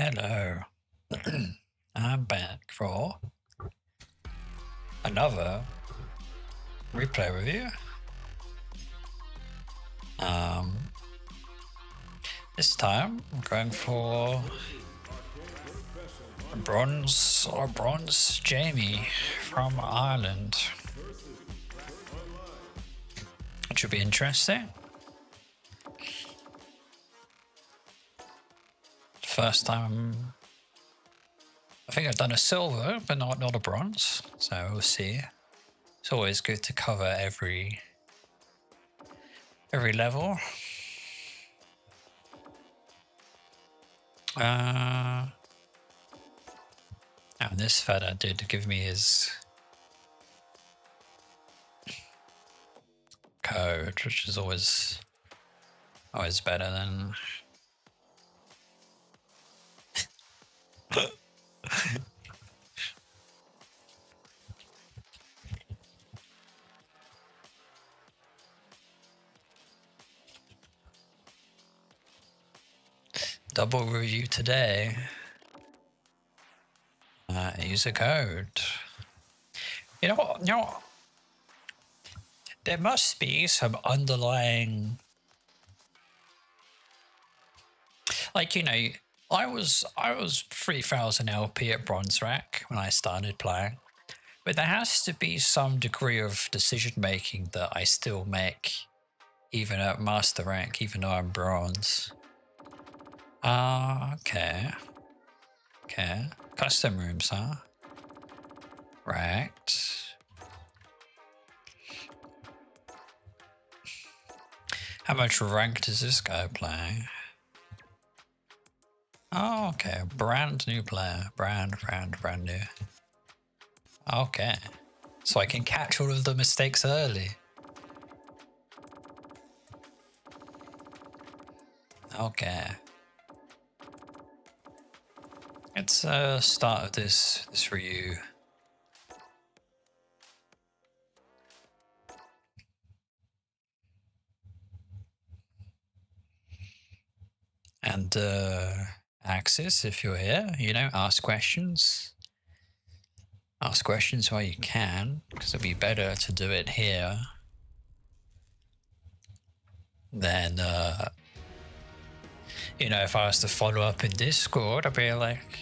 Hello. I'm back for another replay review. This time I'm going for a bronze Jamie from Ireland. It should be interesting. First time I think I've done a silver, but not a bronze, so we'll see. It's always good to cover every level. And this fella did give me his code, which is always better than double review today. Use a code. You know what? There must be some underlying, like, you know, I was 3000 LP at bronze rank when I started playing, but there has to be some degree of decision making that I still make even at master rank, even though I'm bronze. Okay. Custom rooms, huh? Right. How much rank does this guy play? Oh, okay. Brand new player. Brand new. Okay. So I can catch all of the mistakes early. Okay. Let's start of this review. And Axis, if you're here, you know, ask questions. Ask questions while you can, because it'll be better to do it here than, you know, if I was to follow up in Discord, I'd be like,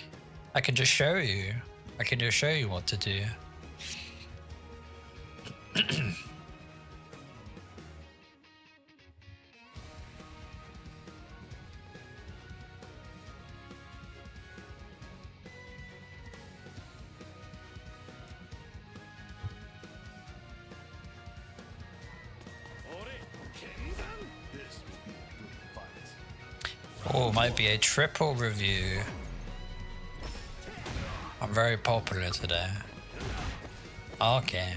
I can just show you. I can just show you what to do. Oh, might be a triple review. I'm very popular today. Okay.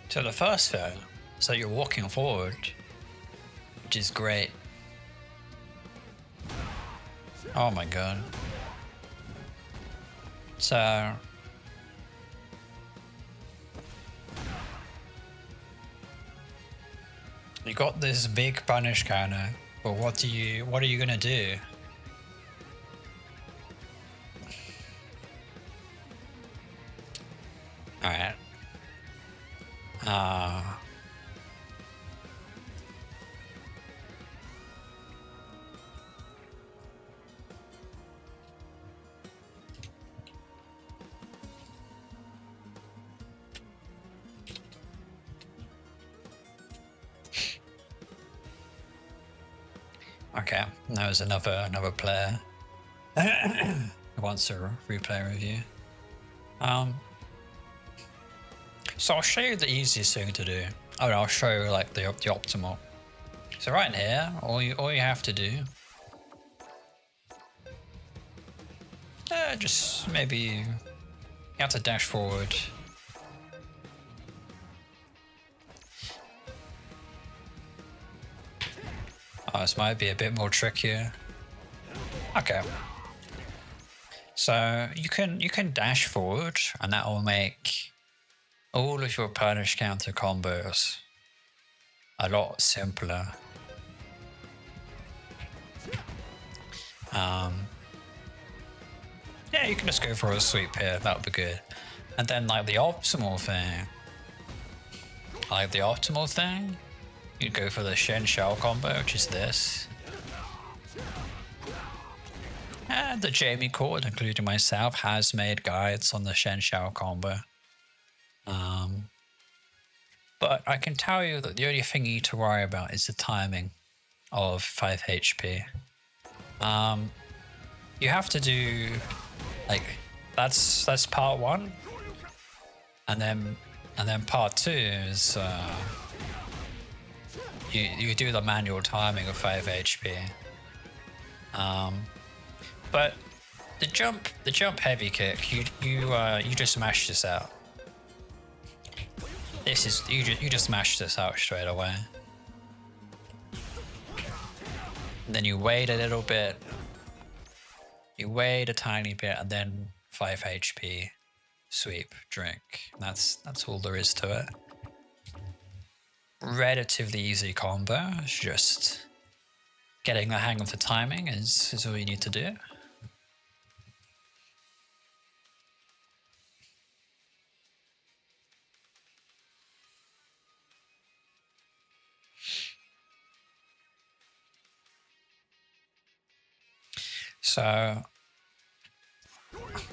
So the first thing, so you're walking forward, which is great. Oh my god. So you got this big punish counter, but what are you gonna do? Alright. Okay, now there's another player who wants a replay review. So I'll show you the easiest thing to do. Oh, I'll show you like the optimal. So right here, all you have to do, just maybe you have to dash forward. Oh, this might be a bit more trickier. Okay. So you can dash forward, and that will make all of your punish counter combos a lot simpler. Yeah, you can just go for a sweep here, that would be good. And then like the optimal thing, you'd go for the Shen Shao combo, which is this. And the Jamiecoord, including myself, has made guides on the Shen Shao combo. But I can tell you that the only thing you need to worry about is the timing of 5 HP. You have to do like that's part 1, and then part 2 is you do the manual timing of 5 HP. But the jump heavy kick, you just smash this out. This is you just smash this out straight away. And then you wait a little bit. You wait a tiny bit, and then 5 HP, sweep, drink. That's all there is to it. Relatively easy combo. It's just getting the hang of the timing is all you need to do. So,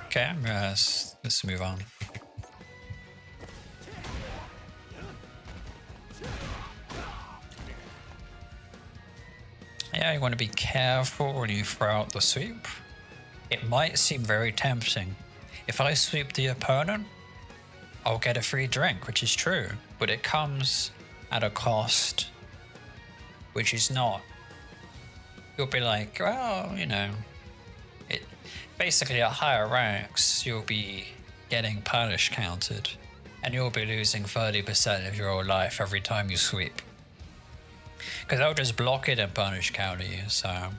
okay, let's move on. Yeah, you want to be careful when you throw out the sweep. It might seem very tempting. If I sweep the opponent, I'll get a free drink, which is true, but it comes at a cost, which is not. You'll be like, well, you know, basically at higher ranks, you'll be getting punish counted, and you'll be losing 30% of your life every time you sweep. Because they'll just block it and punish counter you, so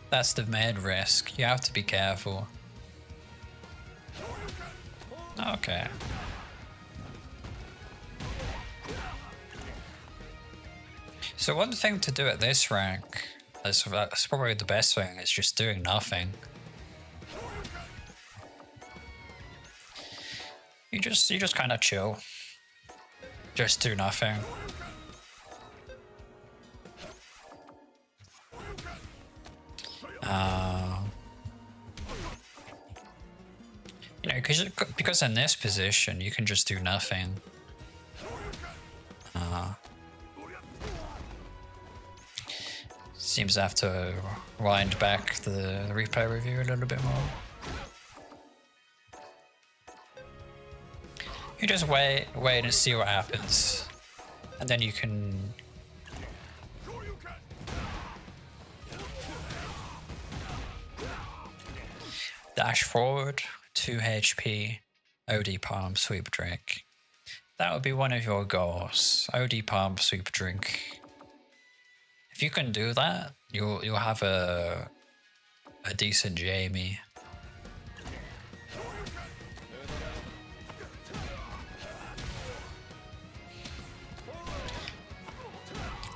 that's the main risk. You have to be careful. Okay. So one thing to do at this rank, that's probably the best thing, is just doing nothing. You just kind of chill. Just do nothing. You know, because in this position you can just do nothing. Seems I have to wind back the replay review a little bit more. You just wait and see what happens, and then you can dash forward, 2 HP, OD palm, sweep drink. That would be one of your goals. OD palm, sweep drink. If you can do that, you'll have a decent Jamie.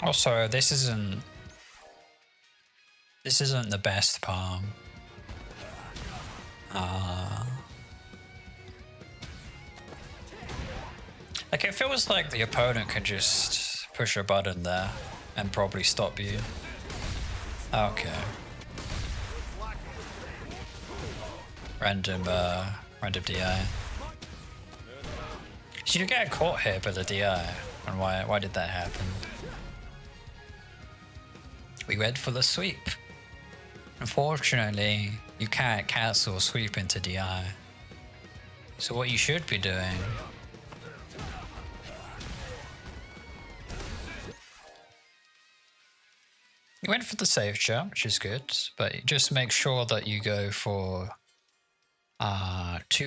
Also, this isn't the best palm. Like, it feels like the opponent can just push a button there and probably stop you. Okay. Random DI. So you get caught here by the DI, and why did that happen? We went for the sweep. Unfortunately, you can't cancel a sweep into DI. So what you should be doing you went for the safe jump, which is good, but just make sure that you go for 2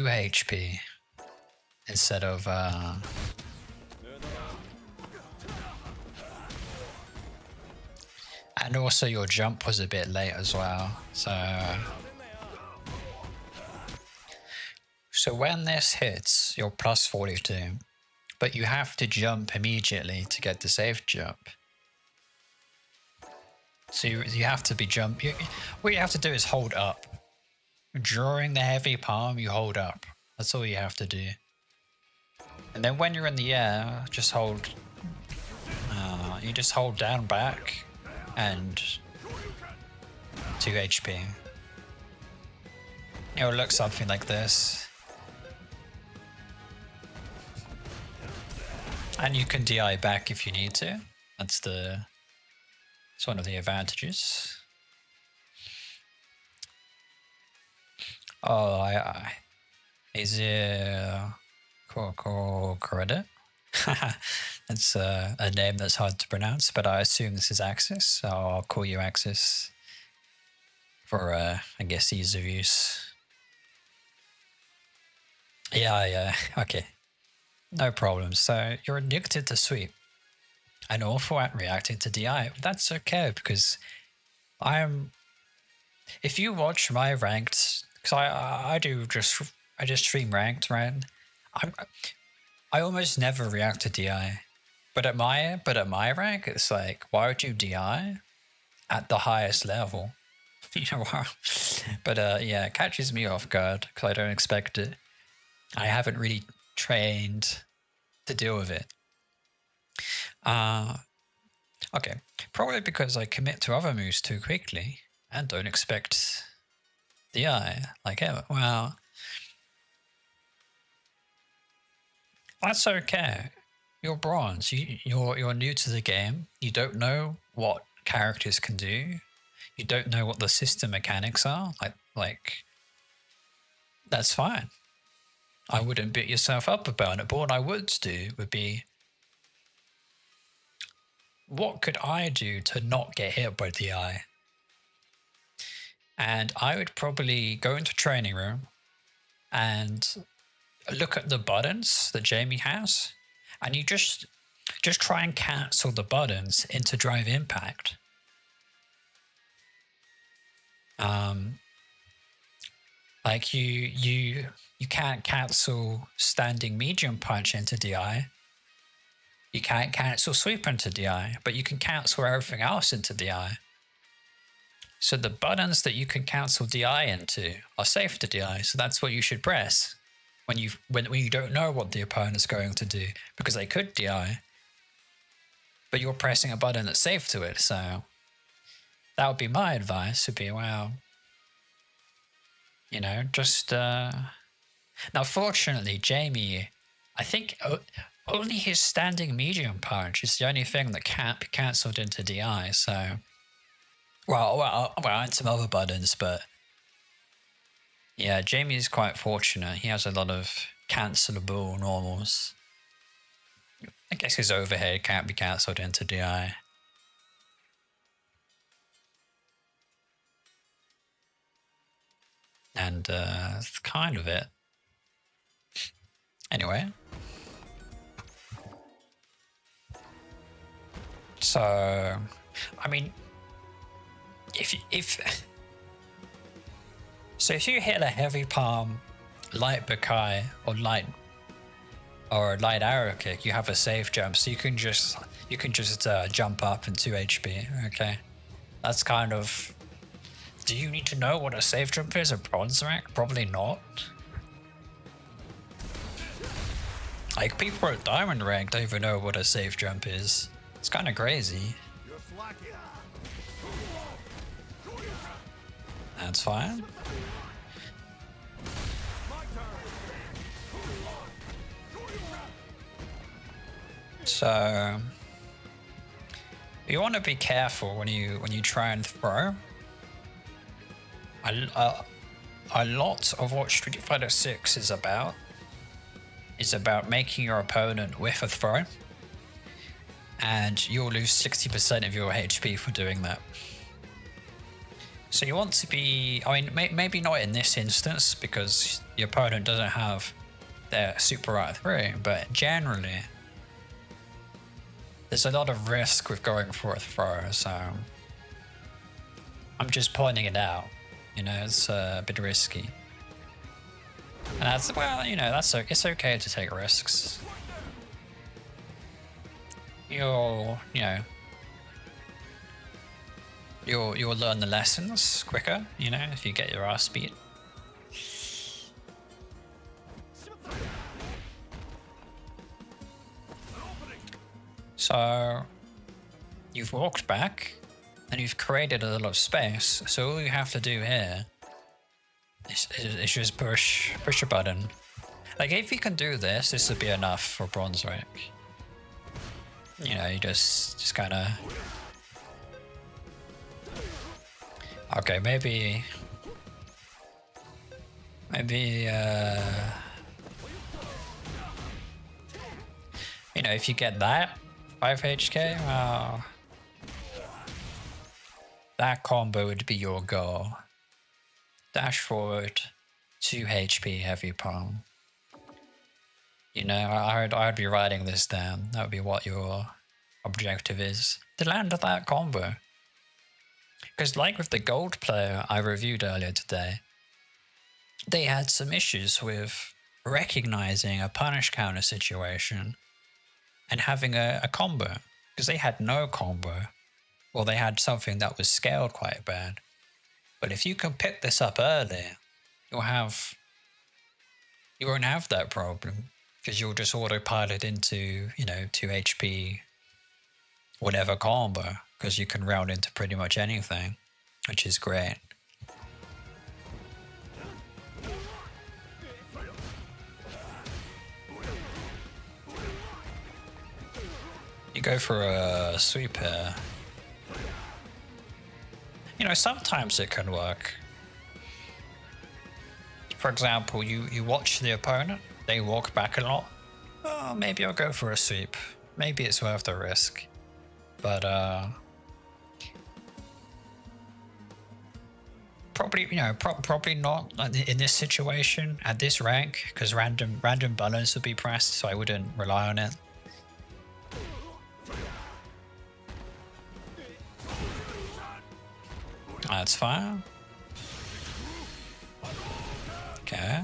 HP instead of and also your jump was a bit late as well, so when this hits, you're plus 42. but you have to jump immediately to get the safe jump. So you have to be what you have to do is hold up. During the heavy palm, you hold up. That's all you have to do. And then when you're in the air, just hold. You just hold down back and 2 HP. It will look something like this. And you can DI back if you need to. It's one of the advantages. Oh, is it credit? That's a name that's hard to pronounce, but I assume this is Axis, so I'll call you Axis for, I guess, ease of use. Yeah, okay. No problem. So you're addicted to sweep and awful at reacting to DI. That's okay, because if you watch my ranked, because I just stream ranked, right? I almost never react to DI, but at my rank, it's like, why would you DI at the highest level? You know, but yeah, it catches me off guard because I don't expect it. I haven't really trained to deal with it. Okay, probably because I commit to other moves too quickly and don't expect DI like ever. Well, that's okay. You're bronze. You're new to the game. You don't know what characters can do. You don't know what the system mechanics are. Like that's fine. I wouldn't beat yourself up about it. But what I would do would be, what could I do to not get hit by DI? And I would probably go into training room and look at the buttons that Jamie has, and you just try and cancel the buttons into drive impact. Like you can't cancel standing medium punch into DI. You can't cancel sweep into DI, but you can cancel everything else into DI. So the buttons that you can cancel DI into are safe to DI. So that's what you should press when you don't know what the opponent's going to do, because they could DI, but you're pressing a button that's safe to it. So that would be my advice. Would be, well, you know, just now. Fortunately, Jamie, I think only his standing medium punch is the only thing that can't be cancelled into DI. So, well, and some other buttons, but yeah, Jamie's quite fortunate. He has a lot of cancelable normals. I guess his overhead can't be cancelled into DI. And that's kind of it. Anyway. So, I mean, if you hit a heavy palm, light Bakai, or light arrow kick, you have a safe jump, so you can just jump up in 2 HP. Okay, that's kind of. Do you need to know what a safe jump is at bronze rank? Probably not. Like, people at diamond rank don't even know what a safe jump is. It's kind of crazy. That's fine. So you want to be careful when you try and throw. A lot of what Street Fighter 6 is about making your opponent whiff a throw, and you'll lose 60% of your HP for doing that. So you want to be, I mean, maybe not in this instance because your opponent doesn't have their super right through, but generally there's a lot of risk with going for a throw, so I'm just pointing it out. You know, it's a bit risky. And that's, well, you know, it's okay to take risks. you'll learn the lessons quicker, you know, if you get your ass beat. So you've walked back and you've created a lot of space. So all you have to do here is just push a button. Like if you can do this, this would be enough for bronze rank. You know, you just kind of. Okay, maybe. You know, if you get that 5 HK, well, that combo would be your goal. Dash forward, 2 HP heavy palm. You know, I'd be writing this down. That would be what your objective is. To land that combo. Because like with the gold player I reviewed earlier today, they had some issues with recognizing a punish counter situation and having a combo. Because they had no combo. Or they had something that was scaled quite bad. But if you can pick this up early, you won't have that problem. Because you'll just autopilot into, you know, 2 HP, whatever combo. Because you can round into pretty much anything, which is great. You go for a sweep here. You know, sometimes it can work. For example, you watch the opponent, they walk back a lot. Oh, maybe I'll go for a sweep. Maybe it's worth the risk. But probably, you know, probably not in this situation at this rank, because random balance would be pressed, so I wouldn't rely on it. That's fine. Okay.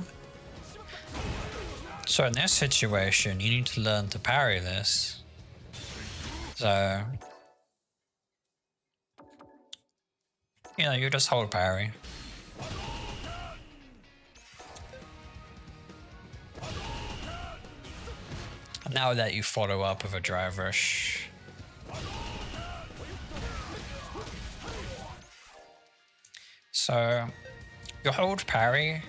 So in this situation, you need to learn to parry this. So, you know, you just hold parry. And now that you follow up with a drive rush, so you hold parry,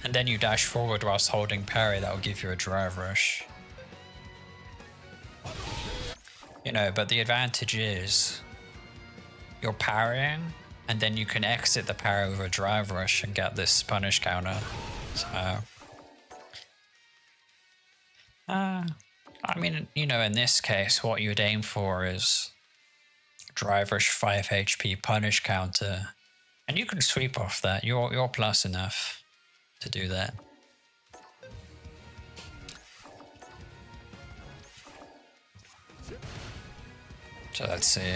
and then you dash forward whilst holding parry. That will give you a drive rush. You know, but the advantage is you're parrying, and then you can exit the parry with a drive rush and get this punish counter. So, I mean, you know, in this case, what you'd aim for is drive rush 5 HP punish counter, and you can sweep off that. You're plus enough to do that. So let's see.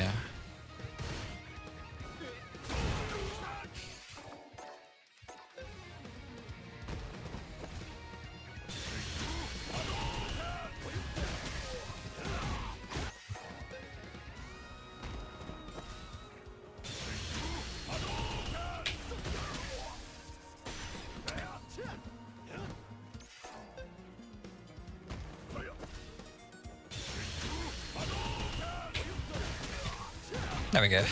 There we go.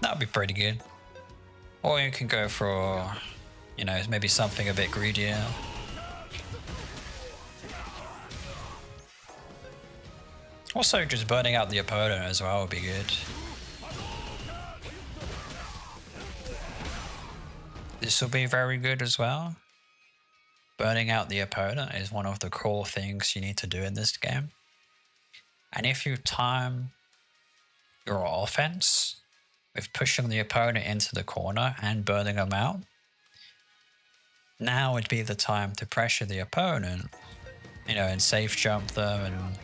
That would be pretty good. Or you can go for, you know, maybe something a bit greedier. Also, just burning out the opponent as well would be good. This will be very good as well. Burning out the opponent is one of the core things you need to do in this game. And if you time your offense with pushing the opponent into the corner and burning them out, now would be the time to pressure the opponent, you know, and safe jump them, and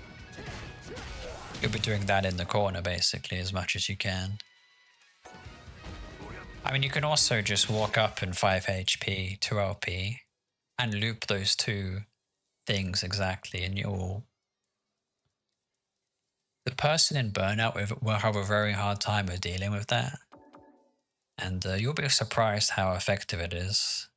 you'll be doing that in the corner basically as much as you can. I mean, you can also just walk up in 5 HP, 2 LP, and loop those two things exactly, and the person in burnout will have a very hard time of dealing with that. And you'll be surprised how effective it is.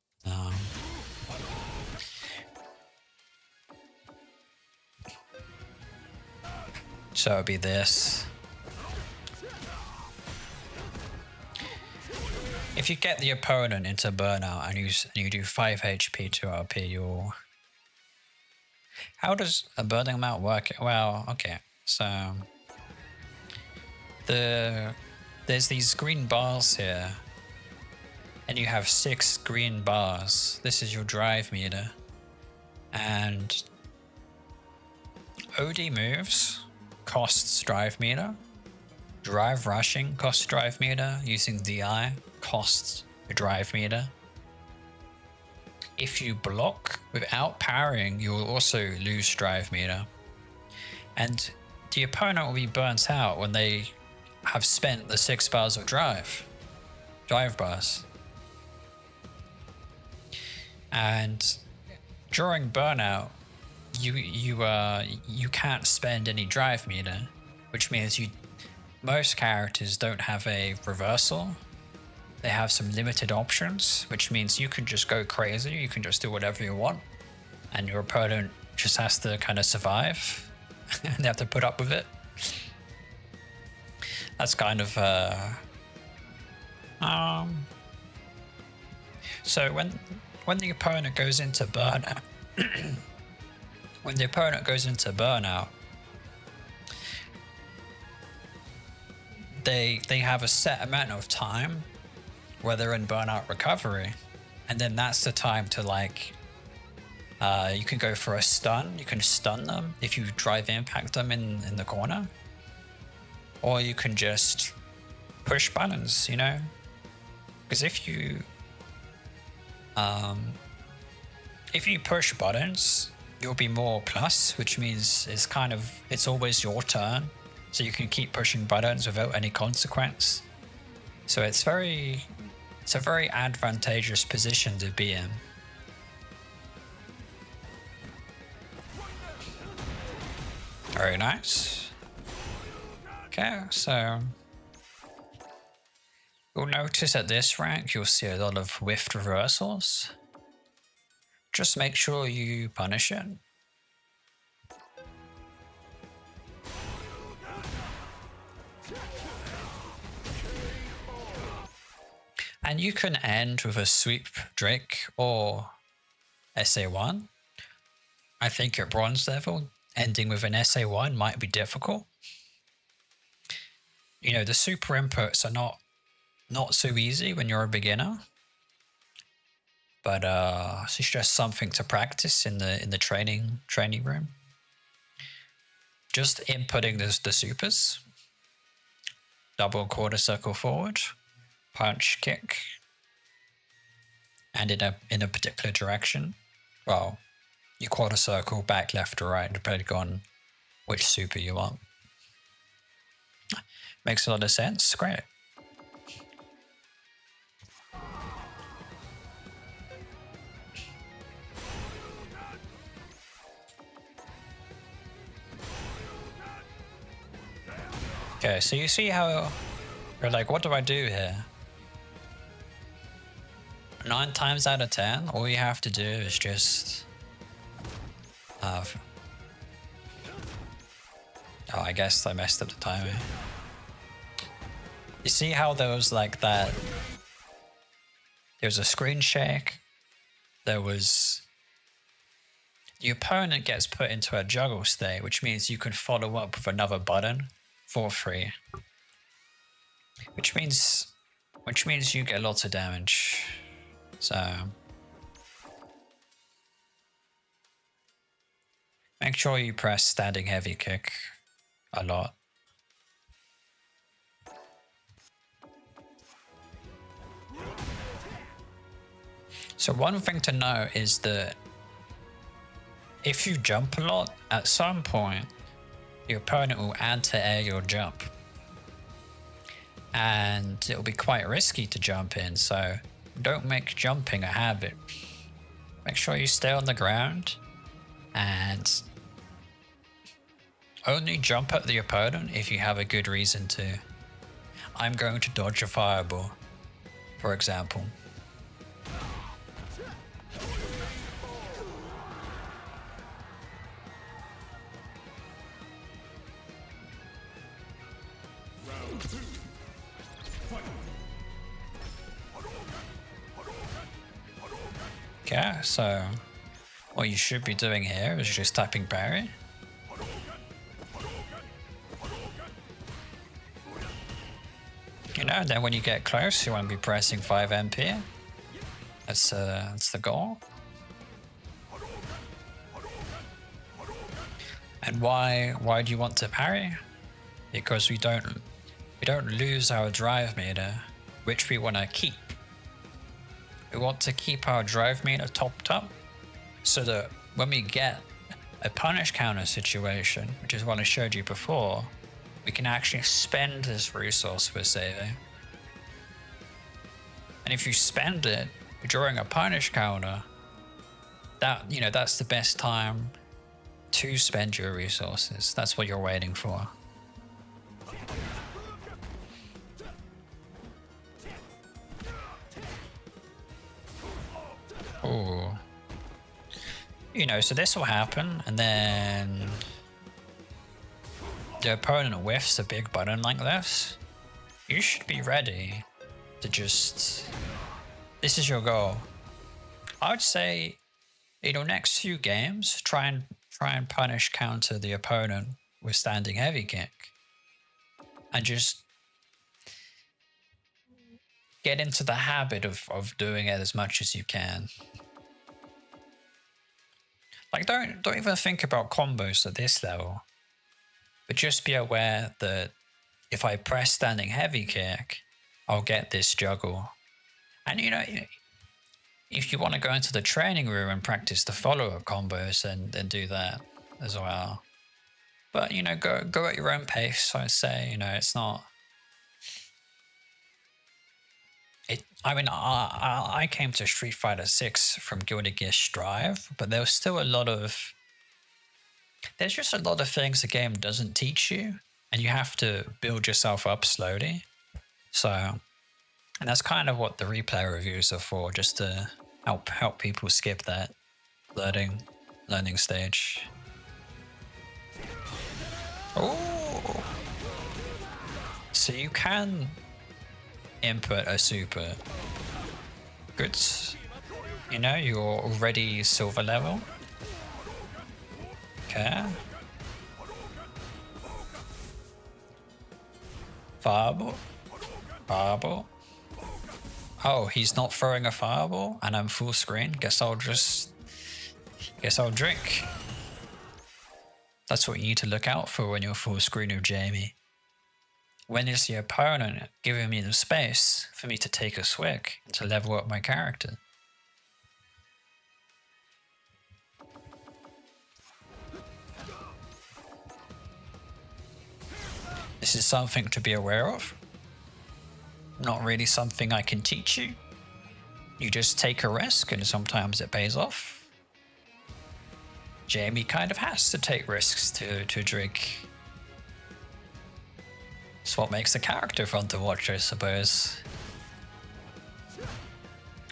So it'll be this. If you get the opponent into burnout and you do 5 HP to RP, you'll... How does a burning amount work? Well, okay, so there's these green bars here, and you have 6 green bars. This is your drive meter, and OD moves costs drive meter. Drive rushing costs drive meter. Using DI costs a drive meter. If you block without parrying, you will also lose drive meter. And the opponent will be burnt out when they have spent the 6 bars of drive bars. And during burnout, you can't spend any drive meter, which means most characters don't have a reversal. They have some limited options, which means you can just go crazy. You can just do whatever you want, and your opponent just has to kind of survive, and they have to put up with it. That's kind of so when the opponent goes into burnout, they have a set amount of time where they're in burnout recovery, and then that's the time to like you can go for a stun. You can stun them if you drive impact them in the corner, or you can just push buttons, you know, because if you push buttons, you'll be more plus, which means it's always your turn, so you can keep pushing buttons without any consequence. So it's a very advantageous position to be in. Very nice. Okay, so you'll notice at this rank you'll see a lot of whiffed reversals. Just make sure you punish it. And you can end with a sweep Drake or SA1. I think at bronze level, ending with an SA1 might be difficult. You know, the super inputs are not so easy when you're a beginner. But it's just something to practice in the training room. Just inputting the supers. Double quarter circle forward, punch, kick, and in a particular direction. Well, you quarter circle back, left, or right, depending on which super you want. Makes a lot of sense. Great. Okay, so you see how you're like, what do I do here? 9 times out of 10, all you have to do is just oh, I guess I messed up the timing. You see how there was like that? There was a screen shake. There was... The opponent gets put into a juggle state, which means you can follow up with another button for free. Which means you get lots of damage. So make sure you press standing heavy kick a lot. So one thing to know is that if you jump a lot, at some point your opponent will add to air your jump. And it'll be quite risky to jump in, so don't make jumping a habit. Make sure you stay on the ground and Only jump at the opponent if you have a good reason to. I'm going to dodge a fireball, for example. Okay, so what you should be doing here is just tapping parry. You know, then when you get close, you want to be pressing 5 MP. That's the goal. And why do you want to parry? Because we don't lose our drive meter, which we want to keep. We want to keep our drive meter topped up, so that when we get a punish counter situation, which is what I showed you before, we can actually spend this resource we're saving. And if you spend it during a punish counter, that's the best time to spend your resources. That's what you're waiting for. Ooh. So this will happen, and then the opponent whiffs a big button like this. You should be ready to just... This is your goal. I would say, next few games, try and punish counter the opponent with standing heavy kick. And just get into the habit of doing it as much as you can. Like, don't even think about combos at this level. But just be aware that if I press standing heavy kick, I'll get this juggle. And if you want to go into the training room and practice the follow-up combos, then do that as well. But go at your own pace. I'd say it's not. I came to Street Fighter 6 from Guilty Gear Strive, but there was still there's just a lot of things the game doesn't teach you, and you have to build yourself up slowly. So, and that's kind of what the replay reviews are for, just to help people skip that learning stage. Oh, so you can input a super. Good. You're already silver level. Okay. Fireball. Fireball. Oh, he's not throwing a fireball, and I'm full screen. Guess I'll drink. That's what you need to look out for when you're full screen of Jamie. When is the opponent giving me the space for me to take a swig to level up my character? This is something to be aware of. Not really something I can teach you. You just take a risk, and sometimes it pays off. Jamie kind of has to take risks to drink. It's what makes the character fun to watch, I suppose.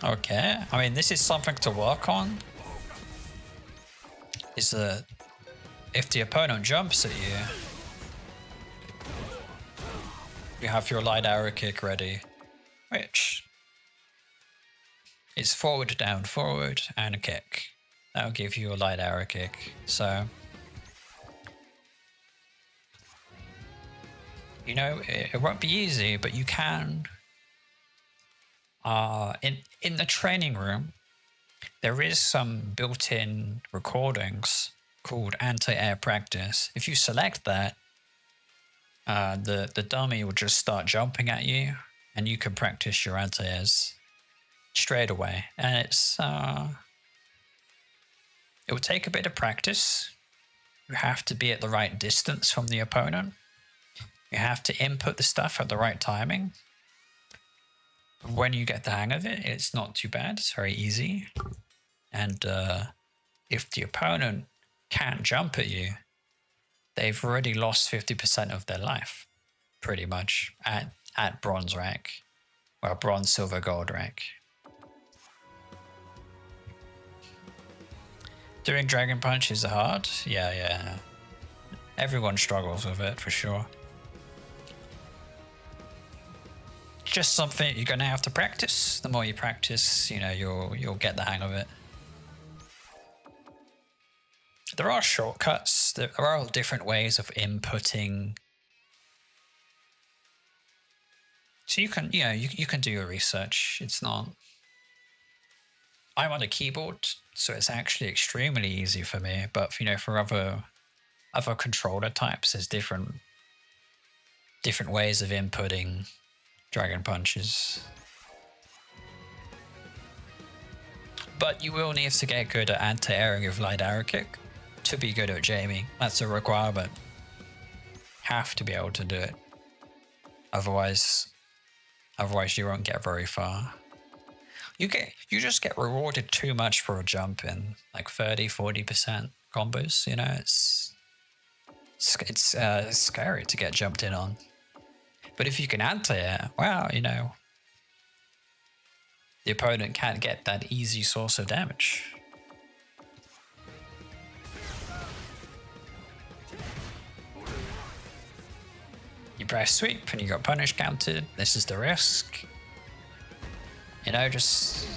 Okay, this is something to work on. Is that if the opponent jumps at you, you have your light arrow kick ready, which is forward, down, forward, and a kick. That'll give you a light arrow kick. So, it won't be easy, but you can. In the training room, there is some built-in recordings called anti-air practice. If you select that, the dummy will just start jumping at you, and you can practice your anti-airs straight away. And it will take a bit of practice. You have to be at the right distance from the opponent. You have to input the stuff at the right timing. When you get the hang of it, it's not too bad. It's very easy. And if the opponent can't jump at you, they've already lost 50% of their life, pretty much, at bronze rank. Well, bronze, silver, gold rank. Doing Dragon Punch is hard? Yeah. Everyone struggles with it, for sure. Just something you're gonna have to practice. The more you practice, you know, you'll get the hang of it. There are shortcuts. There are different ways of inputting. So you can, you can do your research. It's not. I'm on a keyboard, so it's actually extremely easy for me. But for other controller types, there's different ways of inputting Dragon Punches. But you will need to get good at anti-airing with light arrow kick to be good at Jamie. That's a requirement. Have to be able to do it. Otherwise you won't get very far. You just get rewarded too much for a jump in, like 30-40% combos. It's scary to get jumped in on. But if you can anti-air, wow, the opponent can't get that easy source of damage. You press sweep and you got punish counted. This is the risk. Just...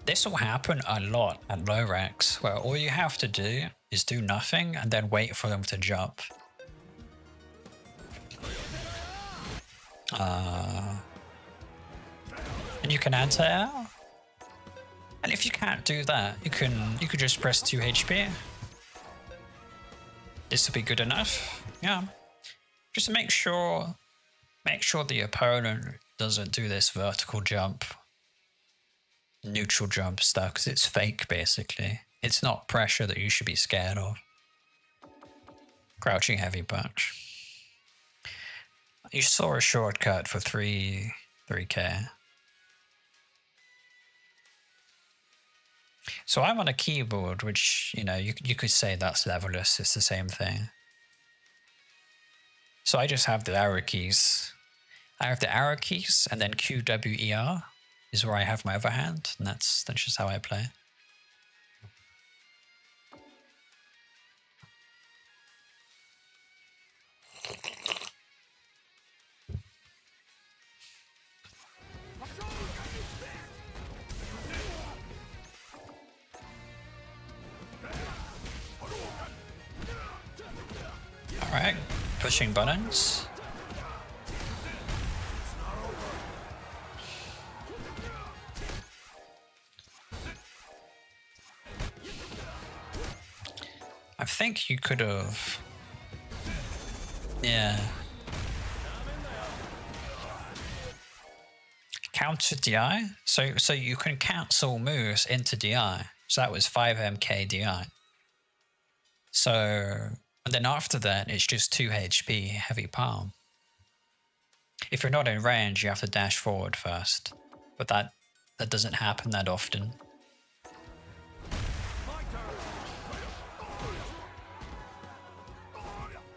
This will happen a lot at low ranks, where all you have to do is do nothing and then wait for them to jump. And you can anti-air. And if you can't do that, you could just press 2 HP. This will be good enough. Yeah. Just make sure the opponent doesn't do this vertical jump, neutral jump stuff, because it's fake basically. It's not pressure that you should be scared of. Crouching heavy punch. You saw a shortcut for 3k. So I'm on a keyboard, which, you could say that's levelless. It's the same thing. So I just have the arrow keys. I have the arrow keys, and then QWER is where I have my other hand, and that's just how I play. Alright, pushing buttons. I think you could have... Yeah. Counter DI? So you can cancel moves into DI. So that was 5MK DI. So... And then after that, it's just 2 HP heavy palm. If you're not in range, you have to dash forward first. But that doesn't happen that often.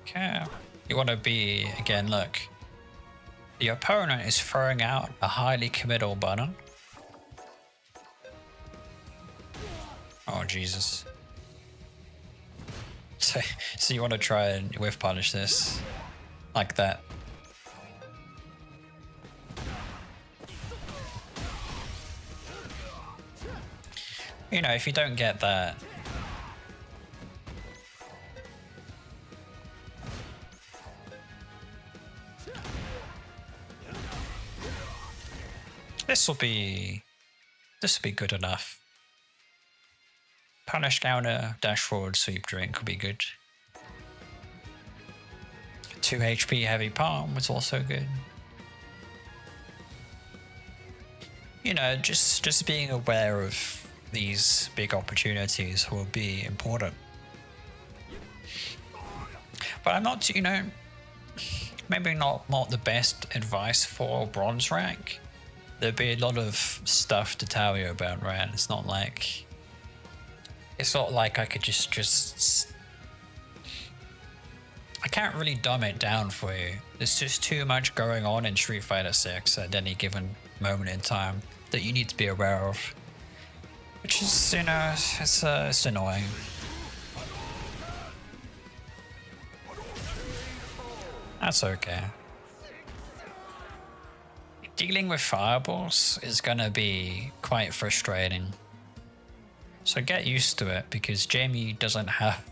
Okay. You want to be, again, look. The opponent is throwing out a highly committal button. Oh, Jesus. So you want to try and whiff punish this like that. If you don't get that, this will be good enough. Punish counter, dash forward, sweep drink will be good. 2 HP heavy palm was also good. Just being aware of these big opportunities will be important. But I'm not, maybe not the best advice for bronze rank. there'd be a lot of stuff to tell you about, right? It's not like I could just I can't really dumb it down for you. There's just too much going on in Street Fighter 6 at any given moment in time that you need to be aware of, which is, you know, it's annoying. That's okay. Dealing with fireballs is gonna be quite frustrating. So get used to it, because Jamie doesn't have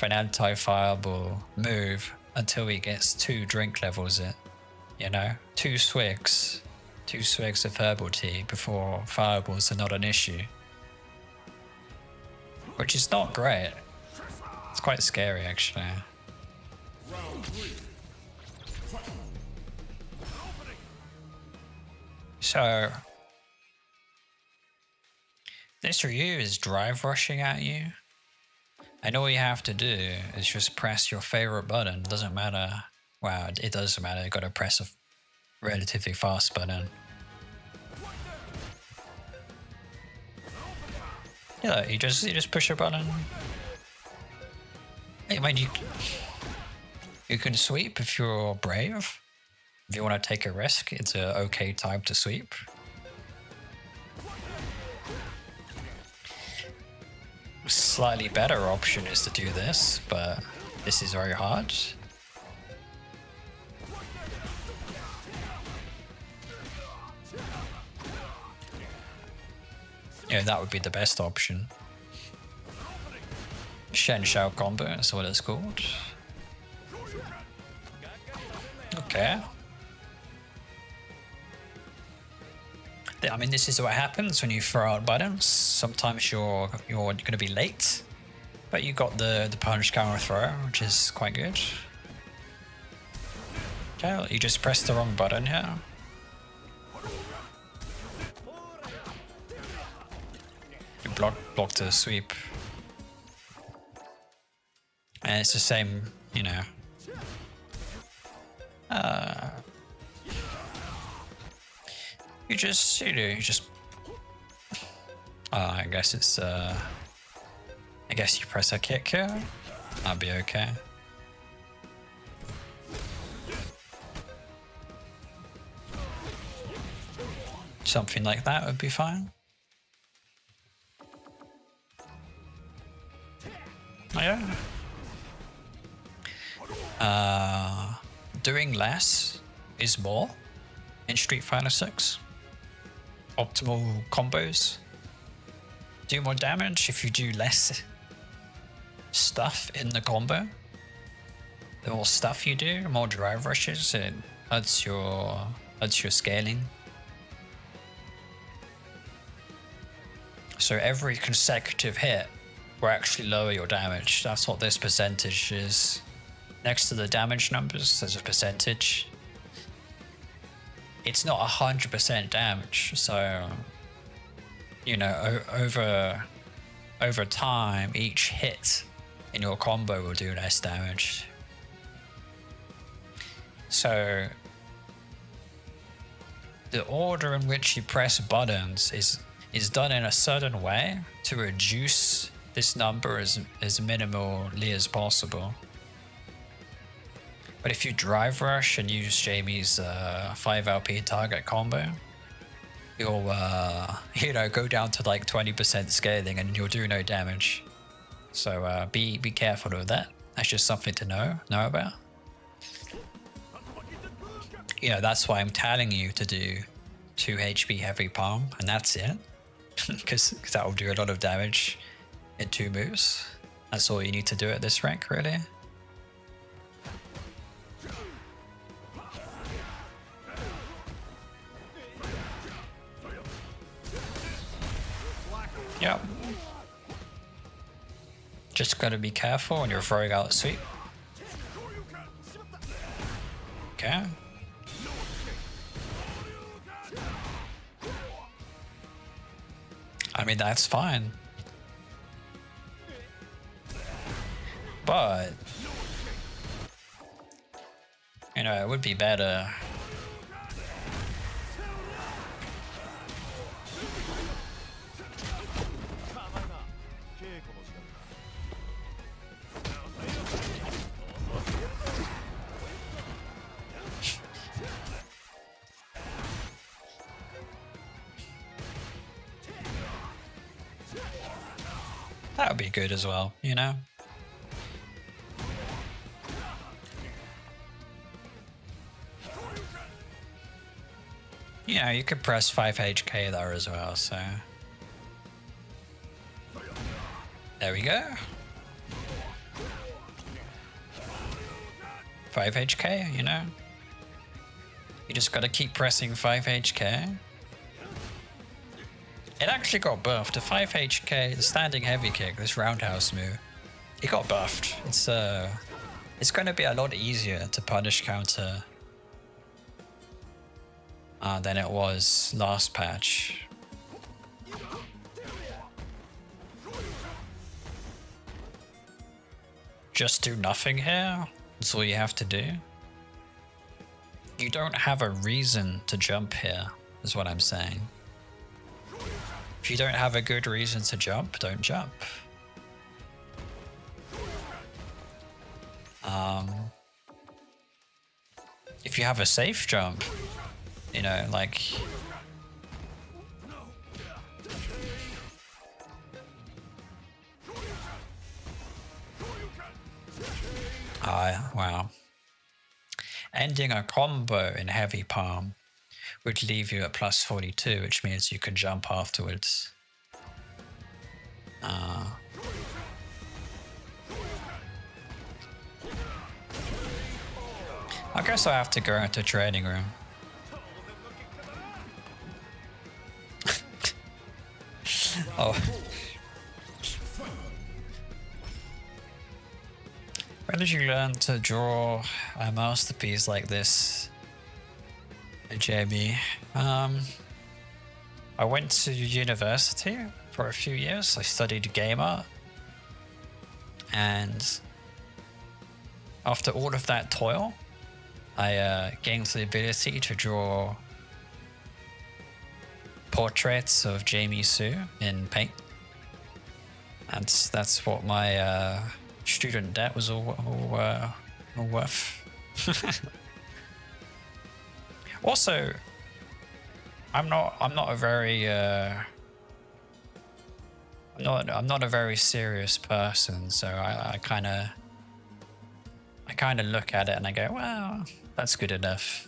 an anti-fireball move until he gets 2 drink levels in. You know? 2 swigs of herbal tea before fireballs are not an issue. Which is not great. It's quite scary, actually. So this Ryu is drive rushing at you, and all you have to do is just press your favorite button. Doesn't matter. Wow, it doesn't matter. You got to press a relatively fast button. Yeah, you just push a button. I mean, you can sweep if you're brave. If you want to take a risk, it's an okay time to sweep. Slightly better option is to do this, but this is very hard. Yeah, that would be the best option. Shen Shao combo is what it's called. Okay. I mean, this is what happens when you throw out buttons. Sometimes you're going to be late, but you got the punch counter throw, which is quite good. Okay, you just pressed the wrong button here. You blocked the sweep, and it's the same, you know. You just. I guess it's. I guess you press a kick here. That'll be okay. Something like that would be fine. Oh, yeah. Doing less is more in Street Fighter 6. Optimal combos do more damage if you do less stuff in the combo. The more stuff you do, more drive rushes, it adds your scaling. So every consecutive hit will actually lower your damage. That's what this percentage is. Next to the damage numbers, there's a percentage. It's not 100% damage, so you know, over time, each hit in your combo will do less damage. So the order in which you press buttons is done in a certain way to reduce this number as minimally as possible. But if you drive rush and use Jamie's 5 LP target combo, you'll go down to like 20% scaling and you'll do no damage. So be careful of that. That's just something to know about. Yeah, that's why I'm telling you to do 2 HP heavy palm, and that's it. Because that will do a lot of damage in 2 moves. That's all you need to do at this rank, really. Yep. Just gotta be careful when you're throwing out a sweep. Okay. I mean, that's fine. But, you know, it would be better That would be good as well, you know? You know, you could press 5HK there as well, so... There we go. 5HK, you know? You just gotta keep pressing 5HK. It actually got buffed. The 5HK, the standing heavy kick, this roundhouse move, it got buffed. It's gonna be a lot easier to punish counter than it was last patch. Just do nothing here? That's all you have to do? You don't have a reason to jump here, is what I'm saying. If you don't have a good reason to jump, don't jump. If you have a safe jump, you know, like... wow. Ending a combo in heavy palm would leave you at plus 42, which means you can jump afterwards. I guess I have to go into training room. Oh. Where did you learn to draw a masterpiece like this, Jamie? I went to university for a few years. I studied game art. And after all of that toil, I gained the ability to draw portraits of Jamie Sue in paint. And that's what my student debt was all worth. Also, I'm not a very I'm not a very serious person, so I kind of look at it and I go, well, that's good enough.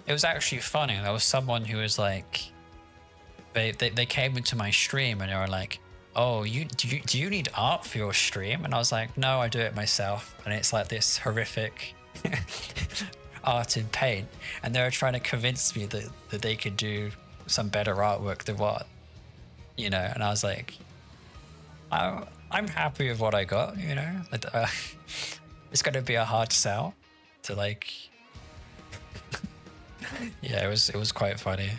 It was actually funny. There was someone who was like, they came into my stream and they were like, oh, do you need art for your stream? And I was like, no, I do it myself. And it's like this horrific art in paint. And they were trying to convince me that they could do some better artwork than what, you know. And I was like, I'm happy with what I got, you know. It's going to be a hard sell to like. Yeah, it was quite funny.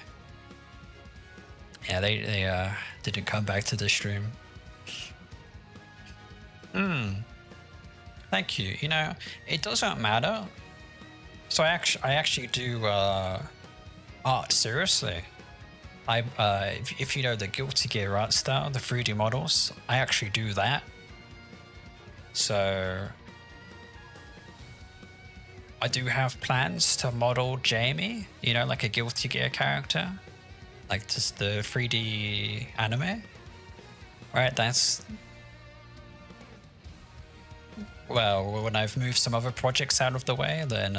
Yeah, they didn't come back to the stream. Thank you. You know, it doesn't matter. So I actually do art seriously. If you know the Guilty Gear art style, the 3D models, I actually do that. So I do have plans to model Jamie, you know, like a Guilty Gear character, like just the 3D anime, right? That's, well, when I've moved some other projects out of the way, then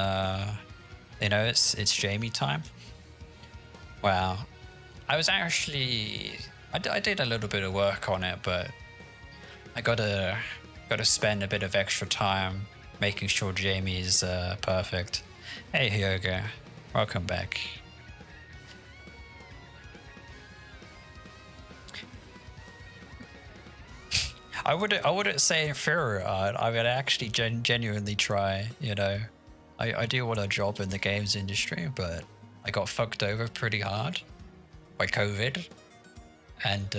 you know, it's Jamie time. Wow, I was actually I did a little bit of work on it, but I gotta spend a bit of extra time making sure Jamie's perfect. Hey Hyoga, welcome back. I wouldn't say inferior art. I would actually genuinely try. You know, I do want a job in the games industry, but I got fucked over pretty hard by COVID and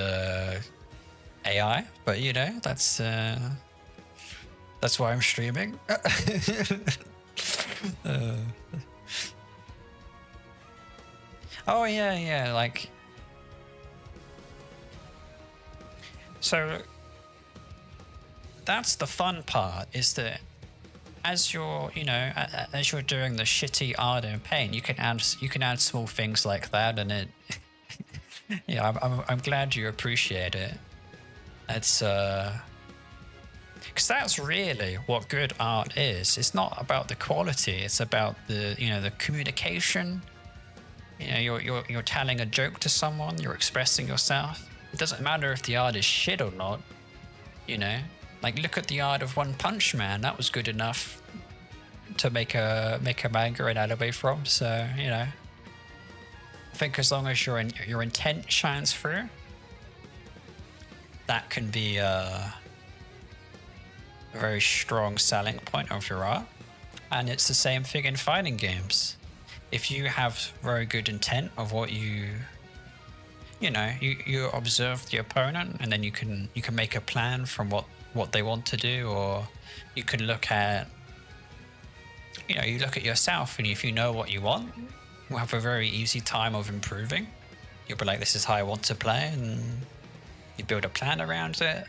AI. But you know, that's why I'm streaming. Oh yeah, like, so that's the fun part, is that as you're, you know, as you're doing the shitty art and paint, you can add small things like that, and it, yeah, I'm glad you appreciate it. It's because that's really what good art is. It's not about the quality. It's about the the communication. You're telling a joke to someone. You're expressing yourself. It doesn't matter if the art is shit or not. Like look at the art of One Punch Man. That was good enough to make a manga and anime from. So I think as long as your intent shines through, that can be a very strong selling point of your art. And it's the same thing in fighting games. If you have very good intent of what you observe the opponent, and then you can make a plan from what they want to do, or you can look at you look at yourself, and if you know what you want, you'll have a very easy time of improving. You'll be like, this is how I want to play, and you build a plan around it.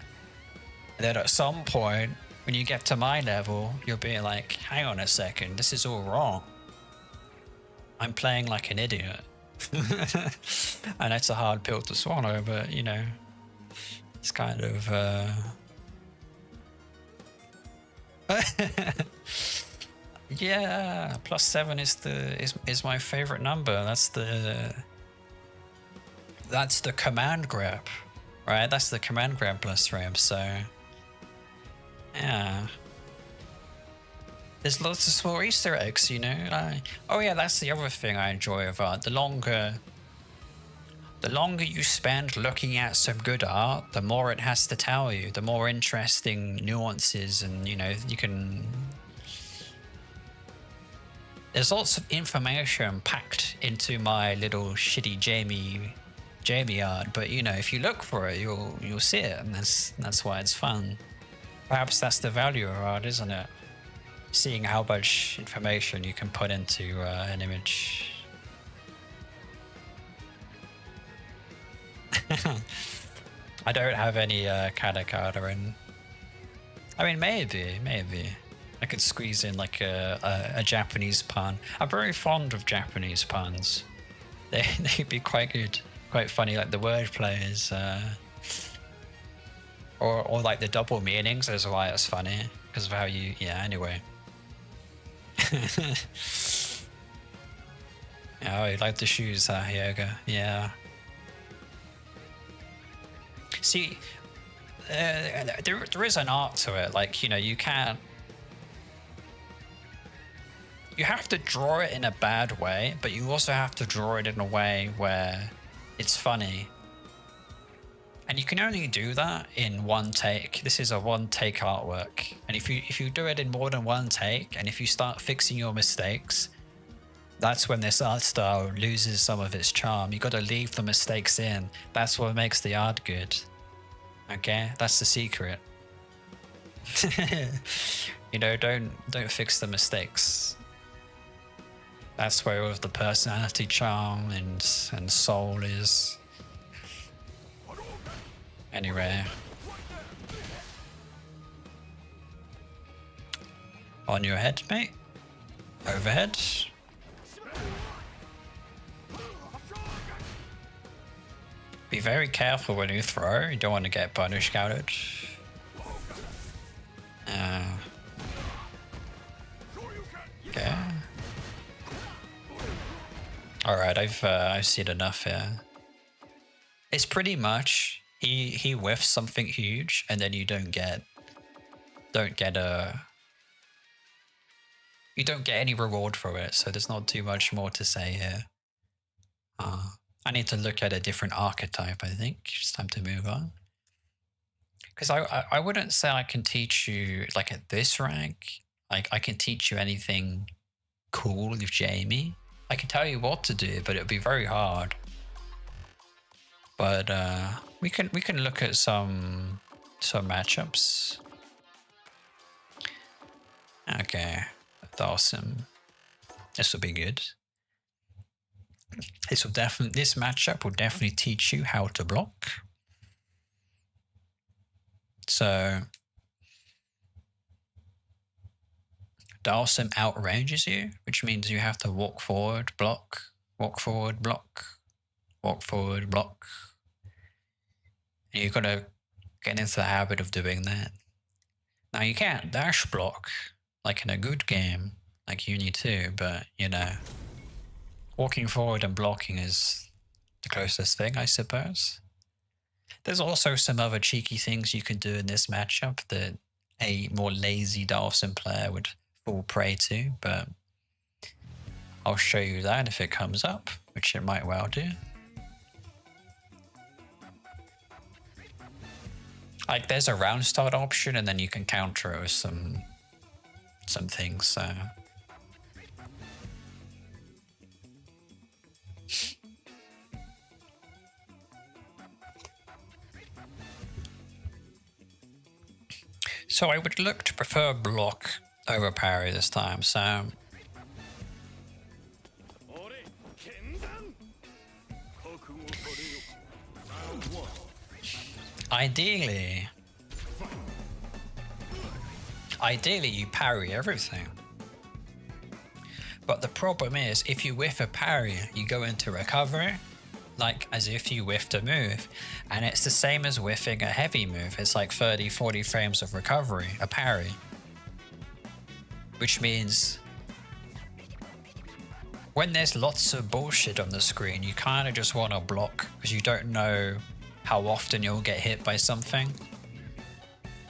And then at some point, when you get to my level, you'll be like, hang on a second, this is all wrong. I'm playing like an idiot. And that's a hard pill to swallow, but it's kind of yeah, +7 is my favorite number. That's the command grab, right? That's the command grab +3. So yeah, there's lots of small Easter eggs, oh yeah, that's the other thing I enjoy of art. The longer you spend looking at some good art, the more it has to tell you, the more interesting nuances, and you can. There's lots of information packed into my little shitty Jamie art, but if you look for it, you'll see it, and that's why it's fun. Perhaps that's the value of art, isn't it? Seeing how much information you can put into an image. I don't have any katakana in. I mean, maybe I could squeeze in like a Japanese pun. I'm very fond of Japanese puns. They'd be quite good, quite funny. Like the wordplay is, or like the double meanings is why it's funny, because of how you. Yeah. Anyway. Oh, you like the shoes, Yoga? Yeah. See, there is an art to it. Like you can't. You have to draw it in a bad way, but you also have to draw it in a way where it's funny. And you can only do that in one take. This is a one-take artwork. And if you do it in more than one take, and if you start fixing your mistakes, that's when this art style loses some of its charm. You got to leave the mistakes in. That's what makes the art good. Okay, that's the secret. Don't fix the mistakes. That's where all of the personality, charm, and soul is. Anyway. On your head, mate. Overhead. Be very careful when you throw. You don't want to get punish counted. Okay. Alright, I've seen enough here. It's pretty much he whiffs something huge, and then you don't get any reward for it, so there's not too much more to say here. I need to look at a different archetype, I think. It's time to move on. Because I wouldn't say I can teach you, like at this rank, like I can teach you anything cool with Jamie. I can tell you what to do, but it would be very hard. But we can look at some matchups. Okay, that's awesome. This will be good. This matchup will definitely teach you how to block. So Dalsum outranges you, which means you have to walk forward, block, walk forward, block, walk forward, block. And you've got to Get into the habit of doing that. Now you can't dash block like in a good game, like Uni 2, but you know, walking forward and blocking is the closest thing, I suppose. There's also some other cheeky things you can do in this matchup that a more lazy Dawson player would fall prey to, but I'll show you that if it comes up, which it might well do. Like there's a round start option and then you can counter it with some things, so. So I would look to prefer block over parry this time, so. Ideally you parry everything. But the problem is, if you whiff a parry, you go into recovery, like as if you whiffed a move. And it's the same as whiffing a heavy move. It's like 30, 40 frames of recovery, a parry. Which means when there's lots of bullshit on the screen, you kind of just want to block because you don't know how often you'll get hit by something.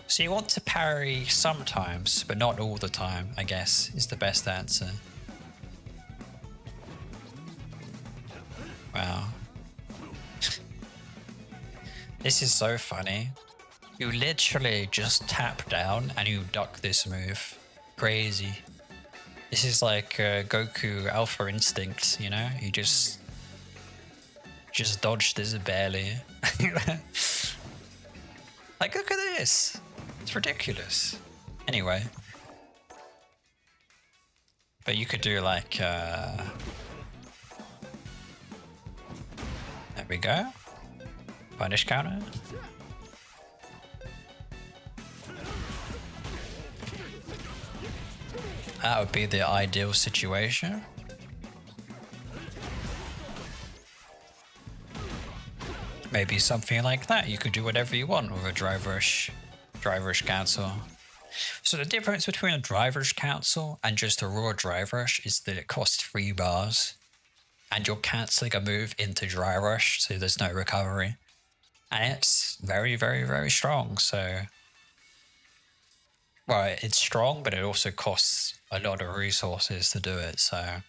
So you want to parry sometimes, but not all the time, I guess, is the best answer. Wow. This is so funny. You literally just tap down and you duck this move. Crazy. This is like Goku Alpha Instinct, you know? You just dodge this barely. Like, look at this. It's ridiculous. Anyway. But you could do like, there we go. Punish counter. That would be the ideal situation. Maybe something like that. You could do whatever you want with a drive rush cancel. So the difference between a drive rush cancel and just a raw drive rush is that it costs 3 bars. And you're cancelling a move into dry rush, so there's no recovery. And it's very, very, very strong, so. Well, it's strong, but it also costs a lot of resources to do it, so.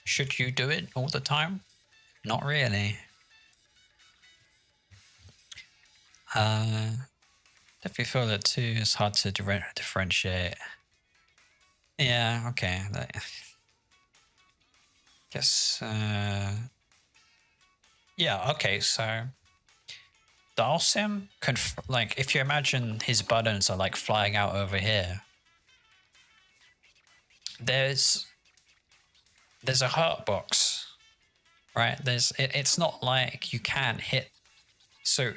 Should you do it all the time? Not really. Definitely feel that too. It's hard to differentiate. Yeah, okay. Guess, yeah, okay, so Dalsim can, like, if you imagine his buttons are like flying out over here, there's a hurt box, right? It's not like you can't hit. So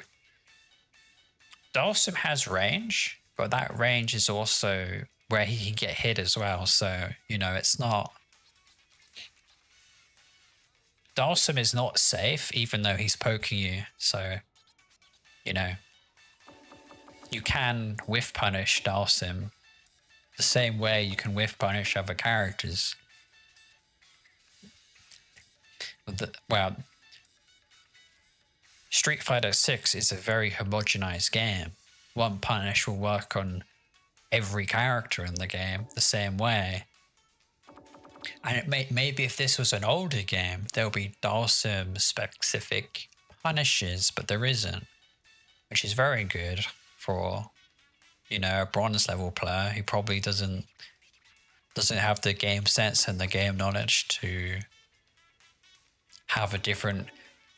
Dalsim has range, but that range is also where he can get hit as well. So, you know, it's not. Dalsim is not safe, even though he's poking you. So, you know, you can whiff punish Dalsim the same way you can whiff punish other characters. Well, Street Fighter 6 is a very homogenized game. One punish will work on every character in the game the same way. And maybe if this was an older game, there'll be Dalsim specific punishes, but there isn't, which is very good for, you know, a bronze level player who probably doesn't have the game sense and the game knowledge to have a different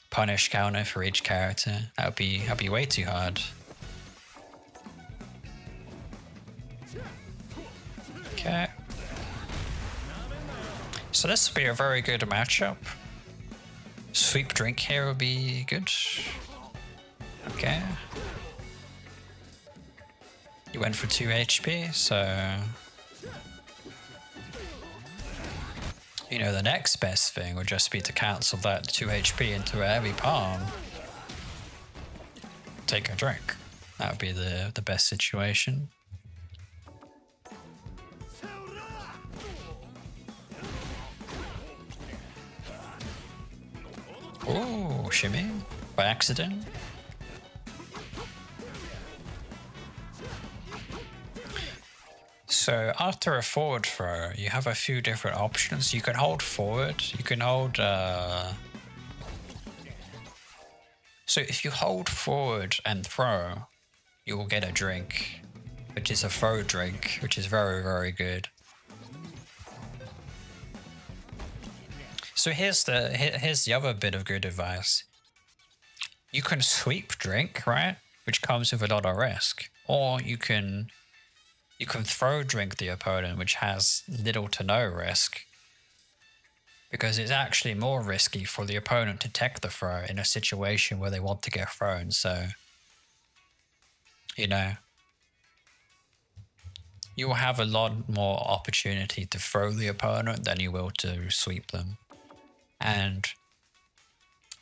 punish counter for each character. That'd be way too hard. Okay. So this would be a very good matchup. Sweep drink here would be good. Okay. You went for 2 HP, so. You know, the next best thing would just be to cancel that 2 HP into a heavy palm. Take a drink. That would be the best situation. Oh, shimmy by accident. So after a forward throw, you have a few different options. You can hold forward. You can hold. So if you hold forward and throw, you will get a drink, which is a throw drink, which is very, very good. So here's the other bit of good advice. You can sweep drink, right? Which comes with a lot of risk. Or you can throw drink the opponent, which has little to no risk. Because it's actually more risky for the opponent to tech the throw in a situation where they want to get thrown. So, you know, you will have a lot more opportunity to throw the opponent than you will to sweep them. And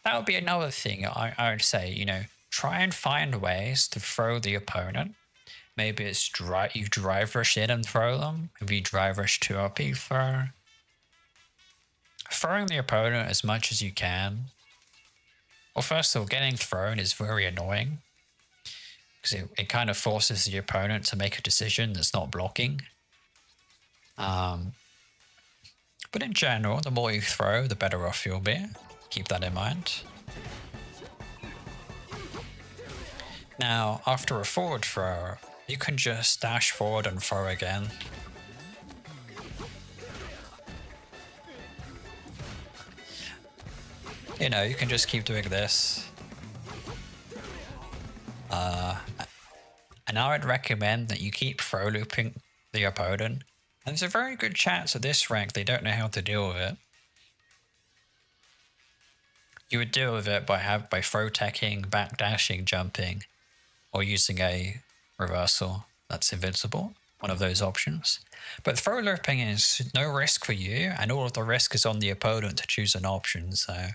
that would be another thing I would say, you know, try and find ways to throw the opponent. Maybe it's you drive rush in and throw them. Maybe you drive rush 2RP throw. Throwing the opponent as much as you can. Well, first of all, getting thrown is very annoying. Because it kind of forces the opponent to make a decision that's not blocking. But in general, the more you throw, the better off you'll be. Keep that in mind. Now, after a forward throw, you can just dash forward and throw again. You know, you can just keep doing this. And I would recommend that you keep throw looping the opponent. And there's a very good chance at this rank they don't know how to deal with it. You would deal with it by throw teching, back dashing, jumping, or using a reversal that's invincible. One of those options. But throw looping is no risk for you, and all of the risk is on the opponent to choose an option. So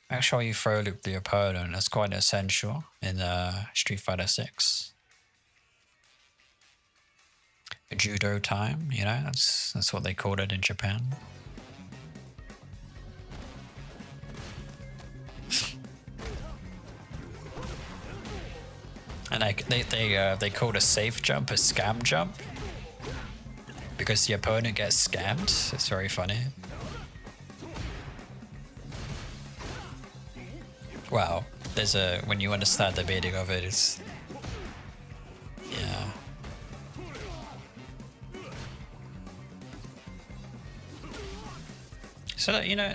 make sure you throw loop the opponent. That's quite essential in Street Fighter 6. Judo time, you know, that's what they called it in Japan. And they called a safe jump a scam jump because the opponent gets scammed. It's very funny. Wow, when you understand the meaning of it, it's yeah. So you know,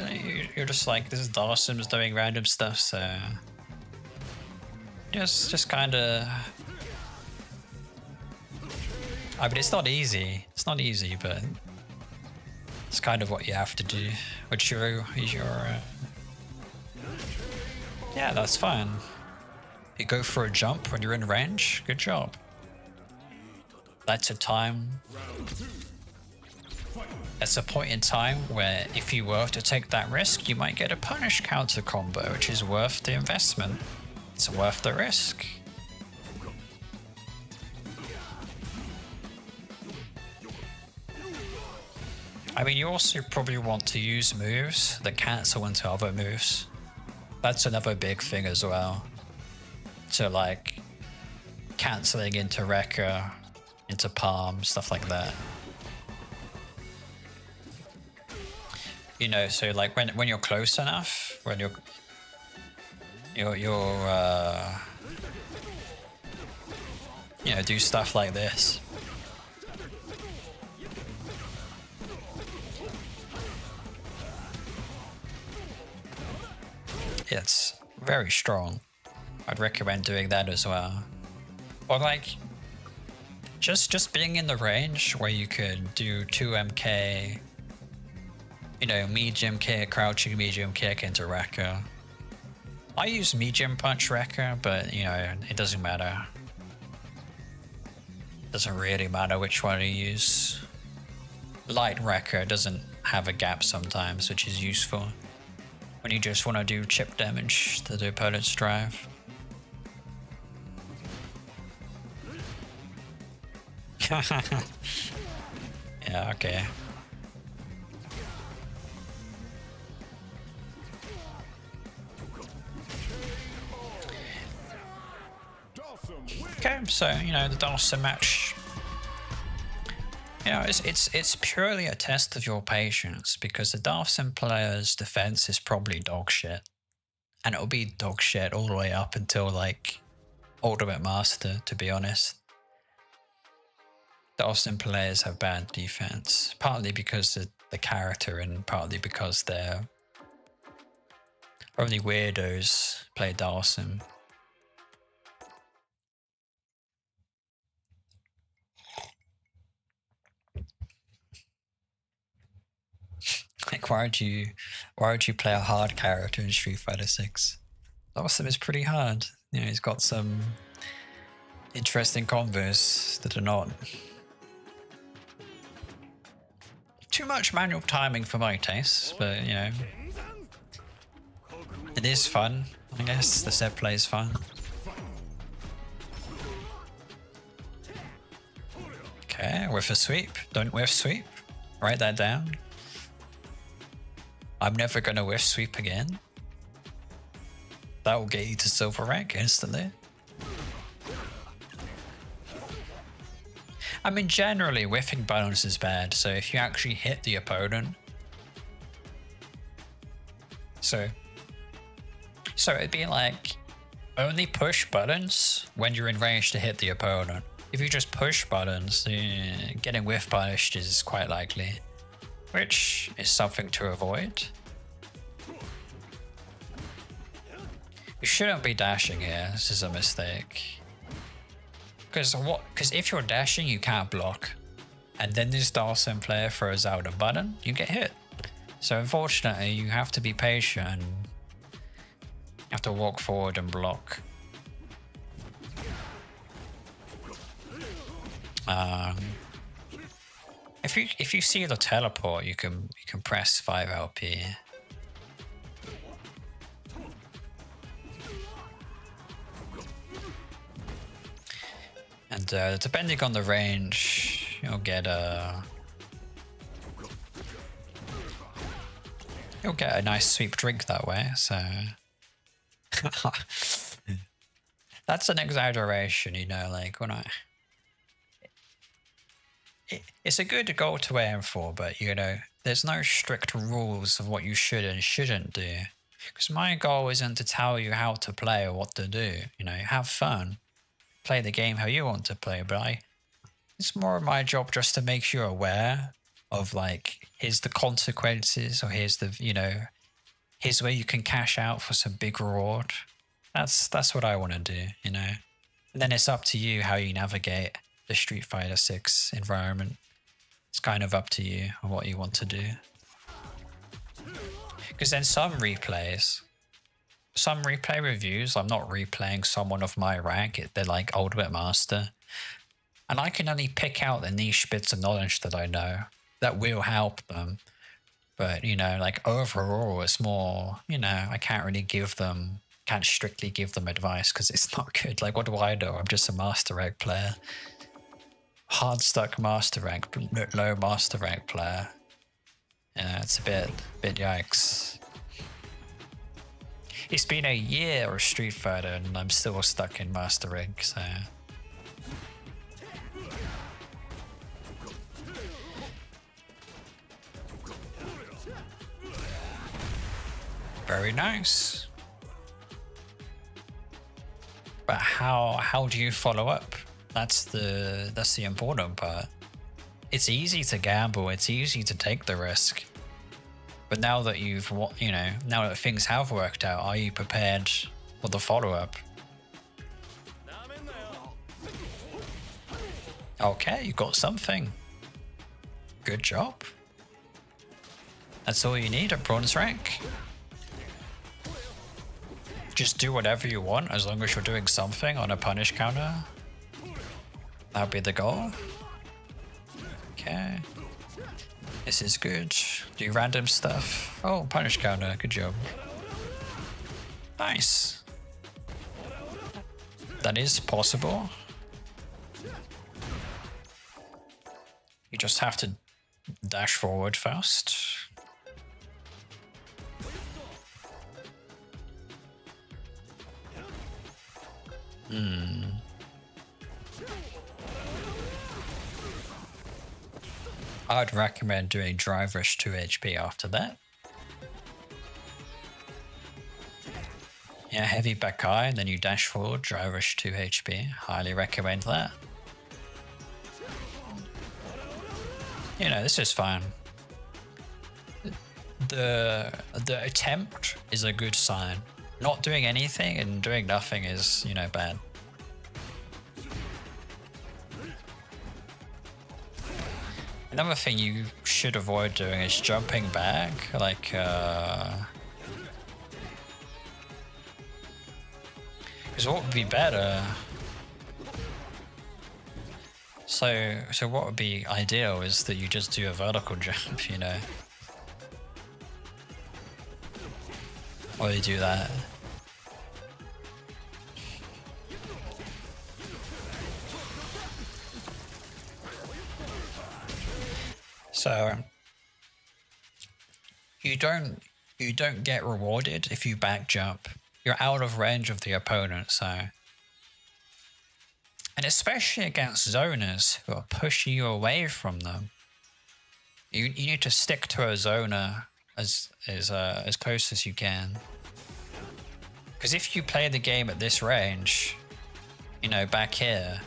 you're just like, this is Dawson's doing random stuff, so just kind of. I mean, it's not easy. It's not easy, but it's kind of what you have to do. Which your yeah, that's fine. You go for a jump when you're in range. Good job. That's a time. That's a point in time where if you were to take that risk, you might get a punish counter combo, which is worth the investment. It's worth the risk. I mean, you also probably want to use moves that cancel into other moves. That's another big thing as well. So like cancelling into Rekka, into Palm, stuff like that. You know, so like when you're close enough, when you're you know, do stuff like this. It's very strong. I'd recommend doing that as well. Or like just being in the range where you could do 2MK, you know, medium kick, crouching medium kick into Rekka. I use medium punch Rekka, but you know, it doesn't matter. Doesn't really matter which one you use. Light Rekka doesn't have a gap sometimes, which is useful when you just want to do chip damage to the opponent's drive. Yeah, okay. Okay, so you know the Dawson match. You know, it's purely a test of your patience because the Dawson player's defense is probably dog shit, and it'll be dog shit all the way up until like Ultimate Master. To be honest, Dawson players have bad defense, partly because of the character and partly because they're only weirdos play Dawson. Like, why would you play a hard character in Street Fighter 6? Dawson is pretty hard. You know, he's got some interesting combos that are not too much manual timing for my tastes, but you know, it is fun. I guess the set play is fun. Okay, whiff a sweep. Don't whiff sweep. Write that down. I'm never gonna whiff sweep again. That will get you to silver rank instantly. I mean, generally, whiffing buttons is bad, so if you actually hit the opponent... So it'd be like, only push buttons when you're in range to hit the opponent. If you just push buttons, getting whiff punished is quite likely, which is something to avoid. You shouldn't be dashing here, this is a mistake. Because if you're dashing, you can't block. And then this Dawson player throws out a button, you get hit. So unfortunately, you have to be patient and you have to walk forward and block. If you see the teleport, you can press 5 LP. And depending on the range, you'll get a nice sweep drink that way. So that's an exaggeration, you know. Like it's a good goal to aim for, but you know, there's no strict rules of what you should and shouldn't do. Because my goal isn't to tell you how to play or what to do. You know, have fun. Play the game how you want to play, but it's more of my job just to make you aware of like, here's the consequences, or here's the, you know, here's where you can cash out for some big reward. That's what I want to do, you know. And then it's up to you how you navigate the Street Fighter 6 environment. It's kind of up to you and what you want to do. Because then some replay reviews, I'm not replaying someone of my rank, they're like Ultimate Master. And I can only pick out the niche bits of knowledge that I know that will help them. But, you know, like overall, it's more, you know, I can't strictly give them advice because it's not good. Like, what do I know? I'm just a Master Rank player. Hard stuck Master Rank, low Master Rank player. Yeah, it's a bit yikes. It's been a year of Street Fighter and I'm still stuck in Master Rank, so... Very nice. But how do you follow up? That's the important part. It's easy to gamble, it's easy to take the risk. But now that now that things have worked out, are you prepared for the follow-up? Okay, you got something. Good job. That's all you need at bronze rank. Just do whatever you want as long as you're doing something on a punish counter. That'll be the goal. Okay. This is good. Do random stuff. Oh, punish counter. Good job. Nice. That is possible. just have to dash forward first. I'd recommend doing drive rush 2 HP after that. Yeah, heavy back eye, then you dash forward, drive rush 2 HP. Highly recommend that. You know, this is fine. The attempt is a good sign. Not doing anything and doing nothing is, you know, bad. Another thing you should avoid doing is jumping back, like, because what would be better? So what would be ideal is that you just do a vertical jump, you know? Or you do that. So you don't get rewarded if you back jump. You're out of range of the opponent, so. And especially against zoners who are pushing you away from them. You need to stick to a zoner as close as you can. Because if you play the game at this range, you know, back here,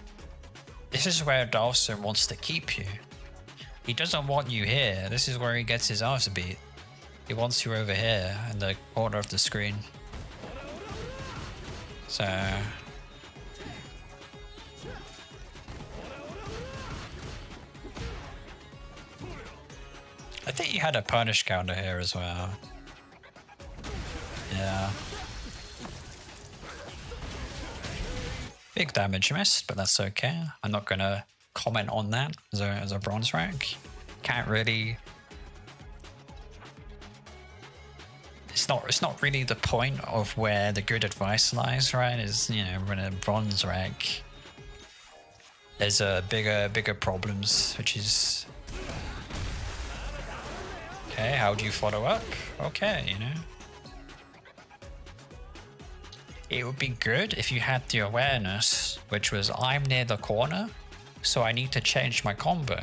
this is where Dawson wants to keep you. He doesn't want you here. This is where he gets his ass beat. He wants you over here in the corner of the screen. So I think you had a punish counter here as well. Yeah. Big damage missed, but that's okay. I'm not gonna comment on that as a bronze rank. Can't really. It's not really the point of where the good advice lies, right? Is, you know, when a bronze rank, there's bigger problems, which is. Okay, how do you follow up? Okay, you know. It would be good if you had the awareness, which was I'm near the corner, so I need to change my combo.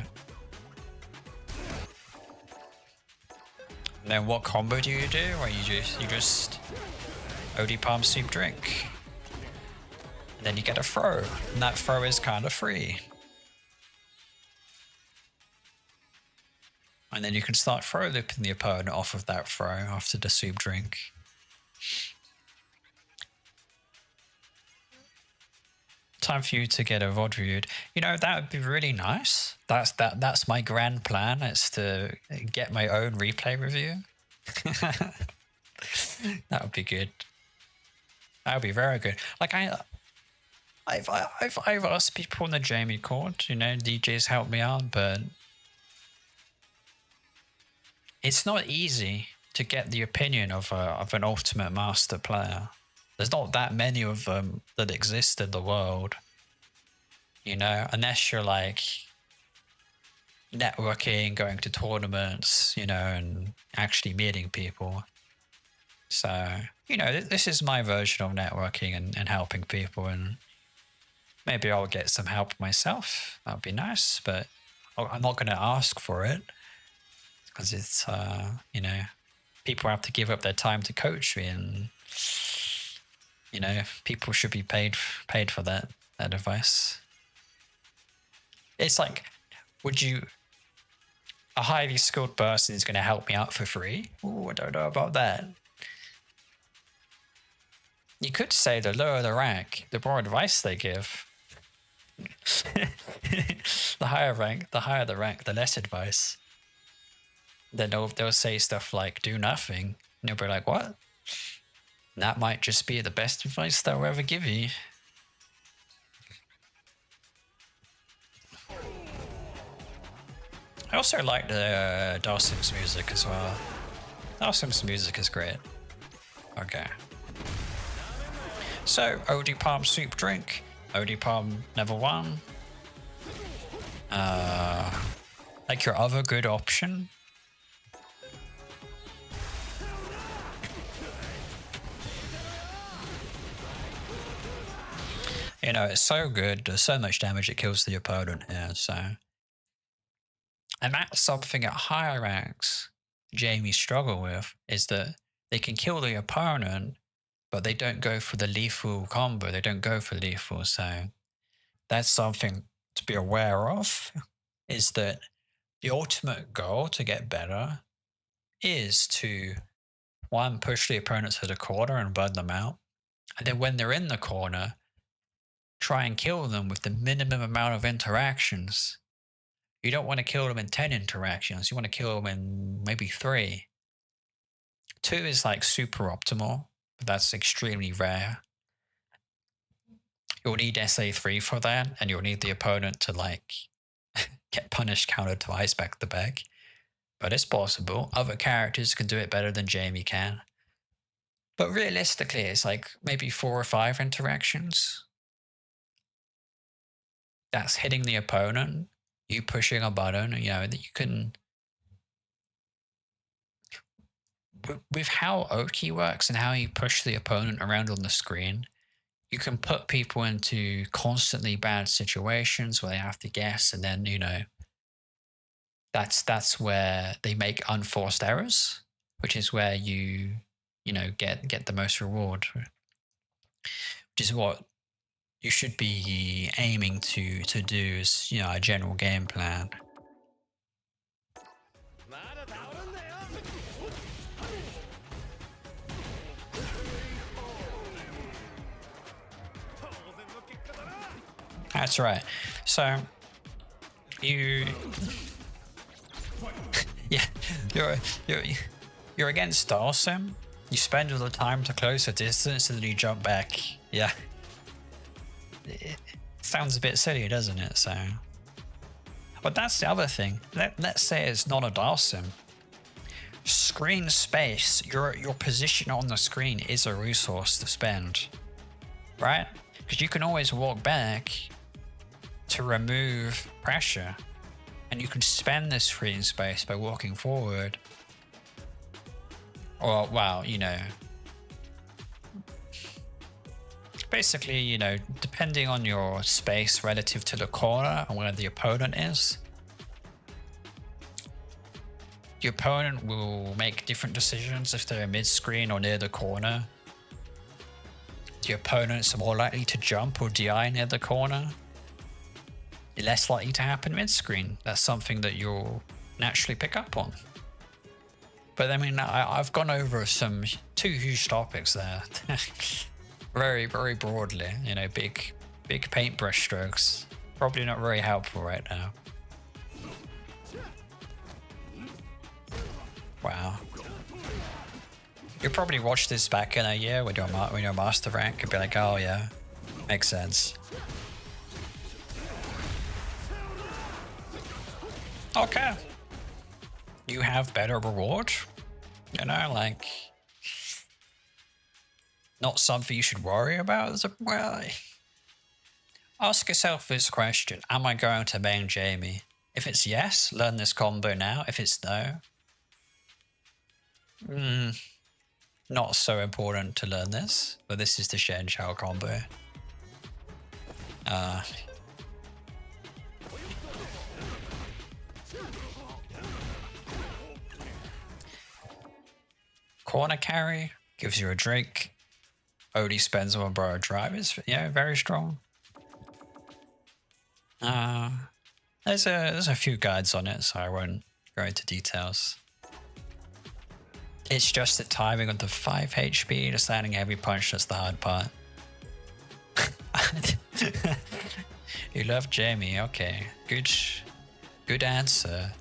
And then what combo do you do? Well, you just OD palm sweep drink. And then you get a throw, and that throw is kind of free. And then you can start throw looping the opponent off of that throw after the soup drink. Time for you to get a VOD reviewed. You know, that would be really nice. That's my grand plan. It's to get my own replay review. That would be good. That would be very good. Like I've asked people in the Jamiecoord, you know, DJs help me out, but it's not easy to get the opinion of an Ultimate Master player. There's not that many of them that exist in the world, you know, unless you're like networking, going to tournaments, you know, and actually meeting people. So, you know, this is my version of networking and helping people, and maybe I'll get some help myself. That'd be nice, but I'm not going to ask for it because it's, you know, people have to give up their time to coach me, and you know, people should be paid for that advice. It's like, a highly skilled person is going to help me out for free? Ooh, I don't know about that. You could say the lower the rank, the more advice they give. The higher rank, the higher the rank, the less advice. Then they'll say stuff like, do nothing. And you'll be like, what? That might just be the best advice they'll ever give you. I also like the Dawson's music as well. Dawson's music is great. Okay. So, OD Palm Soup Drink. OD Palm level 1. Like your other good option. You know, it's so good. There's so much damage it kills the opponent here, so. And that's something at higher ranks Jamie struggle with, is that they can kill the opponent, but they don't go for the lethal combo. They don't go for lethal, so that's something to be aware of, is that the ultimate goal to get better is to, one, push the opponent to the corner and burn them out. And then when they're in the corner, try and kill them with the minimum amount of interactions. You don't want to kill them in 10 interactions. You want to kill them in maybe 3. 2 is like super optimal, but that's extremely rare. You'll need SA3 for that, and you'll need the opponent to like get punished counter twice back to back. But it's possible. Other characters can do it better than Jamie can. But realistically, it's like maybe 4 or 5 interactions. That's hitting the opponent, you pushing a button, you know, that you can. With how Oki works and how you push the opponent around on the screen, you can put people into constantly bad situations where they have to guess, and then, you know, that's where they make unforced errors, which is where you know, get the most reward, which is what you should be aiming to do as, you know, a general game plan. That's right. So you, yeah, you're against Dalsim. You spend all the time to close the distance and then you jump back. Yeah. It sounds a bit silly, doesn't it? So, but that's the other thing. Let's say it's not a Dalsim. Screen space, your position on the screen is a resource to spend, right? Because you can always walk back to remove pressure, and you can spend this screen space by walking forward. Or, well, you know, basically, you know, depending on your space relative to the corner and where the opponent is, the opponent will make different decisions if they're mid-screen or near the corner. The opponents are more likely to jump or DI near the corner. They're less likely to happen mid-screen. That's something that you'll naturally pick up on. But I mean, I've gone over 2 huge topics there. Very, very broadly, you know, big paintbrush strokes. Probably not very helpful right now. Wow. You'll probably watch this back in a year when you're master rank and be like, oh yeah, makes sense. Okay. You have better reward. You know, like, not something you should worry about. Well, ask yourself this question: am I going to main Jamie? If it's yes, learn this combo now. If it's no, not so important to learn this. But this is the Shen Chao combo. Corner carry gives you a drink. Only spends on borrowed drive is, yeah, very strong. There's a few guides on it, so I won't go into details. It's just the timing on the 5 HP, just landing every punch, that's the hard part. You love Jamie, okay. Good answer.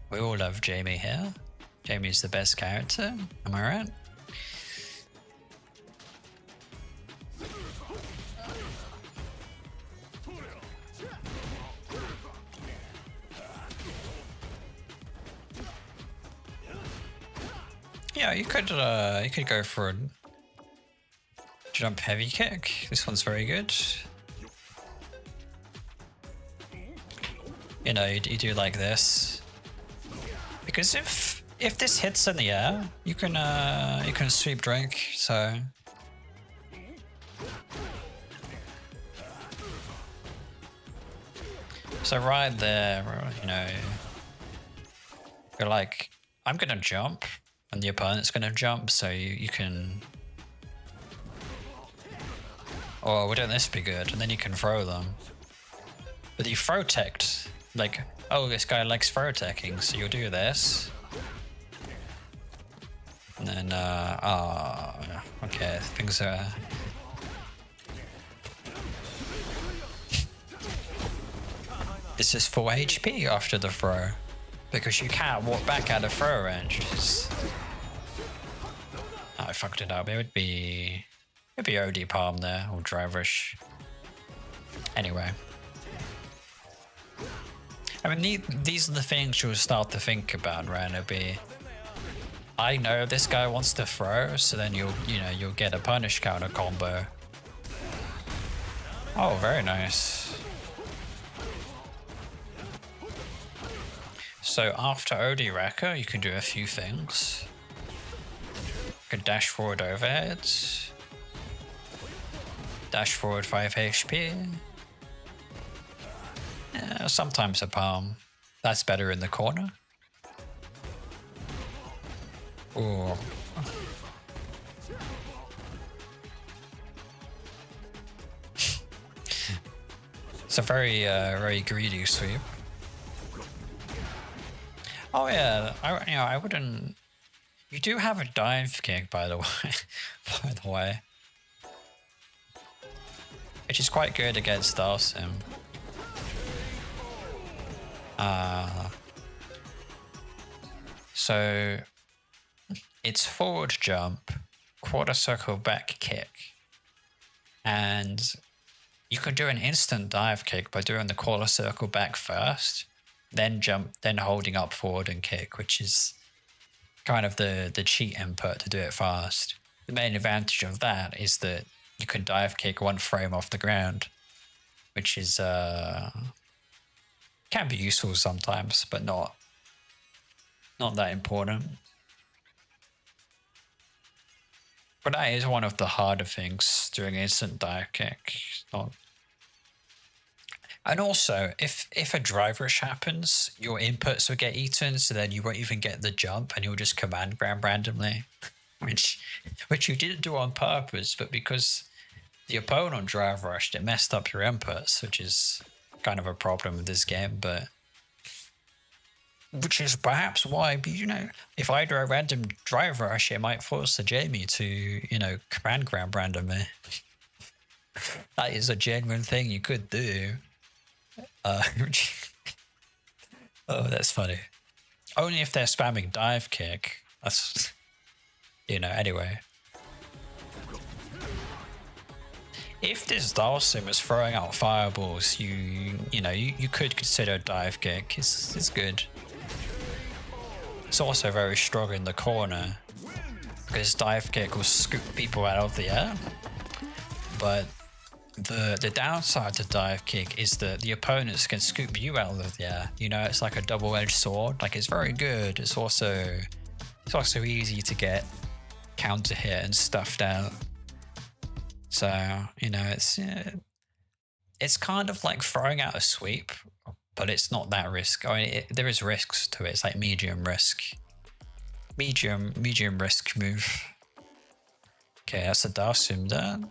We all love Jamie here. Jamie's the best character, am I right? Yeah, you could go for a jump heavy kick. This one's very good. you know, you do like this. Because if this hits in the air, you can sweep drink, so. So right there, you know, you're like, I'm gonna jump, and the opponent's gonna jump, so you can. Or wouldn't this be good? And then you can throw them. But you throw teched, like, oh, this guy likes throw teching, so you'll do this. And then, okay, things are. This is full HP after the throw, because you can't walk back out of throw range. Oh, I fucked it up. It'd be OD palm there, or driverish. Anyway. I mean, these are the things you'll start to think about, right? It'll be, I know this guy wants to throw, so then you'll get a punish counter combo. Oh, very nice. So after OD Wrecker, you can do a few things. You can dash forward overheads. Dash forward 5 HP. Yeah, sometimes a palm. That's better in the corner. Ooh. It's a very greedy sweep. Oh yeah, I wouldn't. You do have a dive kick, by the way. Which is quite good against Dalsim. So it's forward jump, quarter circle back kick, and you can do an instant dive kick by doing the quarter circle back first, then jump, then holding up forward and kick, which is kind of the cheat input to do it fast. The main advantage of that is that you can dive kick one frame off the ground, which is can be useful sometimes, but not that important. But that is one of the harder things, doing instant dive kick. And also, if a driverish happens, your inputs will get eaten, so then you won't even get the jump, and you'll just command grab randomly, which you didn't do on purpose, but because the opponent drive rushed, it messed up your inputs, which is kind of a problem with this game. But which is perhaps why, you know, if I do a random drive rush, it might force the Jamie to, you know, command grab randomly. That is a genuine thing you could do. Oh, that's funny. Only if they're spamming dive kick. That's, you know, anyway. If this Dalsim is throwing out fireballs, you could consider dive kick. It's good. It's also very strong in the corner, because dive kick will scoop people out of the air. But the downside to dive kick is that the opponents can scoop you out of the air. You know, it's like a double-edged sword. Like, it's very good. It's also easy to get counter hit and stuffed out. So, you know, it's kind of like throwing out a sweep, but it's not that risk. I mean, there is risks to it. It's like medium risk. Medium risk move. Okay, that's a Dalsim done.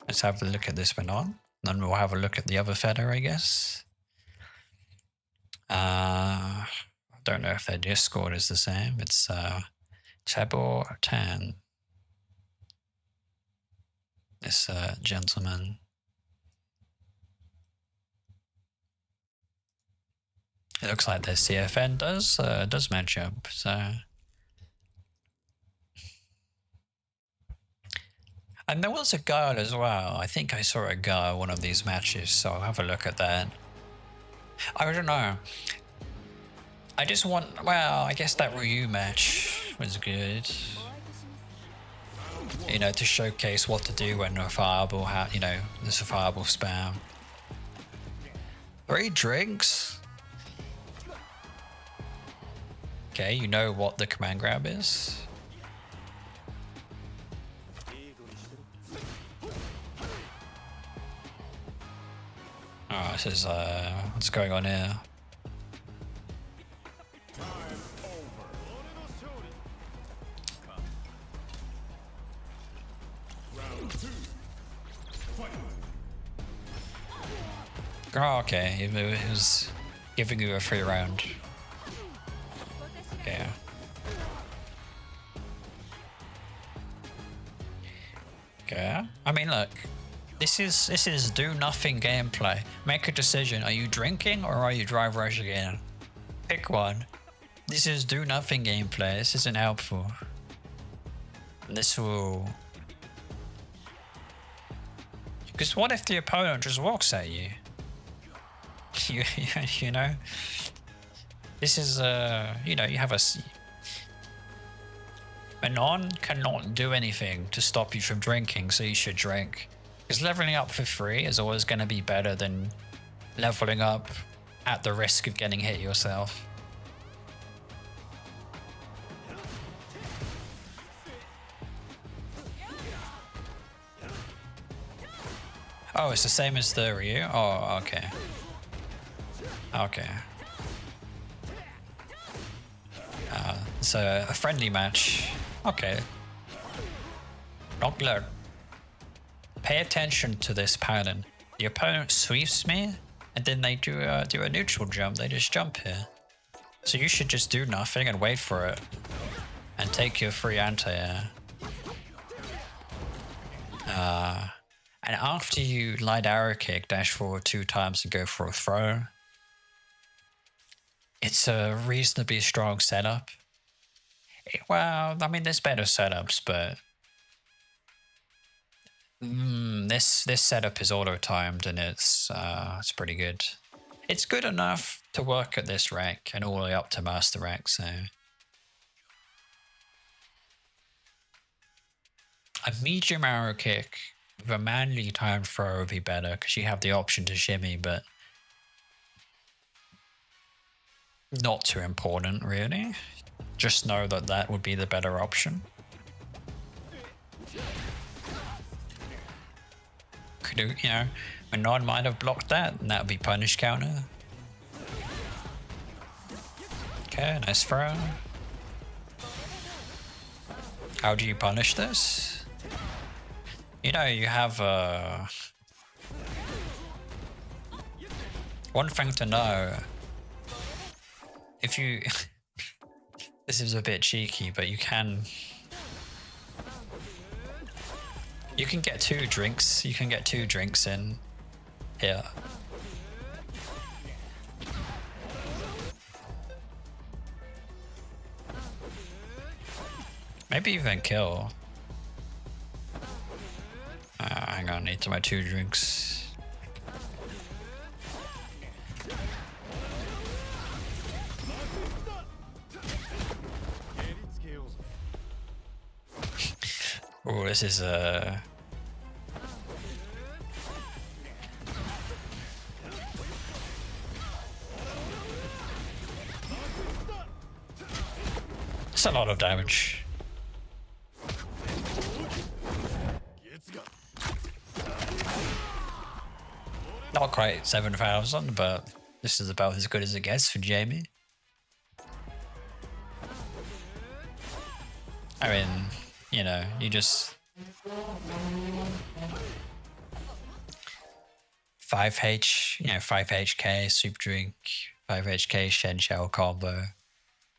Let's have a look at this one on. Then we'll have a look at the other feather, I guess. I don't know if their Discord is the same. It's TeborTan. This gentleman. It looks like their CFN does match up. So. And there was a girl as well. I think I saw a girl one of these matches, so I'll have a look at that. I don't know. I just want, well, I guess that Ryu match was good. You know, to showcase what to do when a fireball, there's a fireball spam. 3 drinks? Okay, you know what the command grab is? Oh, this is, what's going on here? Oh, okay, he was giving you a free round. Okay. Okay. I mean, look, this is do nothing gameplay. Make a decision. Are you drinking or are you drive rushing in? Pick one. This is do nothing gameplay. This isn't helpful. This will. Because what if the opponent just walks at you? You know, this is you know, you have a non cannot do anything to stop you from drinking, so you should drink. Because leveling up for free is always going to be better than leveling up at the risk of getting hit yourself. Oh, it's the same as the Ryu? Oh, okay. Okay. So a friendly match. Okay. Not look. Pay attention to this pattern. The opponent sweeps me, and then they do a neutral jump. They just jump here. So you should just do nothing and wait for it, and take your free anti-air. And after you light arrow kick, dash forward 2 times and go for a throw. It's a reasonably strong setup. Well, I mean, there's better setups, but this setup is auto-timed and it's pretty good. It's good enough to work at this rank and all the way up to master rank. So a medium arrow kick with a manually timed throw would be better because you have the option to shimmy, but not too important really. Just know that that would be the better option. Could you know, Manon might have blocked that, and that would be punish counter. Okay, nice throw. How do you punish this? You know, you have one thing to know. If you this is a bit cheeky, but you can get 2 drinks. You can get 2 drinks in here. Maybe even kill. Hang on, I need my 2 drinks. Oh, this is it's a lot of damage. Not quite 7,000, but this is about as good as it gets for Jamie. I mean, you know, you just 5H, you know, 5HK super drink, 5HK Shen Shell combo,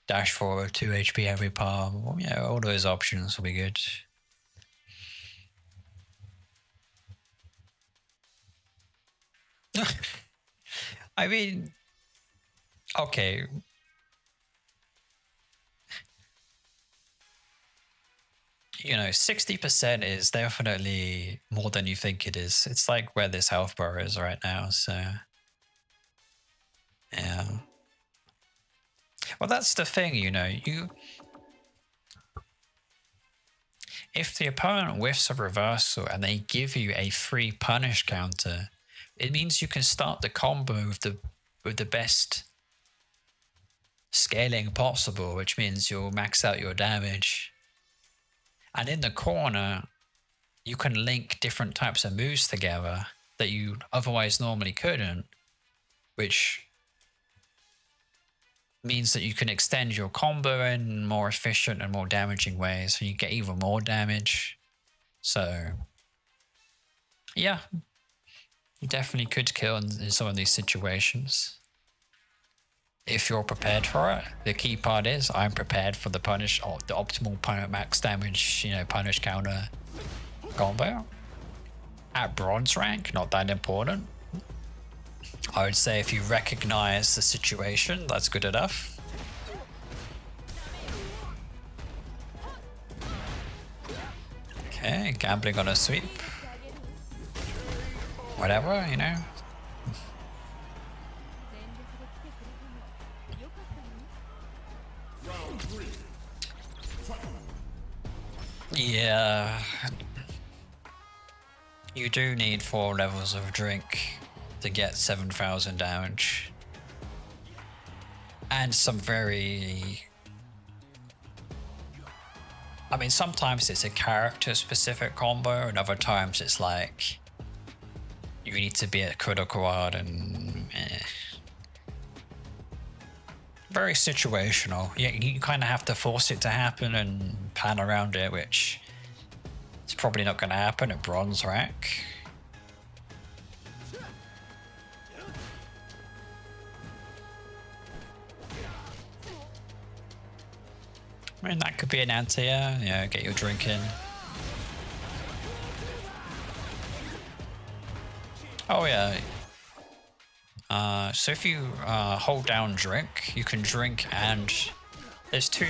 dash forward 2 HP every palm. You know, all those options will be good. I mean, okay. You know, 60% is definitely more than you think it is. It's like where this health bar is right now, so yeah. Well, that's the thing, you know, if the opponent whiffs a reversal and they give you a free punish counter, it means you can start the combo with the best scaling possible, which means you'll max out your damage. And in the corner, you can link different types of moves together that you otherwise normally couldn't, which means that you can extend your combo in more efficient and more damaging ways, so you get even more damage. So yeah, you definitely could kill in some of these situations if you're prepared for it. The key part is I'm prepared for the optimal max damage, punish counter combo. At bronze rank, not that important. I would say if you recognize the situation, that's good enough. Okay, gambling on a sweep. Whatever, Yeah. You do need 4 levels of drink to get 7,000 damage. And some very... I mean, sometimes it's a character-specific combo, and other times it's like... you need to be at critical art and... very situational. You kind of have to force it to happen and plan around it, which... it's probably not going to happen at bronze rank. I mean, that could be an anti-air, get your drink in. Oh yeah. So if you hold down drink, you can drink, and there's 2.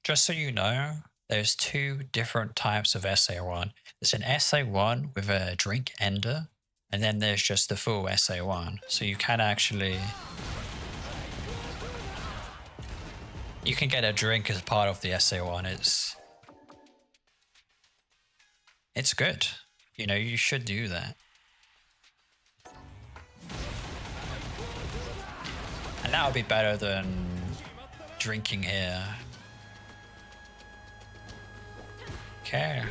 Just so you know, there's 2 different types of SA1. There's an SA1 with a drink ender, and then there's just the full SA1. So you can actually... you can get a drink as part of the SA1. It's good. You should do that. And that would be better than drinking here. Okay.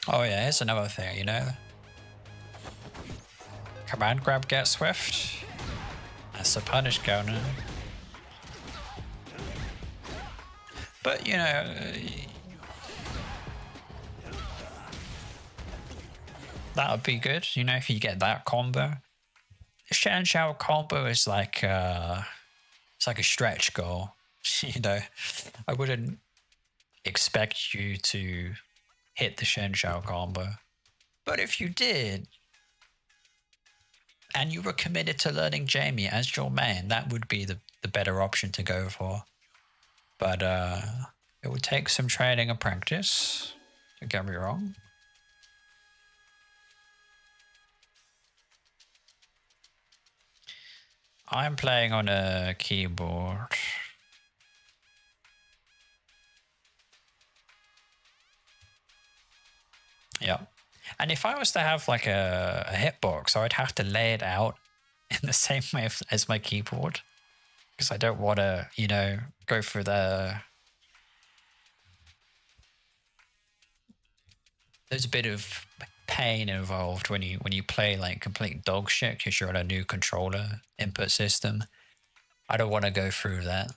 Oh yeah, here's another thing, Command grab, get swift. That's a punish counter. But that would be good, if you get that combo. The Shan Shao combo is like it's like a stretch goal. I wouldn't expect you to hit the Shen Shao combo. But if you did, and you were committed to learning Jamie as your main, that would be the better option to go for. But it would take some training and practice, don't get me wrong. I'm playing on a keyboard. Yeah. And if I was to have like a hitbox, I would have to lay it out in the same way as my keyboard. Because I don't want to, go through there's a bit of pain involved when you play like complete dog shit because you're on a new controller input system. I don't want to go through that.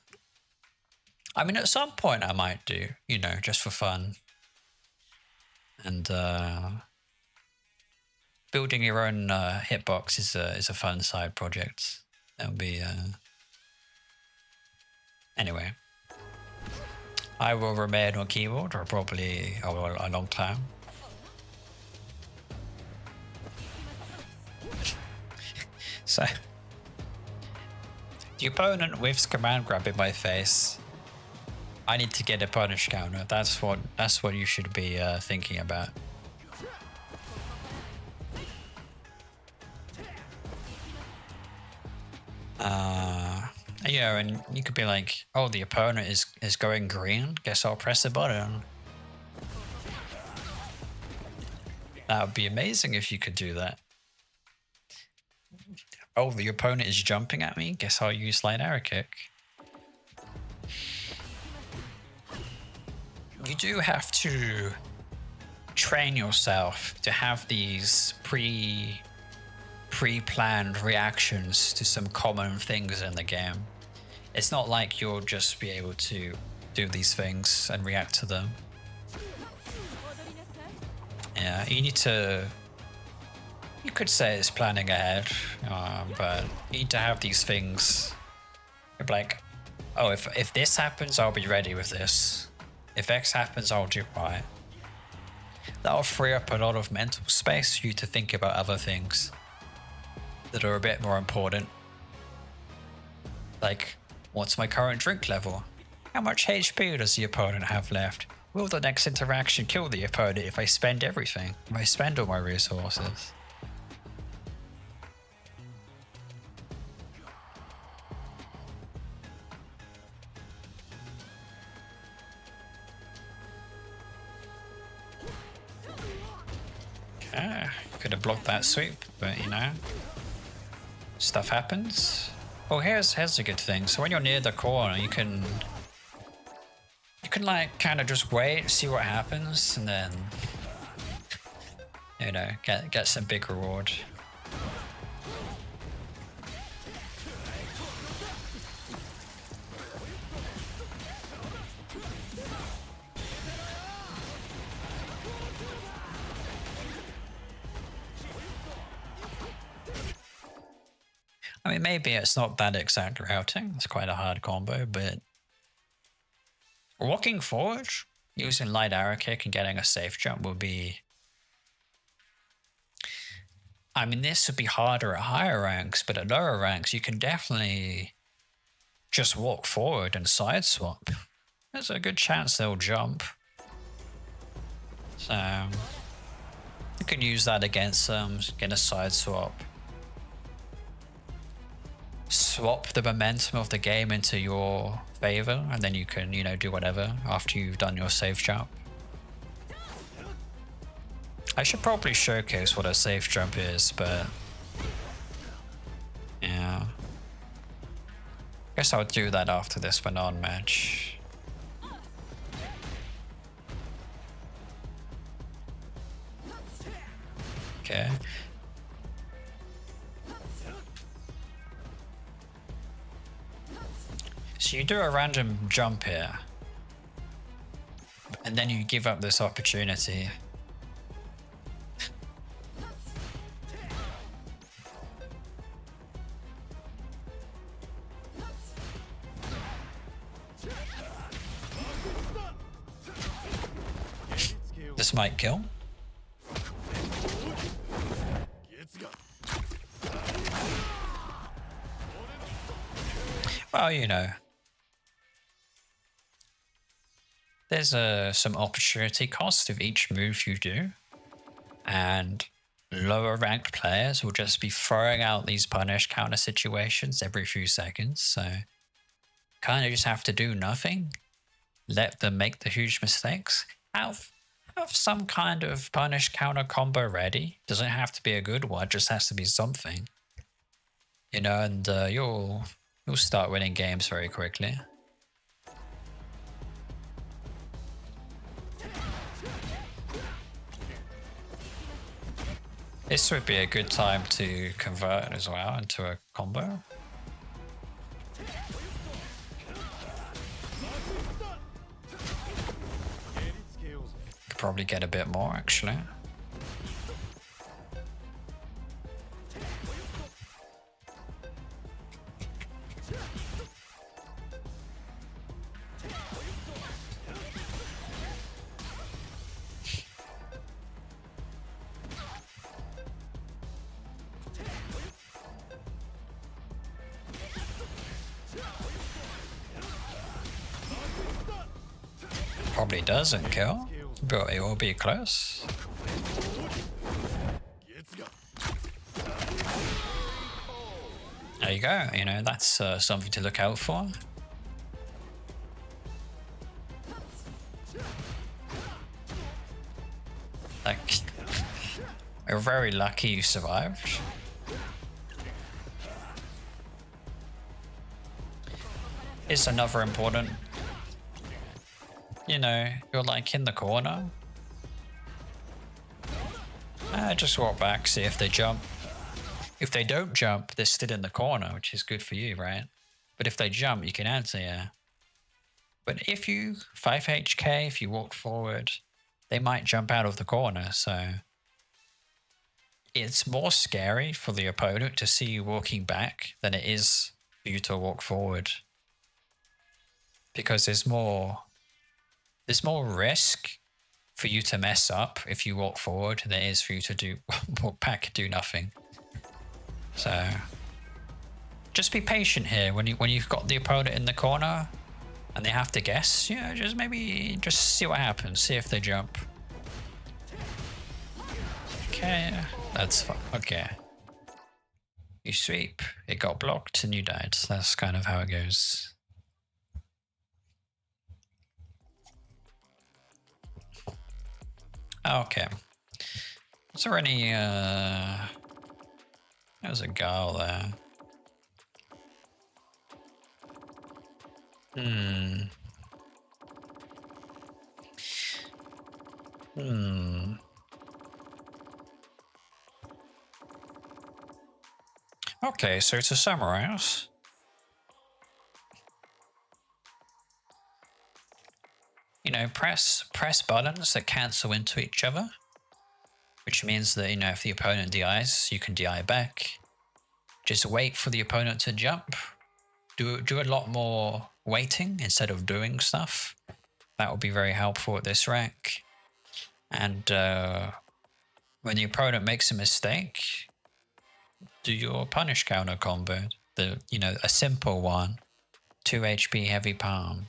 I mean, at some point I might do, just for fun. And building your own hitbox is a fun side project. That would be anyway. I will remain on keyboard for probably a long time. So the opponent whiffs command grab in my face. I need to get a punish counter. That's what you should be thinking about. And you could be like, oh, the opponent is going green. Guess I'll press a button. That would be amazing if you could do that. Oh, the opponent is jumping at me? Guess I'll use light arrow kick. You do have to train yourself to have these pre-planned reactions to some common things in the game. It's not like you'll just be able to do these things and react to them. Yeah, you need to... You could say it's planning ahead, but you need to have these things. You're like, oh, if this happens, I'll be ready with this. If X happens, I'll do Y. That'll free up a lot of mental space for you to think about other things that are a bit more important. Like, what's my current drink level? How much HP does the opponent have left? Will the next interaction kill the opponent if I spend everything? If I spend all my resources? Okay, could have blocked that sweep, but you know, stuff happens. Oh, here's a good thing. So when you're near the corner, you can like kind of just wait, see what happens, and then you know get some big reward. I mean, maybe it's not that exact routing. It's quite a hard combo, but walking forward, using light arrow kick and getting a safe jump will be... I mean, this would be harder at higher ranks, but at lower ranks, you can definitely just walk forward and side swap. There's a good chance they'll jump. So you can use that against them, get a side swap. Swap the momentum of the game into your favor, and then you can, you know, do whatever after you've done your safe jump. I should probably showcase what a safe jump is, but yeah. Guess I'll do that after this Banan match. Okay. So you do a random jump here, and then you give up this opportunity. This might kill. Well, you know. There's some opportunity cost of each move you do, and lower ranked players will just be throwing out these punish counter situations every few seconds, so kind of just have to do nothing, let them make the huge mistakes, have some kind of punish counter combo ready. Doesn't have to be a good one, just has to be something, you know, and you'll start winning games very quickly. This would be a good time to convert as well into a combo. Could probably get a bit more actually. Probably doesn't kill, but it will be close. There you go, you know, that's something to look out for. Like, You're very lucky you survived. It's another important... You know, you're like in the corner. Just walk back, see if they jump. If they don't jump, they're still in the corner, which is good for you, right? But if they jump, you can answer, yeah. But if you 5 HK, if you walk forward, they might jump out of the corner, so it's more scary for the opponent to see you walking back than it is for you to walk forward. Because there's more risk for you to mess up if you walk forward than there is for you to walk back and do nothing. So just be patient here when you've got the opponent in the corner and they have to guess. Yeah, just see what happens. See if they jump. Okay, that's fine. Okay. You sweep, it got blocked, and you died. So that's kind of how it goes. Okay. Is there any, there's a girl there. Okay, so to summarize, you know, press buttons that cancel into each other, which means that, you know, if the opponent DIs, you can DI back. Just wait for the opponent to jump. Do a lot more waiting instead of doing stuff. That will be very helpful at this rank. And when the opponent makes a mistake, do your punish counter combo. A simple one. 2 HP heavy palm.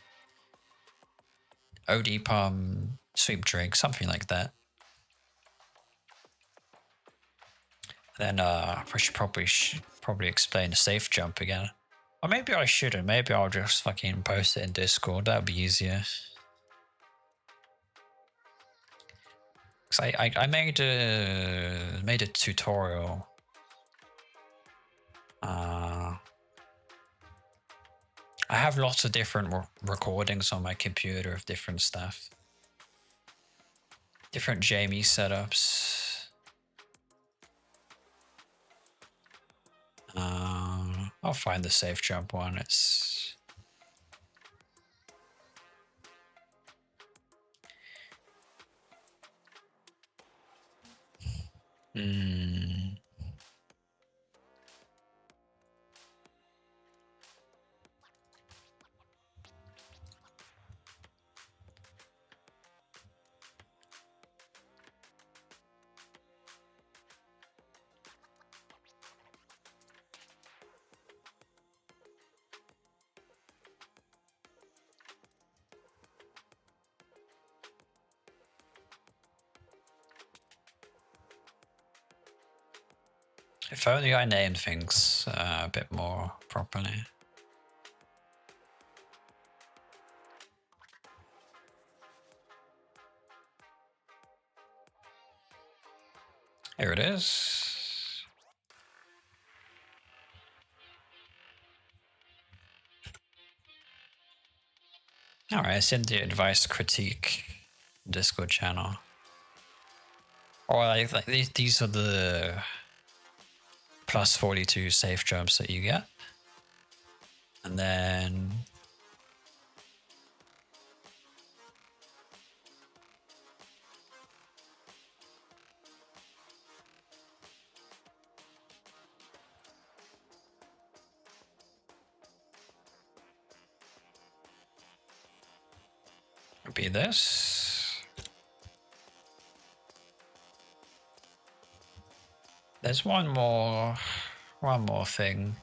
OD palm sweep drink, something like that. Then I should probably explain the safe jump again. Or maybe I shouldn't. Maybe I'll just fucking post it in Discord. That would be easier. Cause I made a tutorial. I have lots of different recordings on my computer of different stuff. Different Jamie setups. I'll find the safe jump one. It's... If only I named things a bit more properly. Here it is. Alright, send the advice critique Discord channel. Or like these are the plus 42 safe jumps that you get. And then it'll be this. There's one more thing.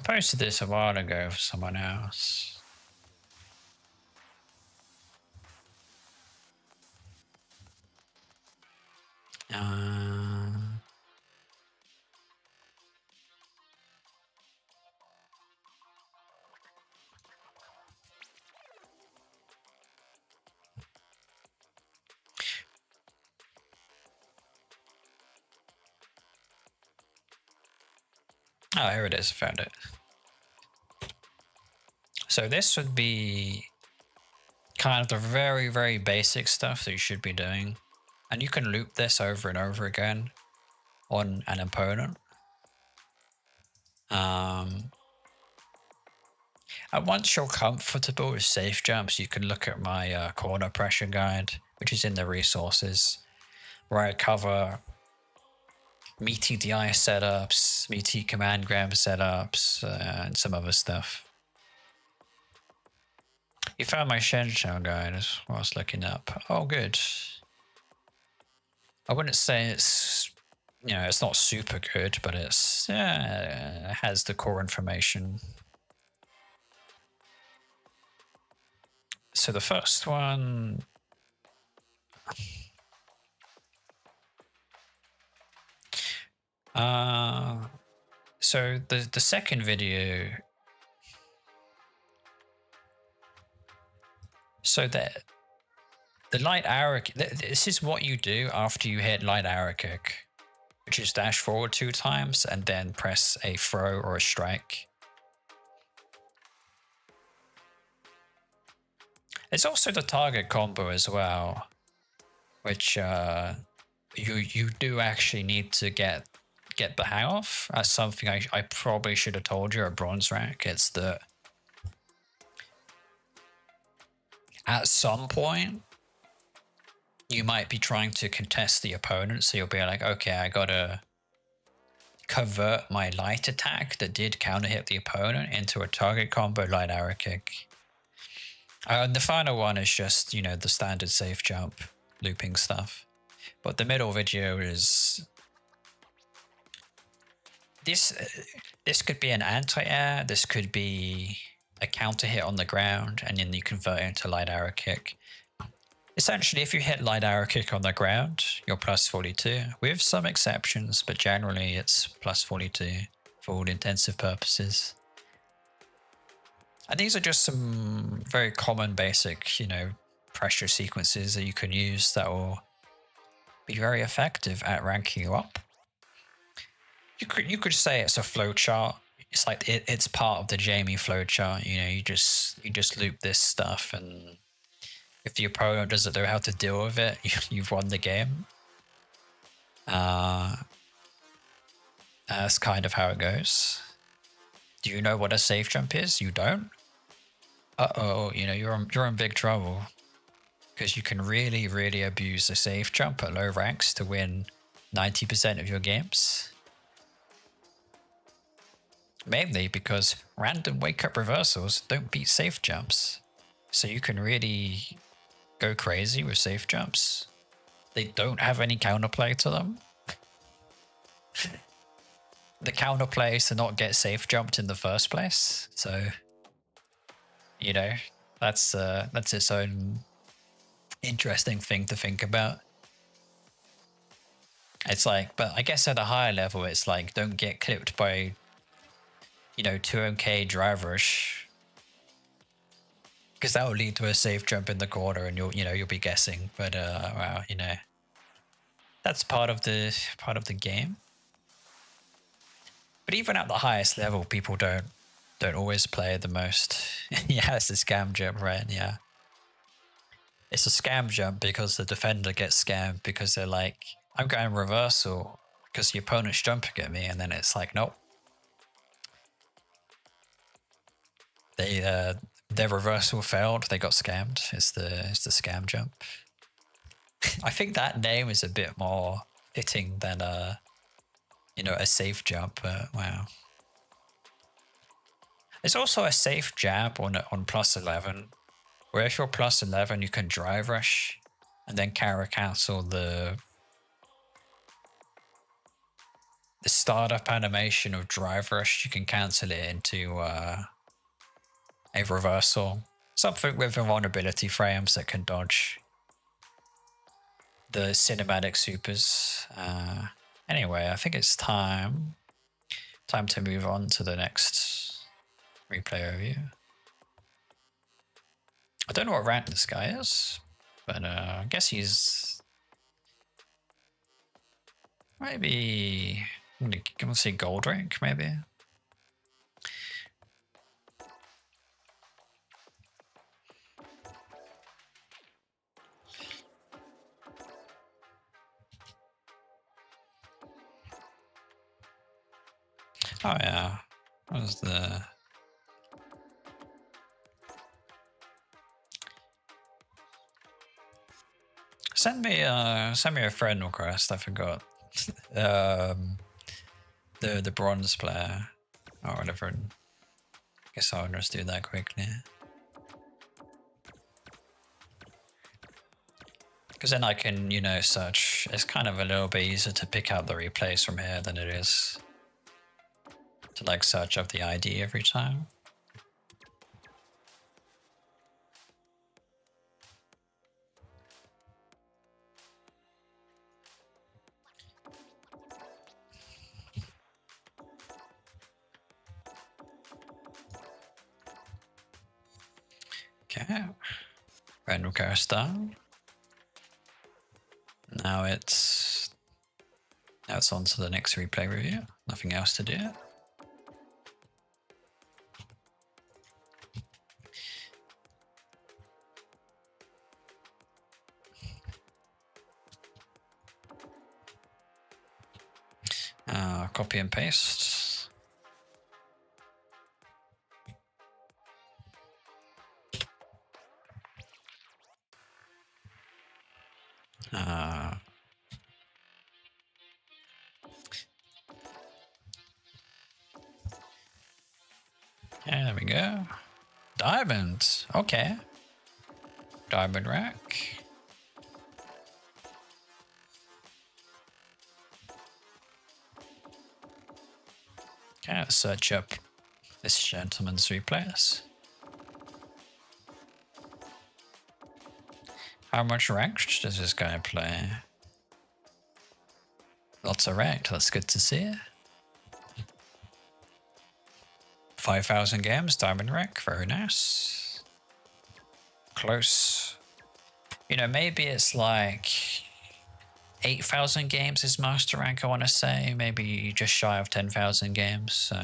posted this a while ago for someone else. Oh, here it is. I found it. So this would be kind of the very, very basic stuff that you should be doing. And you can loop this over and over again on an opponent. And once you're comfortable with safe jumps, you can look at my corner pressure guide, which is in the resources, where I cover meaty DI setups, meaty command grab setups, and some other stuff. You found my Shenshou guide as I was looking up. Oh, good. I wouldn't say it's, it's not super good, but it has the core information. So the first one. So the second video. So that the light arrow, this is what you do after you hit light arrow kick, which is dash forward 2 times and then press a throw or a strike. It's also the target combo as well, which you do actually need to get the hang of. That's something I probably should have told you at bronze rank. It's that at some point you might be trying to contest the opponent, so you'll be like, okay, I gotta convert my light attack that did counter hit the opponent into a target combo light arrow kick. And the final one is just, the standard safe jump looping stuff. But the middle video is this could be an anti-air, this could be a counter hit on the ground, and then you convert it into light arrow kick. Essentially, if you hit light arrow kick on the ground, you're plus 42, with some exceptions, but generally it's plus 42 for all intensive purposes. And these are just some very common basic, pressure sequences that you can use that will be very effective at ranking you up. You could say it's a flowchart. It's like it's part of the Jamie flowchart. You just loop this stuff, and if the opponent doesn't know how to deal with it, you've won the game. That's kind of how it goes. Do you know what a safe jump is? You don't? Uh-oh, you're in big trouble. Because you can really, really abuse a safe jump at low ranks to win 90% of your games. Mainly because random wake-up reversals don't beat safe jumps. So you can really go crazy with safe jumps. They don't have any counterplay to them. The counterplay is to not get safe jumped in the first place. So, that's its own interesting thing to think about. It's like, but I guess at a higher level, it's like, don't get clipped by, 2MK driverish, because that will lead to a safe jump in the corner, and you'll be guessing. But wow, that's part of the game. But even at the highest level, people don't always play the most. Yeah, it's a scam jump, right? Yeah. It's a scam jump because the defender gets scammed because they're like, I'm going reversal because the opponent's jumping at me, and then it's like, nope. Their reversal failed. They got scammed. It's the scam jump. I think that name is a bit more fitting than a safe jump. But wow. There's also a safe jab on plus 11, where if you're plus 11, you can drive rush and then counter cancel the the startup animation of Drive Rush, you can cancel it into a reversal. Something with invulnerability frames that can dodge the cinematic supers. Anyway, I think it's time to move on to the next replay review. I don't know what rank this guy is, but I guess he's maybe, can we say gold rank maybe? Oh yeah, what was the... Send me a friend request. I forgot. The bronze player or whatever. I guess I'll just do that quickly. Because then I can, you know, search. It's kind of a little bit easier to pick out the replays from here than it is to like search up the ID every time. Okay, random car style. Now it's on to the next replay review. Nothing else to do. Copy and paste. Yeah, there we go. Diamond. Okay. Diamond rack. Okay, let's search up this gentleman's replays. How much ranked does this guy play? Lots of ranked, that's good to see. 5,000 games, diamond rank, very nice. Close. You know, maybe it's like 8,000 games is master rank, I want to say. Maybe just shy of 10,000 games, so...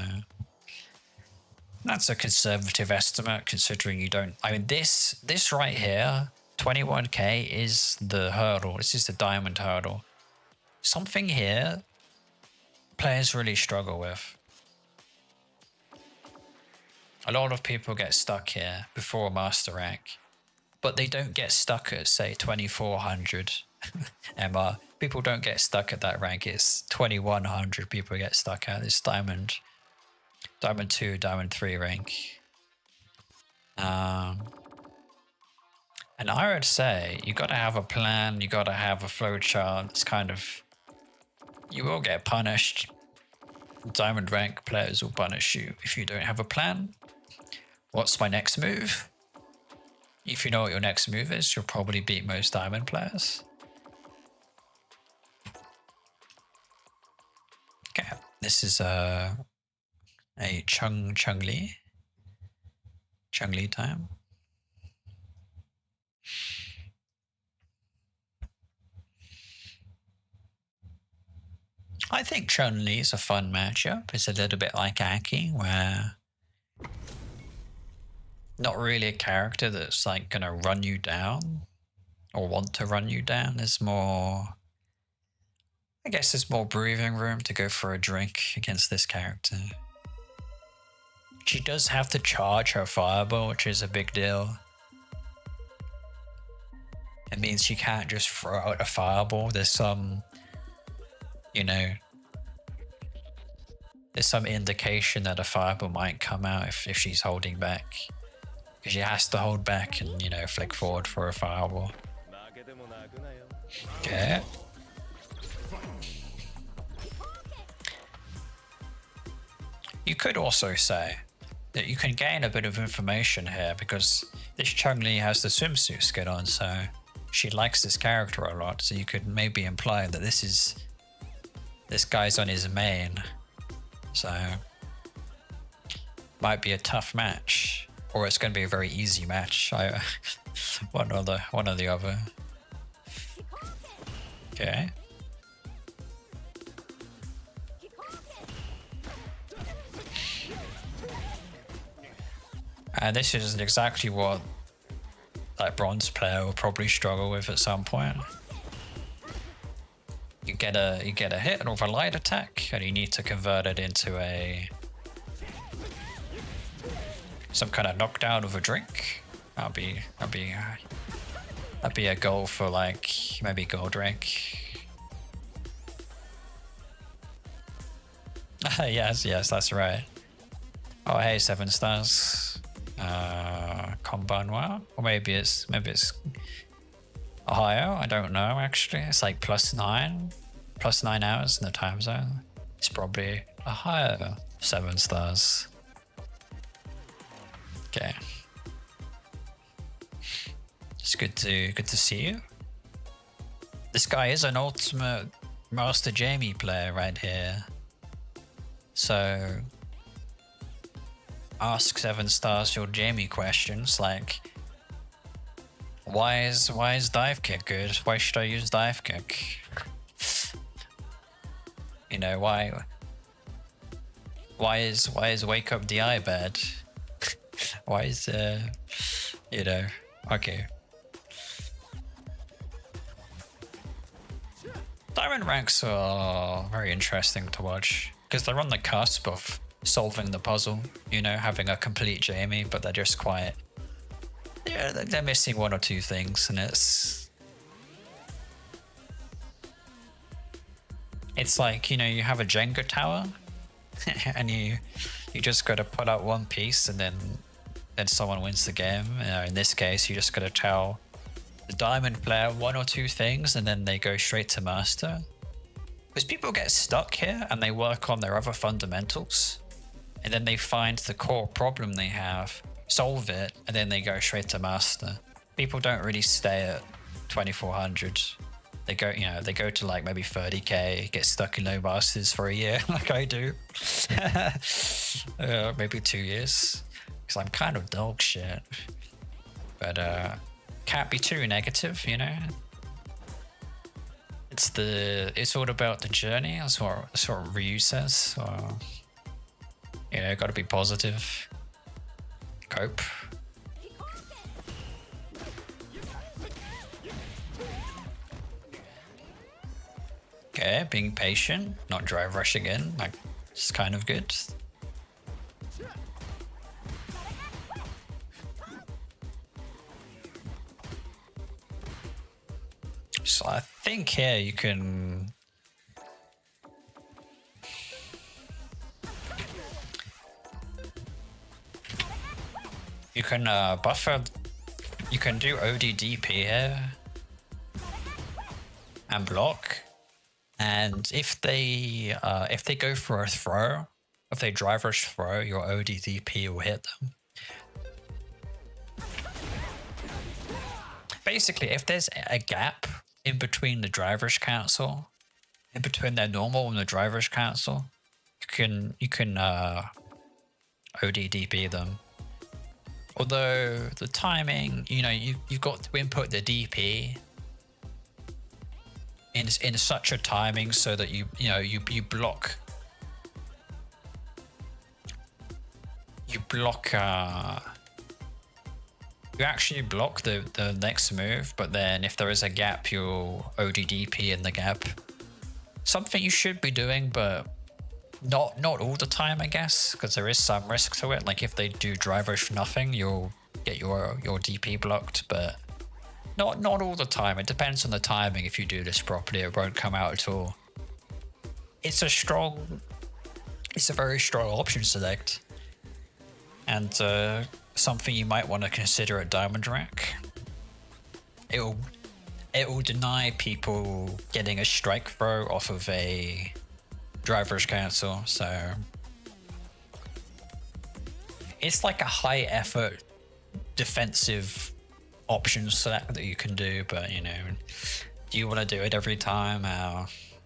That's a conservative estimate, considering you don't... I mean, this right here, 21k is the hurdle. This is the diamond hurdle. Something here players really struggle with. A lot of people get stuck here before master rank, but they don't get stuck at, say, 2400 MR. People don't get stuck at that rank. It's 2100 people get stuck at this diamond 2, diamond 3 rank. And I would say you got to have a plan. You got to have a flow chart. It's kind of, you will get punished. Diamond rank players will punish you if you don't have a plan. What's my next move? If you know what your next move is, you'll probably beat most diamond players. Okay, this is a Chung Li time. I think Chun-Li is a fun matchup. It's a little bit like Aki, where not really a character that's like gonna run you down or want to run you down. There's more, I guess there's more breathing room to go for a drink against this character. She does have to charge her fireball, which is a big deal. It means she can't just throw out a fireball. There's some, you know, there's some indication that a fireball might come out if she's holding back. Because she has to hold back and, you know, flick forward for a fireball. Okay. You could also say that you can gain a bit of information here because this Chun-Li has the swimsuit skin on, so she likes this character a lot. So you could maybe imply that this guy's on his main. So might be a tough match, or it's going to be a very easy match. One or the other. Okay. And this is exactly what that bronze player will probably struggle with at some point. You get a hit with a light attack, and you need to convert it into some kind of knockdown with a drink. That'd be a goal for like maybe gold rank. yes, that's right. Oh hey, 7 stars. Konbanwa, or maybe it's higher. I don't know actually. It's like +9 hours in the time zone. It's probably a higher 7 stars. Okay, it's good to see you. This guy is an ultimate Master Jamie player right here. So ask 7 stars your Jamie questions, like why is dive kick good? Why should I use dive kick? You know, why is wake up DI bad? Why is you know, okay. Diamond ranks are very interesting to watch because they're on the cusp of solving the puzzle, you know, having a complete Jamie, but they're just quite, yeah, they're missing 1 or 2 things, and it's like, you know, you have a Jenga tower and you just got to put out 1 piece and then someone wins the game. You know, in this case, you just got to tell the diamond player 1 or 2 things and then they go straight to master. Because people get stuck here and they work on their other fundamentals, and then they find the core problem they have, solve it, and then they go straight to master. People don't really stay at 2400. They go, you know, they go to like maybe 30k, get stuck in low masters for a year, like I do. Maybe 2 years, because I'm kind of dog shit. But can't be too negative, you know. It's all about the journey. That's what Ryu says. So, you know, got to be positive. Cope. Okay, being patient, not drive rush again. Like, it's kind of good. So I think here you can buffer. You can do ODDP here and block. And if they go for a throw, if they drive rush throw, your ODDP will hit them. Basically, if there's a gap in between the drive rush cancel, in between their normal and the drive rush cancel, you can ODDP them. Although the timing, you know, you've got to input the DP in such a timing so that you block you actually block the next move, but then if there is a gap, you'll ODDP in the gap. Something you should be doing, but not all the time, I guess, because there is some risk to it. Like if they do drive rush for nothing, you'll get your DP blocked, but not all the time. It depends on the timing. If you do this properly, it won't come out at all. It's a very strong option select, and something you might want to consider at diamond rank. It will deny people getting a strike throw off of a drive rush cancel, so it's like a high effort defensive option select that you can do, but you know, do you want to do it every time?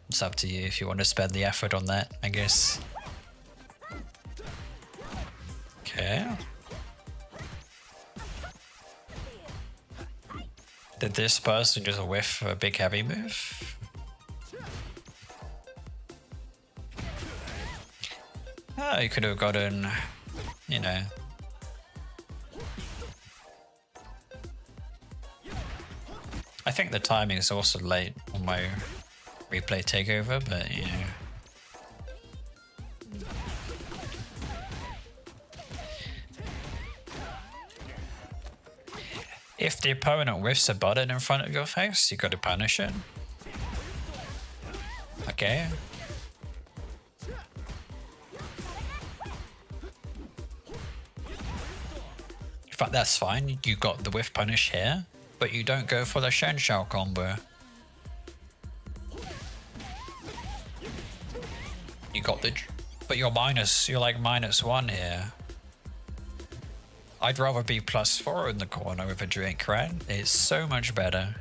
It's up to you if you want to spend the effort on that, I guess. Okay. Did this person just whiff a big heavy move? Oh, you could have gotten, you know. I think the timing is also late on my replay takeover, but you know. If the opponent whiffs a button in front of your face, you gotta punish it. Okay. In fact, that's fine. You got the whiff punish here, but you don't go for the Shen Shao combo. You got the... But you're like -1 here. I'd rather be +4 in the corner with a drink, right? It's so much better.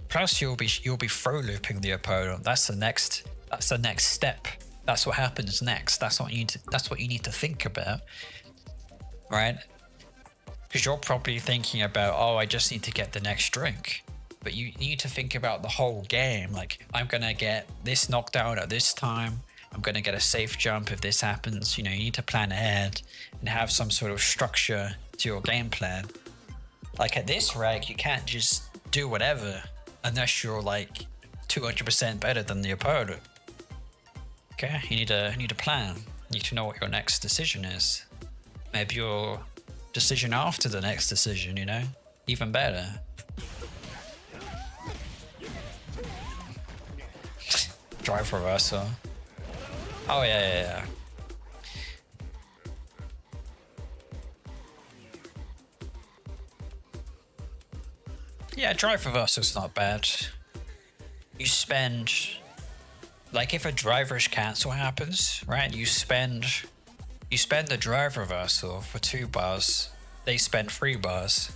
Plus, you'll be throw looping the opponent. That's the next step. That's what happens next. That's what you need to think about, right? Because you're probably thinking about, oh, I just need to get the next drink. But you need to think about the whole game. Like, I'm gonna get this knockdown at this time. I'm gonna get a safe jump if this happens. You know, you need to plan ahead and have some sort of structure to your game plan. Like at this rank, you can't just do whatever unless you're like 200% better than the opponent. Okay, you need a plan. You need to know what your next decision is. Maybe your decision after the next decision, you know, even better. Drive reversal. Oh yeah. Yeah, drive reversal's not bad. You spend, like if a driver's cancel happens, right? You spend the drive reversal for 2 bars. They spend 3 bars.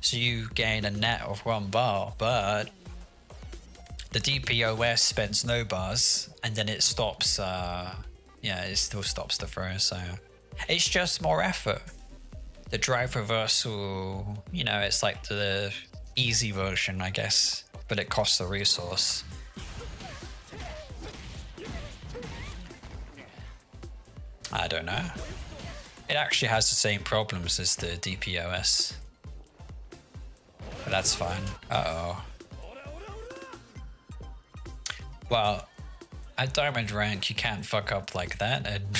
So you gain a net of 1 bar, but the DPOS spends no bars, and then it stops, yeah, it still stops the throw, so it's just more effort. The drive reversal, you know, it's like the easy version, I guess, but it costs a resource. I don't know. It actually has the same problems as the DPOS. But that's fine. Uh-oh. Well, at Diamond rank, you can't fuck up like that, and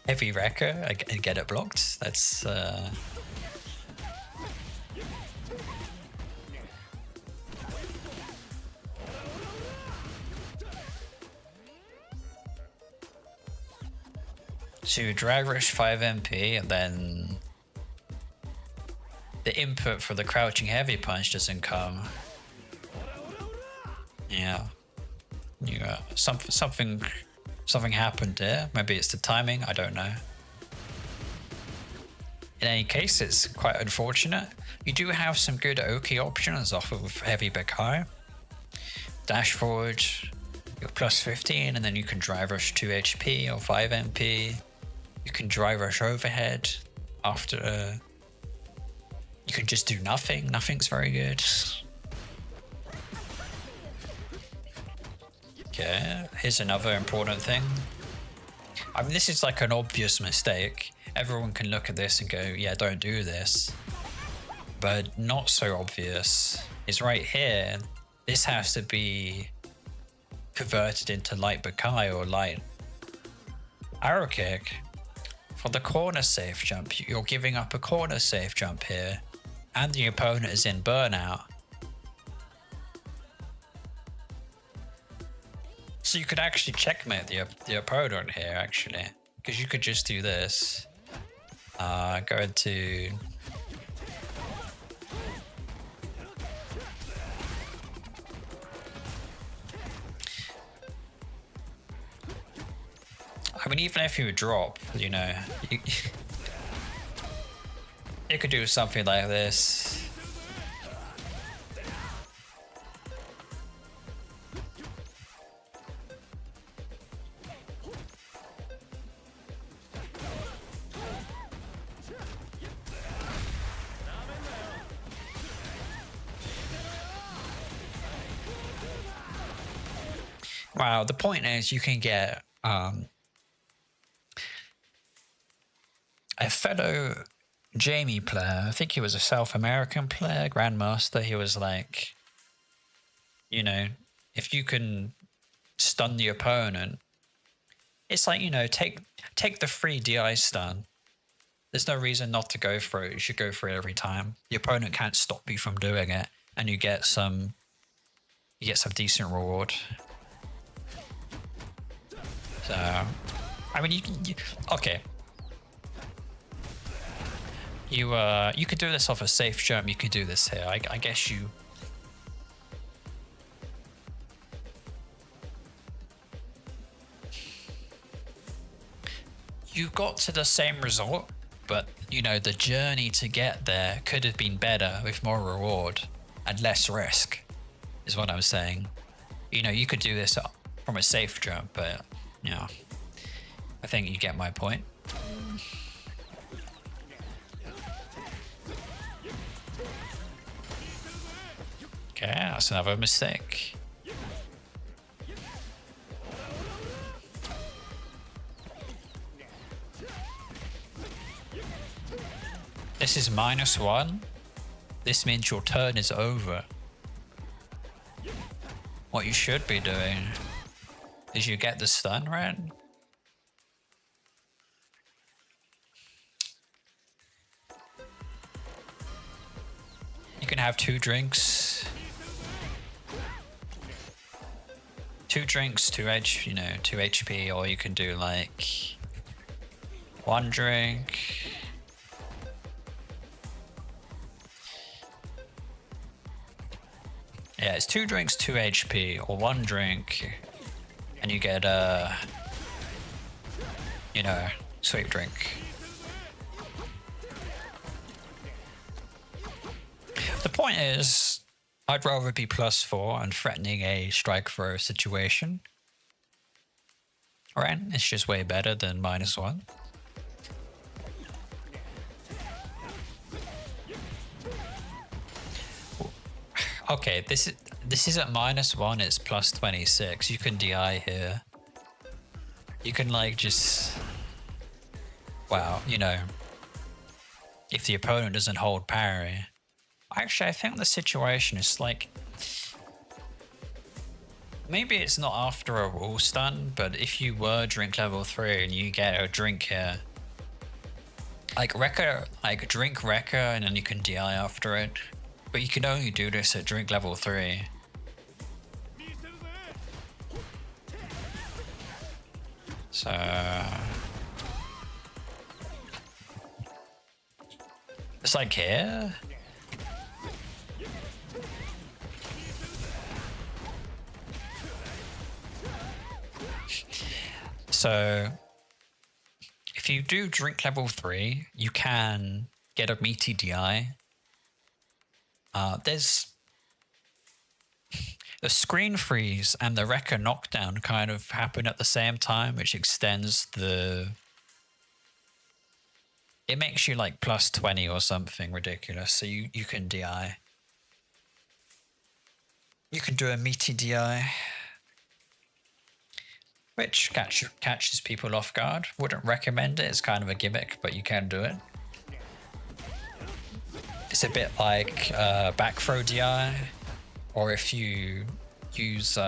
Heavy Wrecker and get it blocked. That's, So drag rush 5 MP, and then the input for the crouching heavy punch doesn't come. Yeah, you got something happened there. Maybe it's the timing. I don't know. In any case, it's quite unfortunate. You do have some good Oki options off of heavy Bekai. Dash forward, you're +15, and then you can drive rush 2 HP or 5 MP. You can drive rush overhead after. You can just do nothing. Nothing's very good. Okay, here's another important thing. I mean, this is like an obvious mistake. Everyone can look at this and go, yeah, don't do this. But not so obvious is right here. This has to be converted into light Bekai or light arrow kick. For the corner safe jump, you're giving up a corner safe jump here, and the opponent is in burnout. So you could actually checkmate the opponent here, actually, because you could just do this. Go into... I mean, even if you drop, you know, You could do something like this. Wow, the point is you can get a fellow Jamie player, I think he was a South American player, Grandmaster, he was like, you know, if you can stun the opponent, it's like, you know, take the free DI stun. There's no reason not to go for it. You should go for it every time. The opponent can't stop you from doing it, and you get some decent reward. So, I mean, okay. You could do this off a safe jump. You could do this here. I guess you. You got to the same result, but you know the journey to get there could have been better with more reward and less risk, is what I'm saying. You know, you could do this from a safe jump, but you know, I think you get my point. Okay, that's another mistake. This is -1. This means your turn is over. What you should be doing is you get the stun, right? You can have 2 drinks. 2 drinks, 2 HP, or you can do like 1 drink. Yeah, it's 2 drinks, 2 HP, or 1 drink, and you get a, you know, sweet drink. The point is, I'd rather be +4 and threatening a strike throw situation. Alright, it's just way better than -1. Okay, this is at -1, it's +26. You can DI here. You can like just, wow, you know, if the opponent doesn't hold parry. Actually, I think the situation is like, maybe it's not after a wall stun, but if you were drink level 3 and you get a drink here, like drink Rekka and then you can DI after it. But you can only do this at drink level 3. So it's like here. So if you do drink level 3, you can get a meaty DI. There's the screen freeze and the Rekka knockdown kind of happen at the same time, which extends the... It makes you like +20 or something ridiculous, so you can DI. You can do a meaty DI, which catches people off guard. Wouldn't recommend it, it's kind of a gimmick, but you can do it. It's a bit like back throw DI, or if you use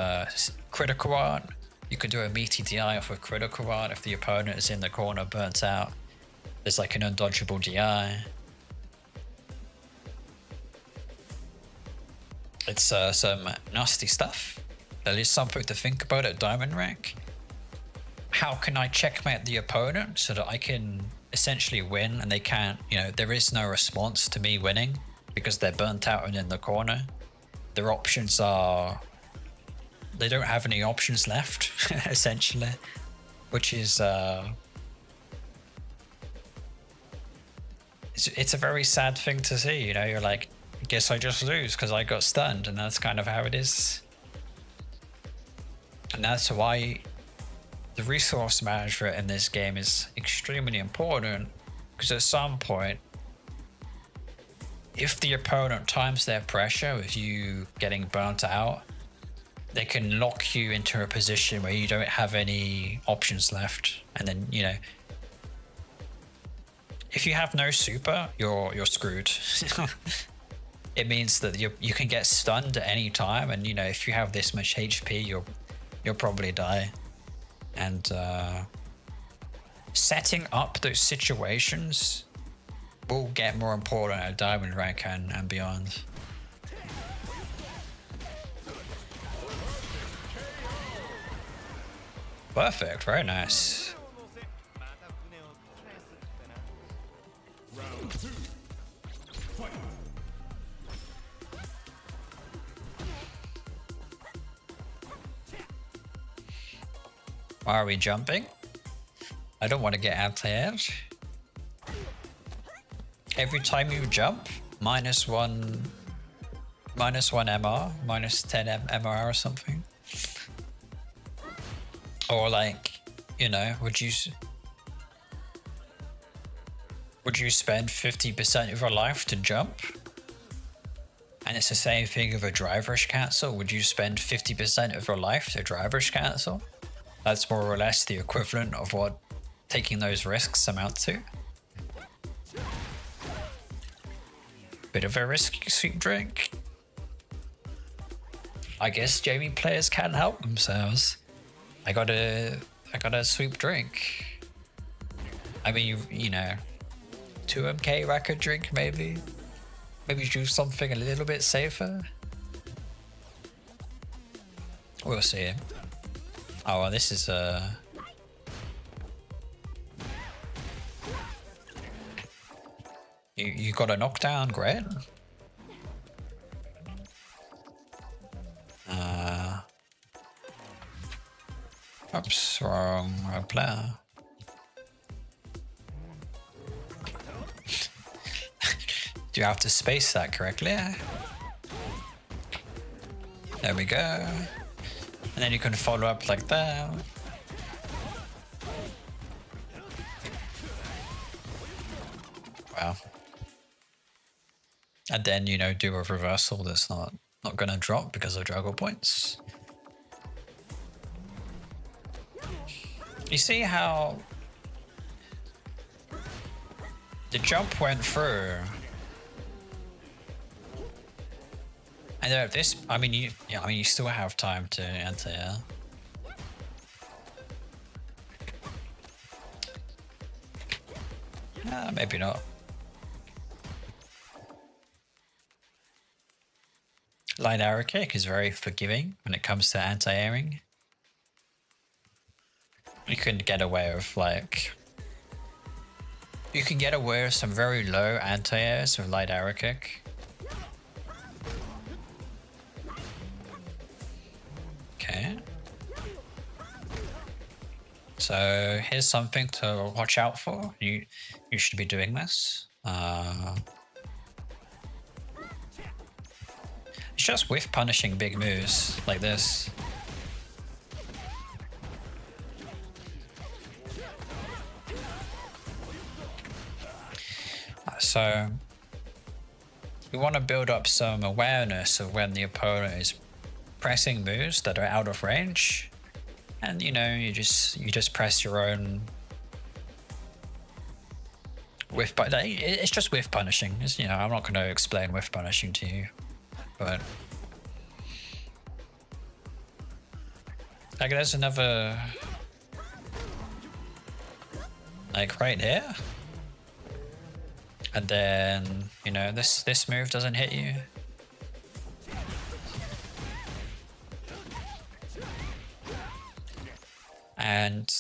critical art, you can do a meaty DI off of critical art if the opponent is in the corner burnt out. There's like an undodgeable DI. It's some nasty stuff. There is something to think about at Diamond Rank. How can I checkmate the opponent so that I can essentially win and they can't, you know, there is no response to me winning because they're burnt out and in the corner. Their options are, they don't have any options left, essentially, which is it's a very sad thing to see, you know. You're like, I guess I just lose because I got stunned, and that's kind of how it is. And that's why the resource management in this game is extremely important, because at some point, if the opponent times their pressure with you getting burnt out, they can lock you into a position where you don't have any options left. And then, you know, if you have no super, you're screwed. It means that you can get stunned at any time, and you know, if you have this much HP, you'll probably die. And setting up those situations will get more important at diamond rank and beyond. Perfect, very nice. Why are we jumping? I don't want to get anti-air. Every time you jump, minus one MR, minus 10 MR or something. Or like, you know, would you spend 50% of your life to jump? And it's the same thing with a driver's cancel. Would you spend 50% of your life to driver's cancel? That's more or less the equivalent of what taking those risks amount to. Bit of a risky sweet drink. I guess Jamie players can't help themselves. I got a sweet drink. I mean, you know, 2MK record drink maybe. Maybe do something a little bit safer. We'll see. Oh, well, this is You got a knockdown, great. Oops, wrong player. Do you have to space that correctly? There we go. And then you can follow up like that. Wow. And then, you know, do a reversal that's not gonna drop because of juggle points. You see how the jump went through. And this, I mean, you still have time to enter. Maybe not. Light arrow kick is very forgiving when it comes to anti-airing. You can get away with you can get away with some very low anti-airs with light arrow kick. Okay. So here's something to watch out for. You should be doing this. It's just whiff punishing big moves like this. So we want to build up some awareness of when the opponent is pressing moves that are out of range, and you know, you just press your own whiff. But it's just whiff punishing. You know, I'm not going to explain whiff punishing to you, but like there's another, like right here. And then, you know, this move doesn't hit you. And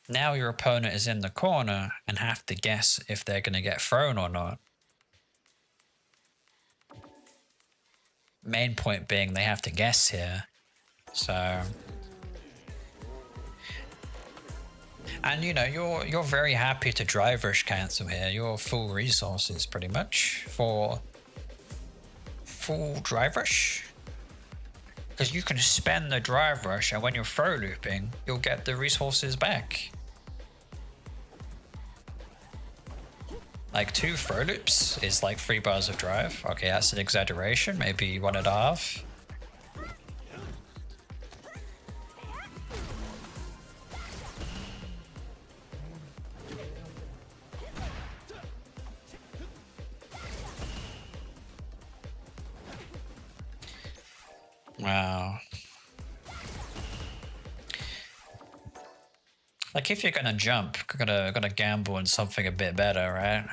now your opponent is in the corner and have to guess if they're going to get thrown or not. Main point being they have to guess here. So And you know, you're very happy to drive rush cancel here. You're full resources pretty much for full drive rush. Because you can spend the drive rush, and when you're throw looping, you'll get the resources back. Like 2 throw loops is like 3 bars of drive. Okay, that's an exaggeration, maybe 1.5. Wow. Like if you're gonna jump, you're gonna gamble on something a bit better, right?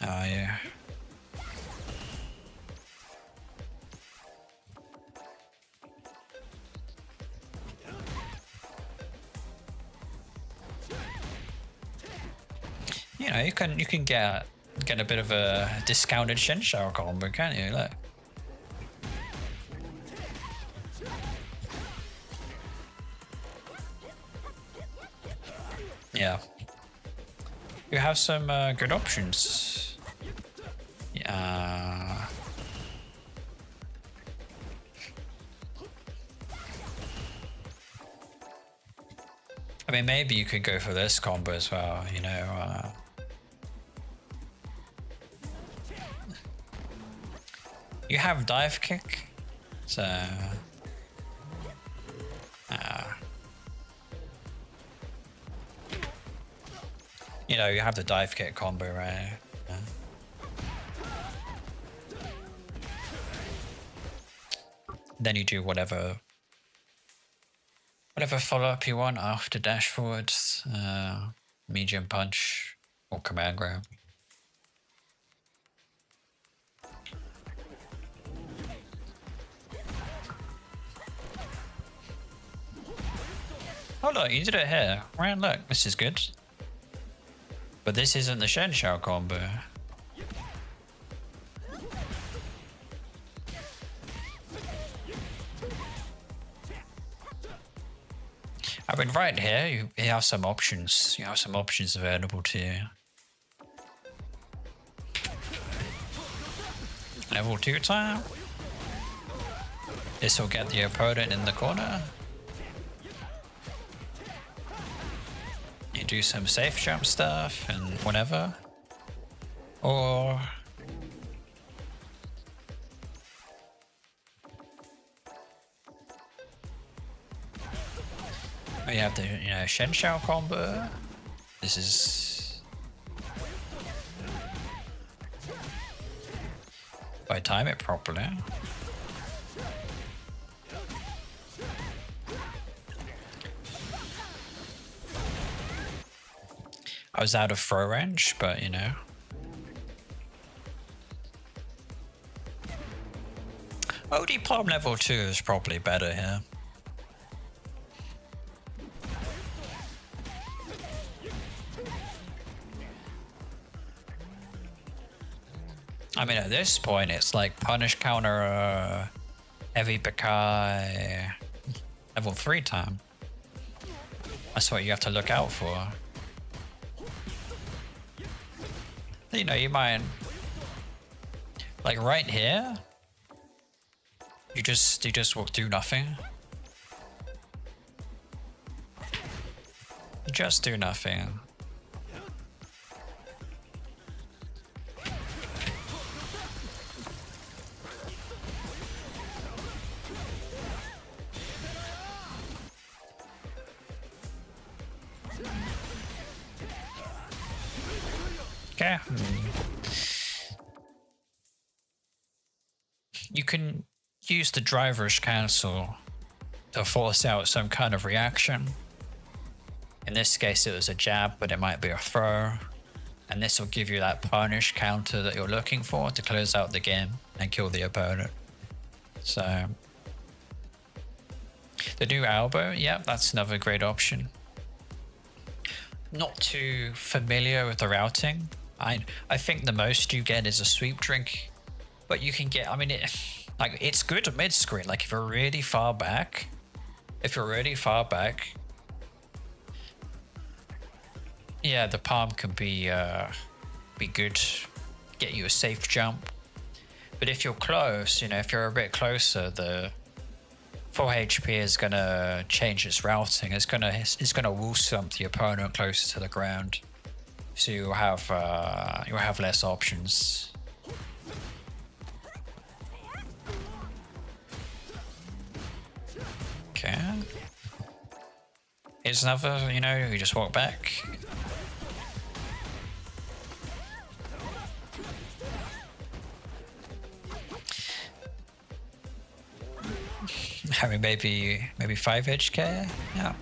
Oh yeah. You know, you can get a bit of a discounted Shin Shower combo, can't you? Look. Yeah. You have some good options. Yeah. I mean, maybe you could go for this combo as well, you know. You have dive kick, so you know, you have the dive kick combo, right? Yeah. Then you do whatever follow up you want after dash forwards, medium punch, or command grab. Oh look, you did it here. Right, look, this is good. But this isn't the Shen Shao combo. I mean, right here, you have some options. You have some options available to you. Level 2 time. This will get the opponent in the corner. You do some safe jump stuff and whatever. Or you have the, you know, Shen Shao combo. This is, if I time it properly. I was out of throw range, but you know. OD Palm level 2 is probably better here. I mean, at this point, it's like punish counter, heavy Bakai, level 3 time. That's what you have to look out for. You know, you might, like right here, you just will do nothing. You just do nothing. Okay. You can use the driver's cancel to force out some kind of reaction. In this case, it was a jab, but it might be a throw. And this will give you that punish counter that you're looking for to close out the game and kill the opponent. So, the new elbow, yeah, that's another great option. not too familiar with the routing. I think the most you get is a sweep drink, but you can get. I mean, it's good mid screen. Like if you're really far back, yeah, the palm can be good, get you a safe jump. But if you're close, if you're a bit closer, the 4 HP is gonna change its routing. It's gonna wall stomp the opponent closer to the ground, so you'll have less options. Okay. Here's another. You just walk back. I mean, maybe 5 HK. Yeah.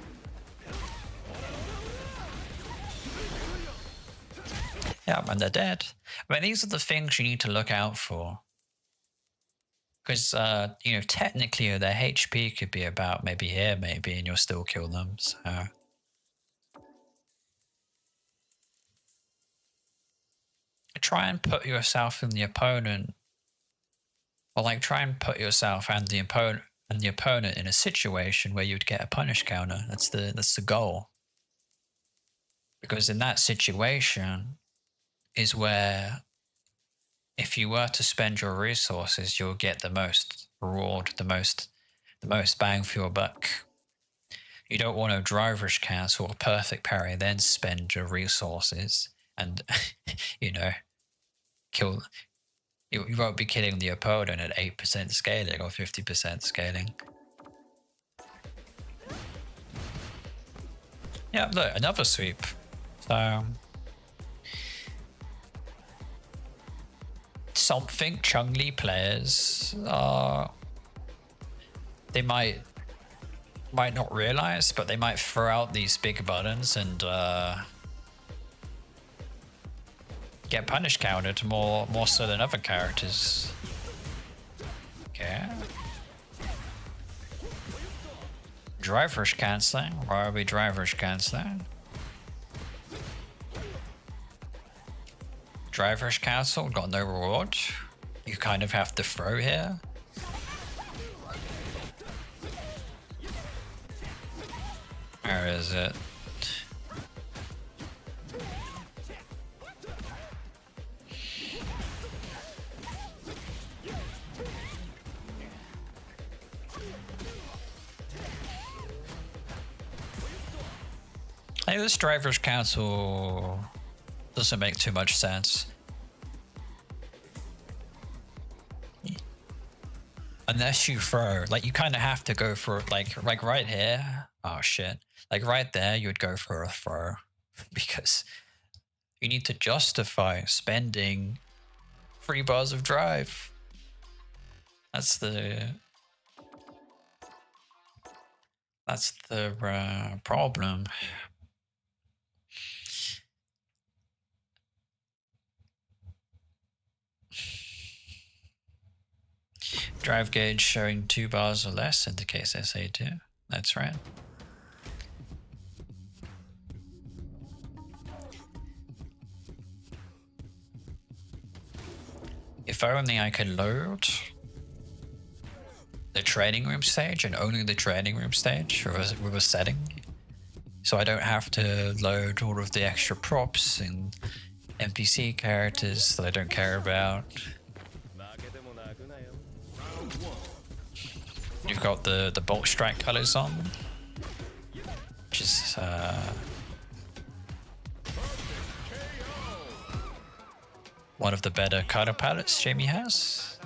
Yeah, and they're dead. I mean, these are the things you need to look out for. Because, technically their HP could be about maybe here, maybe, and you'll still kill them, so... Try and put yourself in the opponent... Or, try and put yourself and the opponent in a situation where you'd get a punish counter. That's the goal. Because in that situation is where, if you were to spend your resources, you'll get the most reward, the most bang for your buck. You don't want to driver's cancel or perfect parry, then spend your resources and, kill. You won't be killing the opponent at 8% scaling or 50% scaling. Yeah, look, another sweep. So... something Chun-Li players are... They might not realize, but they might throw out these big buttons and get punish countered more so than other characters. Okay. Driver's cancelling. Why are we driver's cancelling? Driver's cancel, got no reward. You kind of have to throw here. Where is it? Hey, this driver's cancel doesn't make too much sense. Unless you throw, you kind of have to go for, like right here. Oh shit. Right there, you would go for a throw. Because you need to justify spending 3 bars of drive. That's the problem. Drive gauge showing 2 bars or less indicates SA2. That's right. If only I could load the training room stage and only the training room stage with a setting. So I don't have to load all of the extra props and NPC characters that I don't care about. You've got the Bolt Strike colors on, which is one of the better color palettes Jamie has.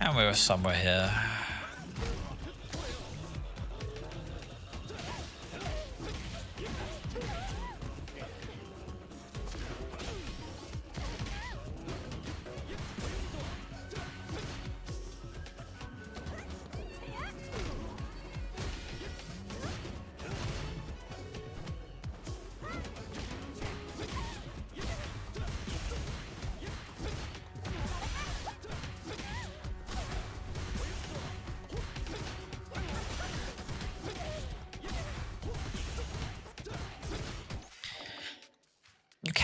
And we were somewhere here.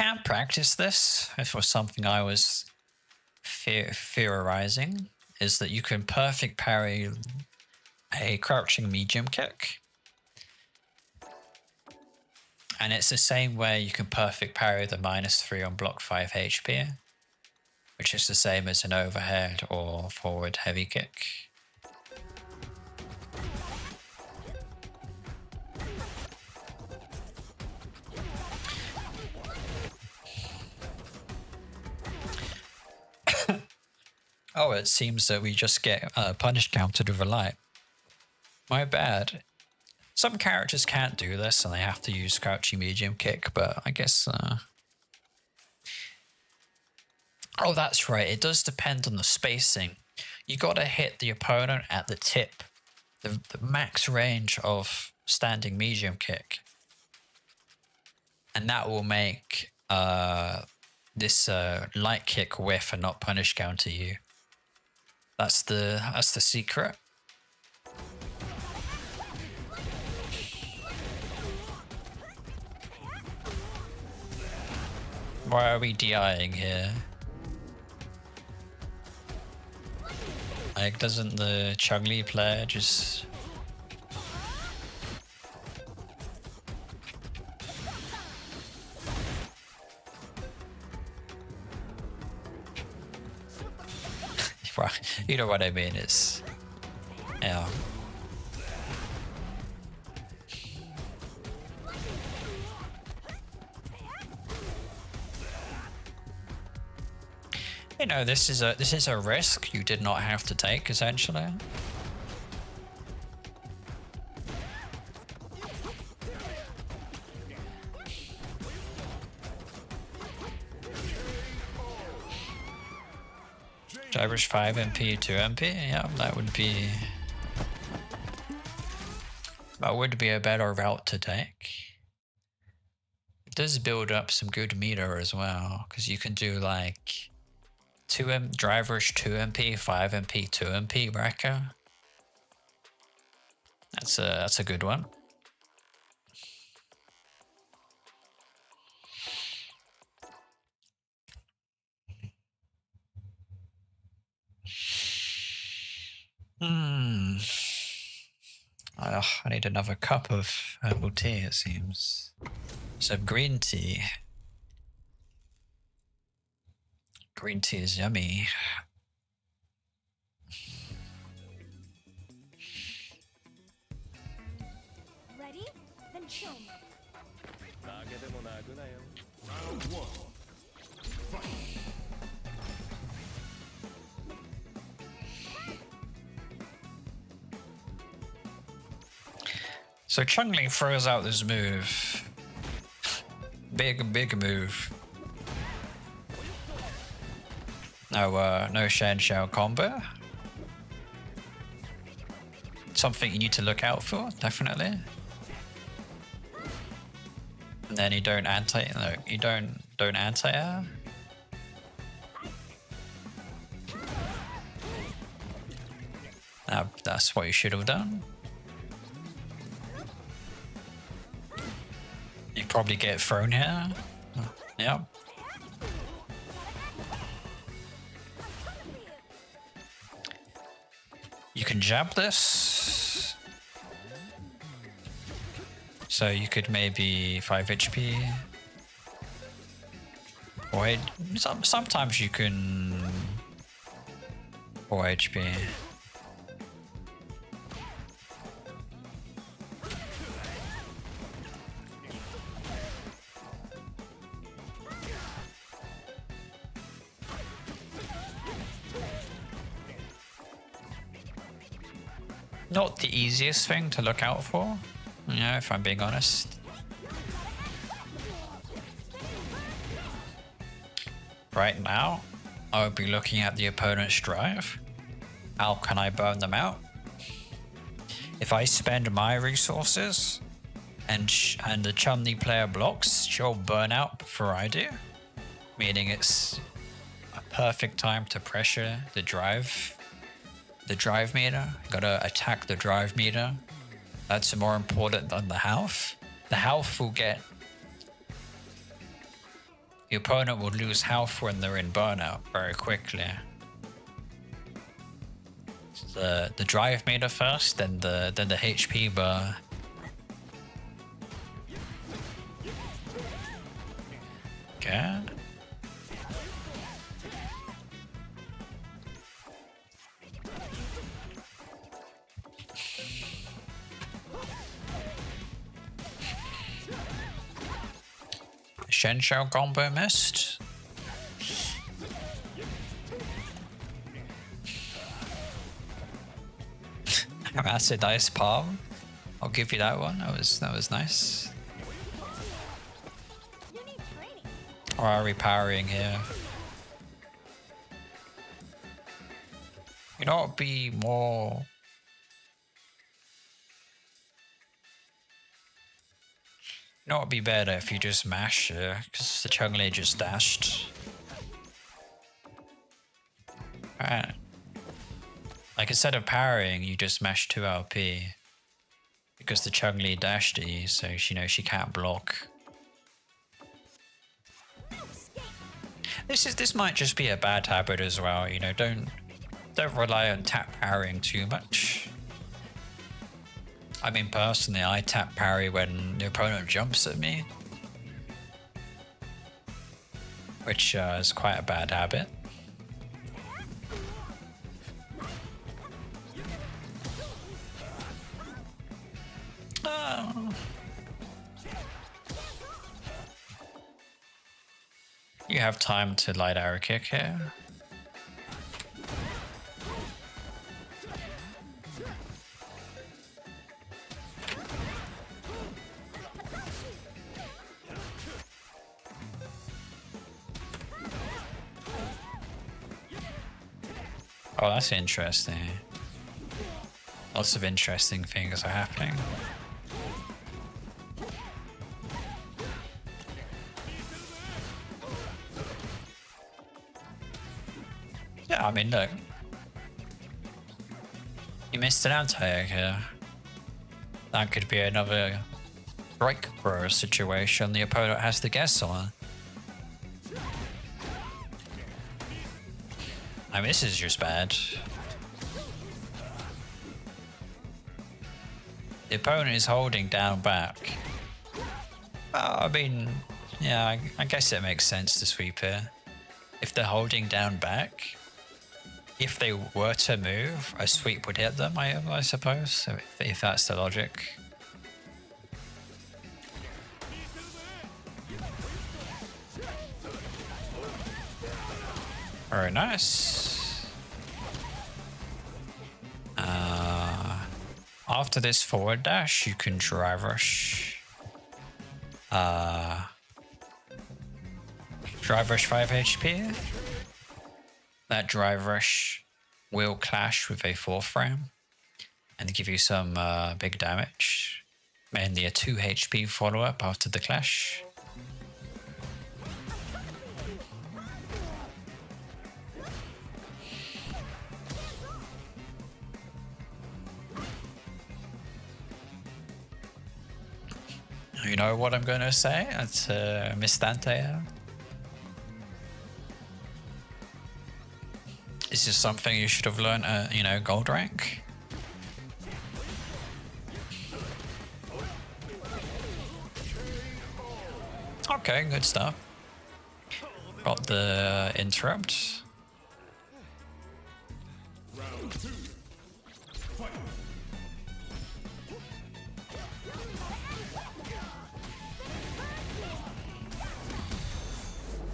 can practice this. If it was something I was theorizing, is that you can perfect parry a crouching medium kick. And it's the same way you can perfect parry the -3 on block 5 HP, which is the same as an overhead or forward heavy kick. Oh, it seems that we just get punish countered with a light. My bad. Some characters can't do this and they have to use crouching medium kick, but I guess... Oh, that's right. It does depend on the spacing. You gotta hit the opponent at the tip, the max range of standing medium kick. And that will make this light kick whiff and not punish counter you. That's the secret. Why are we DIing here? Like, doesn't the Chun-Li player just... You know what I mean, it's... Yeah. You know, this is a risk you did not have to take, essentially. Average 5 MP, 2 MP? Yeah, that would be a better route to take. It does build up some good meter as well, because you can do like drivers 2 MP, 5 MP, 2 MP wrecker. That's a good one. I need another cup of herbal tea, it seems. Some green tea. Green tea is yummy. Ready? Then show me. So Chun-Li throws out this move. Big move. No Shan Shao combo. Something you need to look out for, definitely. And then you don't anti-air. That's what you should have done. You probably get thrown here. Yep. You can jab this. So you could maybe 5 HP. Or sometimes you can 4 HP. Not the easiest thing to look out for, you know, if I'm being honest. Right now, I would be looking at the opponent's drive. How can I burn them out? If I spend my resources and the Chun-Li player blocks, she'll burn out before I do. Meaning it's a perfect time to pressure the drive meter. Gotta attack the drive meter. That's more important than the health. The health will get your opponent will lose health when they're in burnout very quickly. The drive meter first, then the HP bar. Okay. Shen Shao combo missed. Acid Ice Palm. I'll give you that one. That was nice. Or are we powering here? You know what would be more... You know what would be better if you just mash here, because the Chun-Li just dashed. Alright. Like instead of powering, you just mash 2 LP. Because the Chun-Li dashed at you, so she knows she can't block. This might just be a bad habit as well, you know, don't rely on tap parrying too much. I mean, personally, I tap parry when the opponent jumps at me, which is quite a bad habit. You have time to light arrow kick here. Oh, that's interesting. Lots of interesting things are happening. Yeah, I mean, look. You missed an anti-egg here. That could be another breakthrough situation the opponent has to guess on. I mean, this is just bad. The opponent is holding down back. Well, I mean, yeah, I guess it makes sense to sweep here. If they're holding down back, if they were to move, a sweep would hit them, I suppose, if that's the logic. Very nice. After this forward dash, you can drive rush. Drive rush 5 HP. That drive rush will clash with a 4th frame and give you some big damage. Mainly a 2 HP follow-up after the clash. You know what I'm gonna say? It's Mistante. This is something you should have learned at, you know, gold rank. Okay, good stuff. Got the interrupt.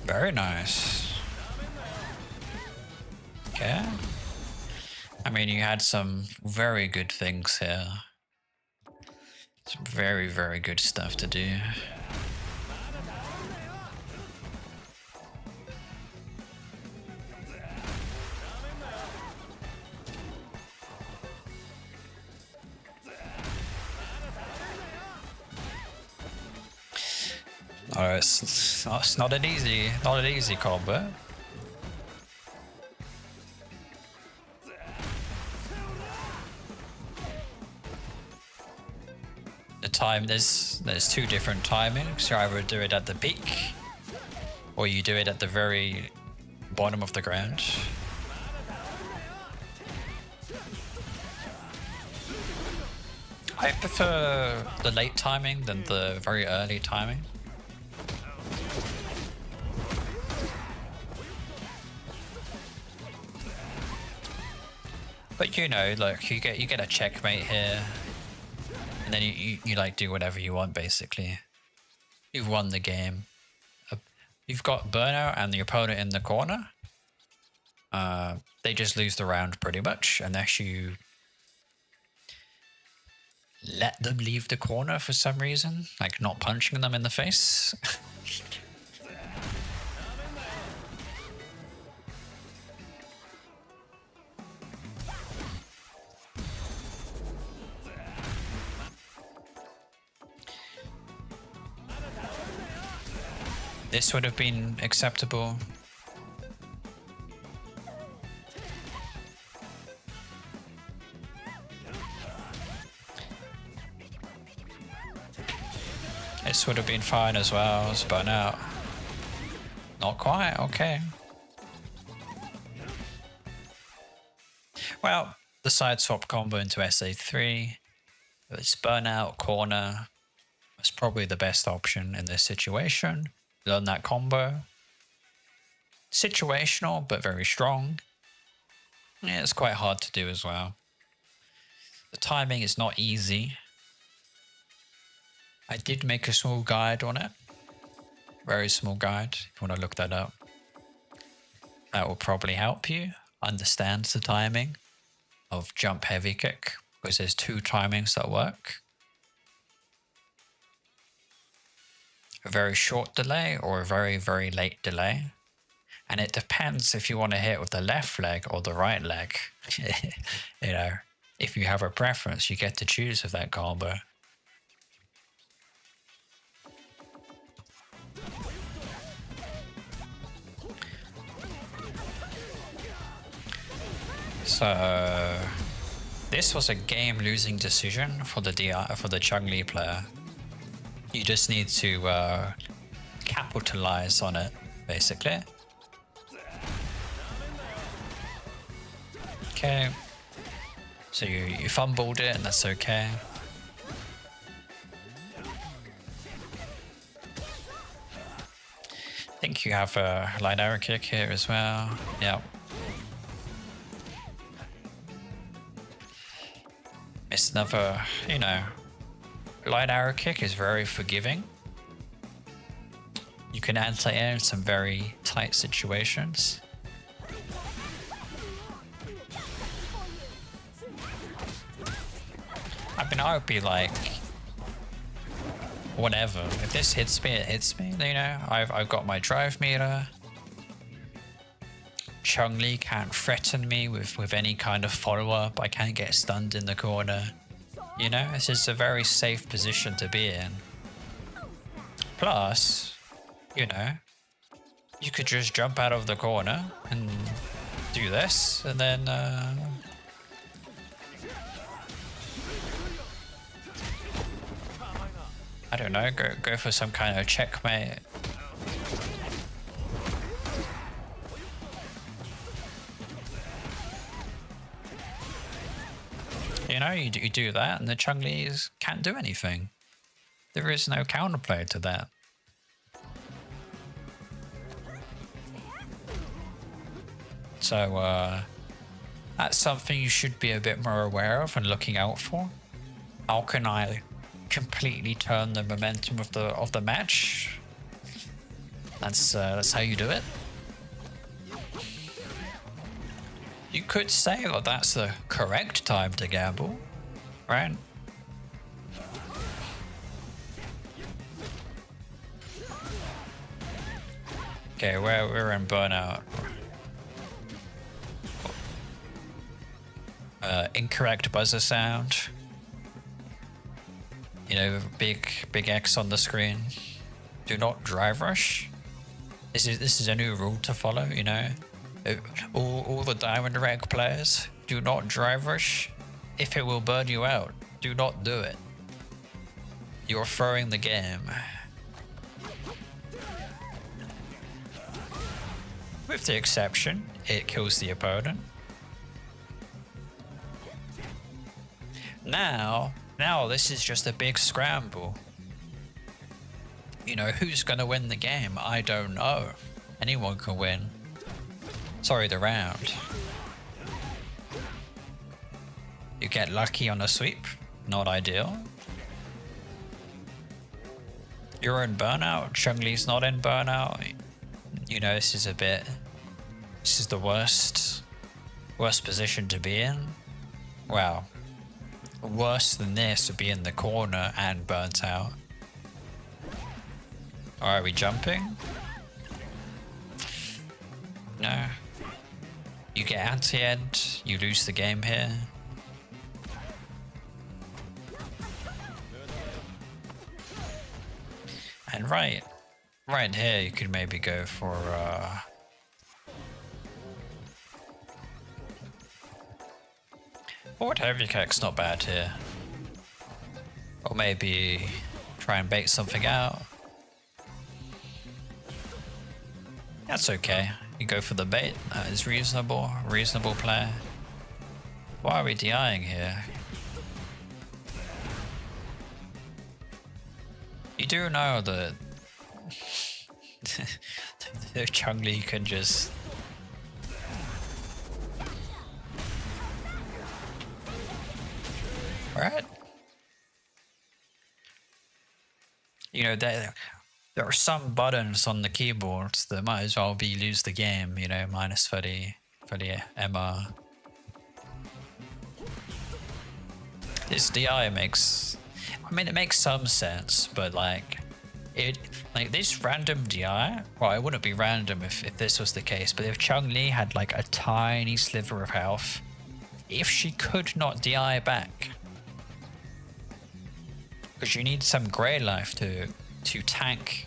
Very nice. Okay. I mean, you had some very good things here. Some very, very good stuff to do. Oh, it's not an easy combo. The time there's 2 different timings. You either do it at the peak, or you do it at the very bottom of the ground. I prefer the late timing than the very early timing. But you know, look, you get a checkmate here, and then you like do whatever you want basically. You've won the game. You've got burnout and the opponent in the corner. They just lose the round pretty much unless you let them leave the corner for some reason, like not punching them in the face. This would have been acceptable. This would have been fine as well as burnout. Not quite, okay. Well, the side swap combo into SA3. It's burnout, corner. That's probably the best option in this situation. Learn that combo. Situational, but very strong. Yeah, it's quite hard to do as well. The timing is not easy. I did make a small guide on it. Very small guide, if you want to look that up. That will probably help you understand the timing of jump heavy kick, because there's two timings that work. A very short delay or a very, very late delay. And it depends if you want to hit with the left leg or the right leg. You know, if you have a preference, you get to choose with that combo. So this was a game-losing decision for the Chun-Li player. You just need to capitalize on it, basically. Okay. So you fumbled it, and that's okay. I think you have a light arrow kick here as well. Yep. Missed another, you know, light arrow kick is very forgiving. You can anti-air in some very tight situations. I mean, I would be like, whatever. If this hits me, it hits me. You know, I've got my drive meter. Chun-Li can't threaten me with any kind of follow-up. I can't get stunned in the corner. You know, this is a very safe position to be in. Plus, you know, you could just jump out of the corner and do this, and then I don't know, go for some kind of checkmate. You know, you do that, and the Chun-Lis can't do anything. There is no counterplay to that. So that's something you should be a bit more aware of and looking out for. How can I completely turn the momentum of the match? That's how you do it. You could say, well, that's the correct time to gamble, right? Okay, we're in burnout. Incorrect buzzer sound. You know, big X on the screen. Do not drive rush. This is a new rule to follow, you know. All the Diamond rank players, do not drive rush. If it will burn you out, do not do it. You're throwing the game. With the exception, it kills the opponent. Now this is just a big scramble. You know, who's gonna win the game? I don't know. Anyone can win. Sorry, the round. You get lucky on a sweep. Not ideal. You're in burnout. Chun-Li's not in burnout. You know, this is the worst position to be in. Wow. Worse than this would be in the corner and burnt out. Are we jumping? No. You get anti-end, you lose the game here. And right here you could maybe go for forward heavy kick's not bad here. Or maybe try and bait something out. That's okay. You go for the bait. That is reasonable. Reasonable play. Why are we DIing here? You do know that the Chun-Li can just... Right? You know, there are some buttons on the keyboards that might as well be lose the game, you know, minus for the MR. This DI makes... I mean, it makes some sense, but like this random DI, well, it wouldn't be random if this was the case, but if Chun-Li had like a tiny sliver of health, if she could not DI back, because you need some grey life to tank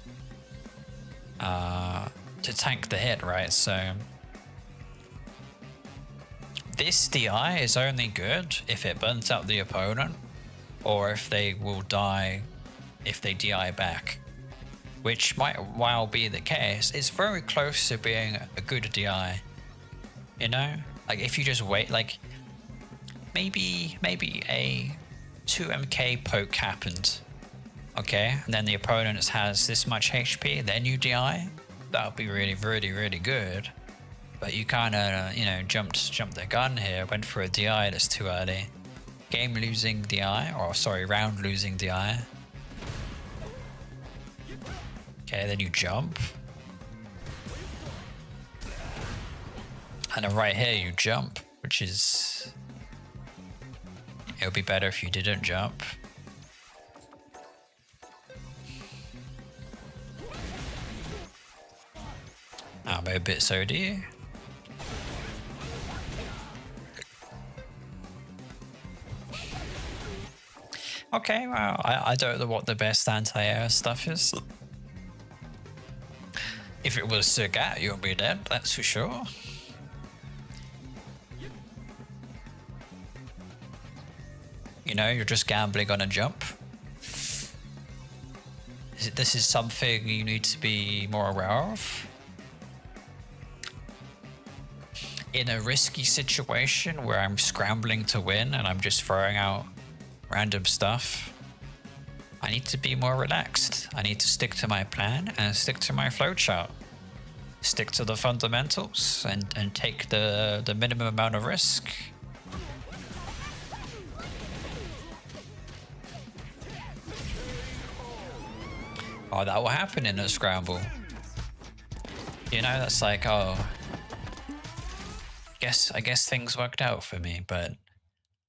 the hit, right? So this DI is only good if it burns out the opponent, or if they will die if they DI back, which might well be the case. It's very close to being a good DI, you know? Like if you just wait, like maybe a 2MK poke happened, okay, and then the opponent has this much HP, then you DI, that would be really, really, really good. But you kind of, you know, jumped the gun here, went for a DI that's too early. Game losing DI, or sorry, round losing DI. Okay, then you jump. And then right here you jump, which is... It would be better if you didn't jump. I'm a bit SOD. Okay, well, I don't know what the best anti-air stuff is. If it was Sagat, you'll be dead, that's for sure. You know, you're just gambling on a jump. This is something you need to be more aware of. In a risky situation where I'm scrambling to win and I'm just throwing out random stuff, I need to be more relaxed. I need to stick to my plan and stick to my flowchart. Stick to the fundamentals and take the minimum amount of risk. Oh, that will happen in a scramble. You know, that's like, oh, I guess things worked out for me, but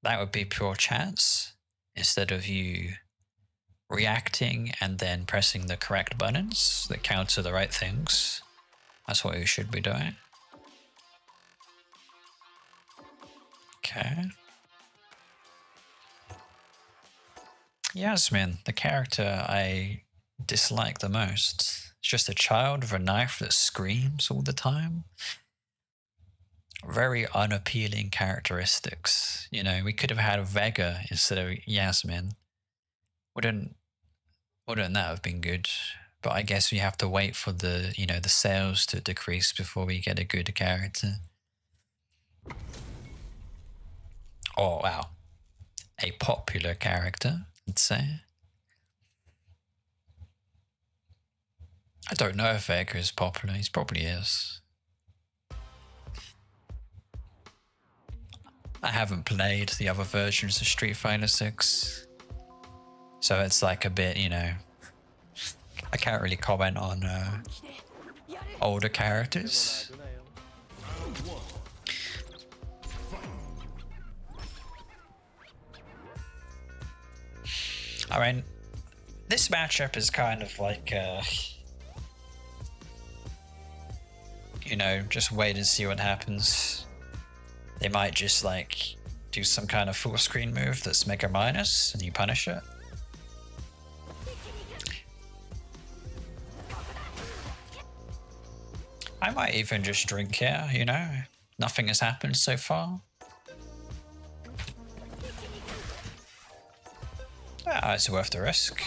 that would be pure chance instead of you reacting and then pressing the correct buttons that counter the right things. That's what you should be doing. Okay. Yasmin, the character I dislike the most. It's just a child with a knife that screams all the time. Very unappealing characteristics. You know, we could have had Vega instead of Yasmin. Wouldn't that have been good? But I guess we have to wait for the, you know, the sales to decrease before we get a good character. Oh, wow. A popular character, let's say. I don't know if Vega is popular. He probably is. I haven't played the other versions of Street Fighter 6. So it's like a bit, you know, I can't really comment on older characters. I mean, this matchup is kind of like, you know, just wait and see what happens. They might just like do some kind of full screen move that's Mega Minus and you punish it. I might even just drink here, you know? Nothing has happened so far. Ah, it's worth the risk.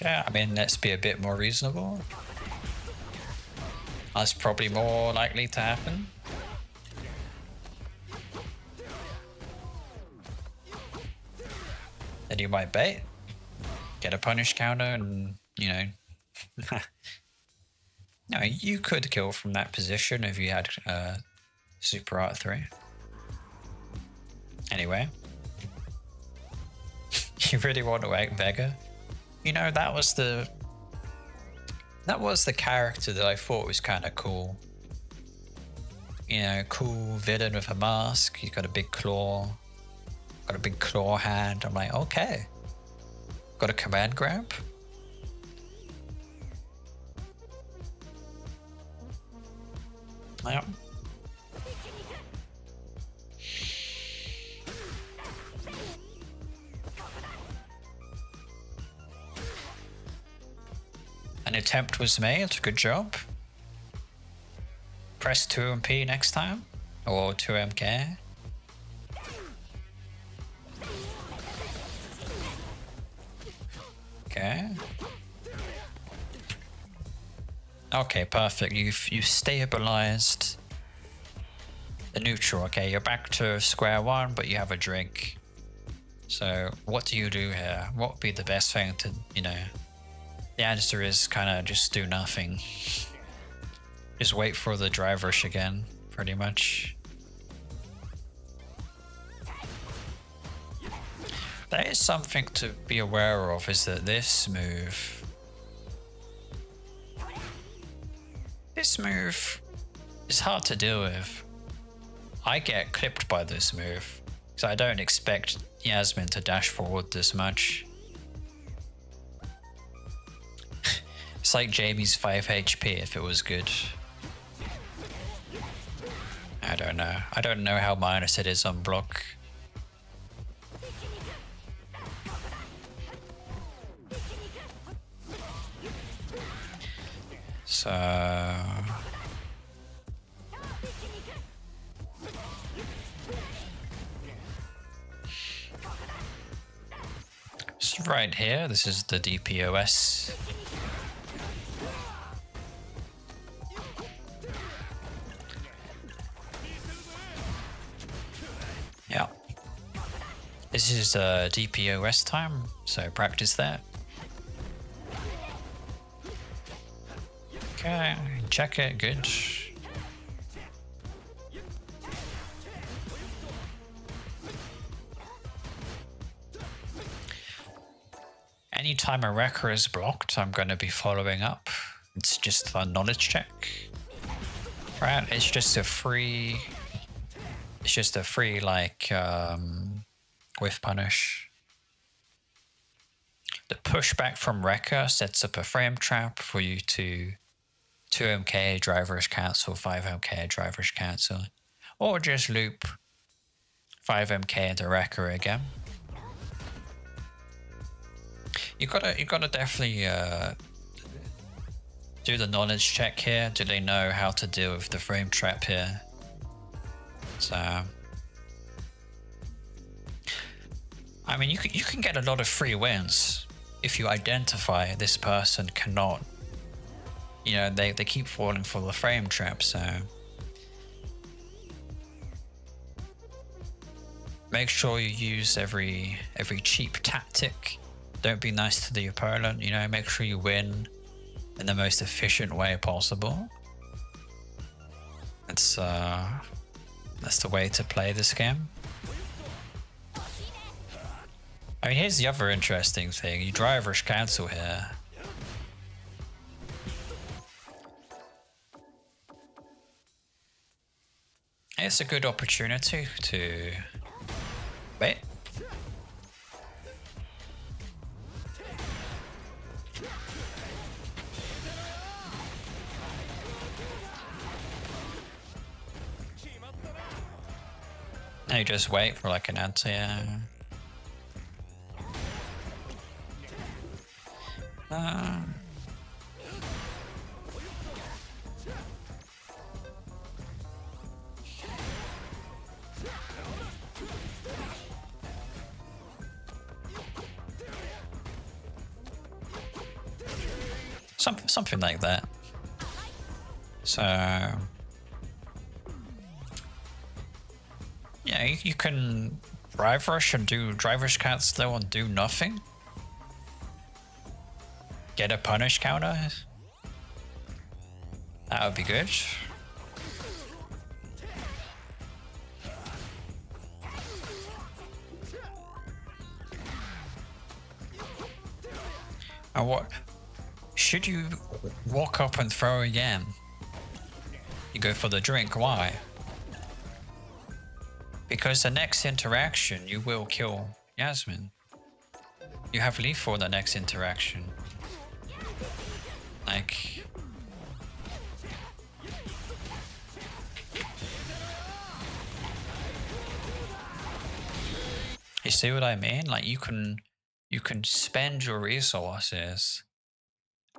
Yeah, I mean, let's be a bit more reasonable. That's probably more likely to happen. Then you might bait, get a punish counter, and, you know... No, you could kill from that position if you had Super Art 3. Anyway. You really want to act Vega? You know, that was the character that I thought was kind of cool. You know, cool villain with a mask. He's got a big claw. Got a big claw hand. I'm like, okay. Got a command grab. Yep. An attempt was made. Good job. Press 2MP next time. Or 2MK. Okay. Okay, perfect. You've stabilized the neutral. Okay, you're back to square one, but you have a drink. So what do you do here? What would be the best thing to, you know? The answer is kind of just do nothing. Just wait for the drive rush again, pretty much. That is something to be aware of, is that this move is hard to deal with. I get clipped by this move, because I don't expect Yasmin to dash forward this much. It's like Jamie's 5 HP if it was good. I don't know. I don't know how minus it is on block. So... So right here, this is the DPOS. Yeah. This is DPOS time, so practice that. Okay, check it, good. Anytime a wrecker is blocked, I'm going to be following up. It's just a knowledge check. Right, it's just a free... It's just a free, like, whiff punish. The pushback from wrecker sets up a frame trap for you to 2MK drivers cancel, 5MK drivers cancel. Or just loop 5MK into wrecker again. You gotta definitely do the knowledge check here. Do they know how to deal with the frame trap here? So I mean, you can get a lot of free wins if you identify this person cannot. You know, they keep falling for the frame trap, so make sure you use every cheap tactic. Don't be nice to the opponent, you know, make sure you win in the most efficient way possible. That's the way to play this game. I mean, here's the other interesting thing. You drivers cancel here. It's a good opportunity to... Wait. Now you just wait for like an anti... something like that. So yeah, you can drive rush and do driver's cancel and do nothing. Get a punish counter. That would be good. And what? Should you walk up and throw again? You go for the drink, why? Because the next interaction you will kill Yasmin. You have leave for the next interaction. Like... You see what I mean? Like you can spend your resources,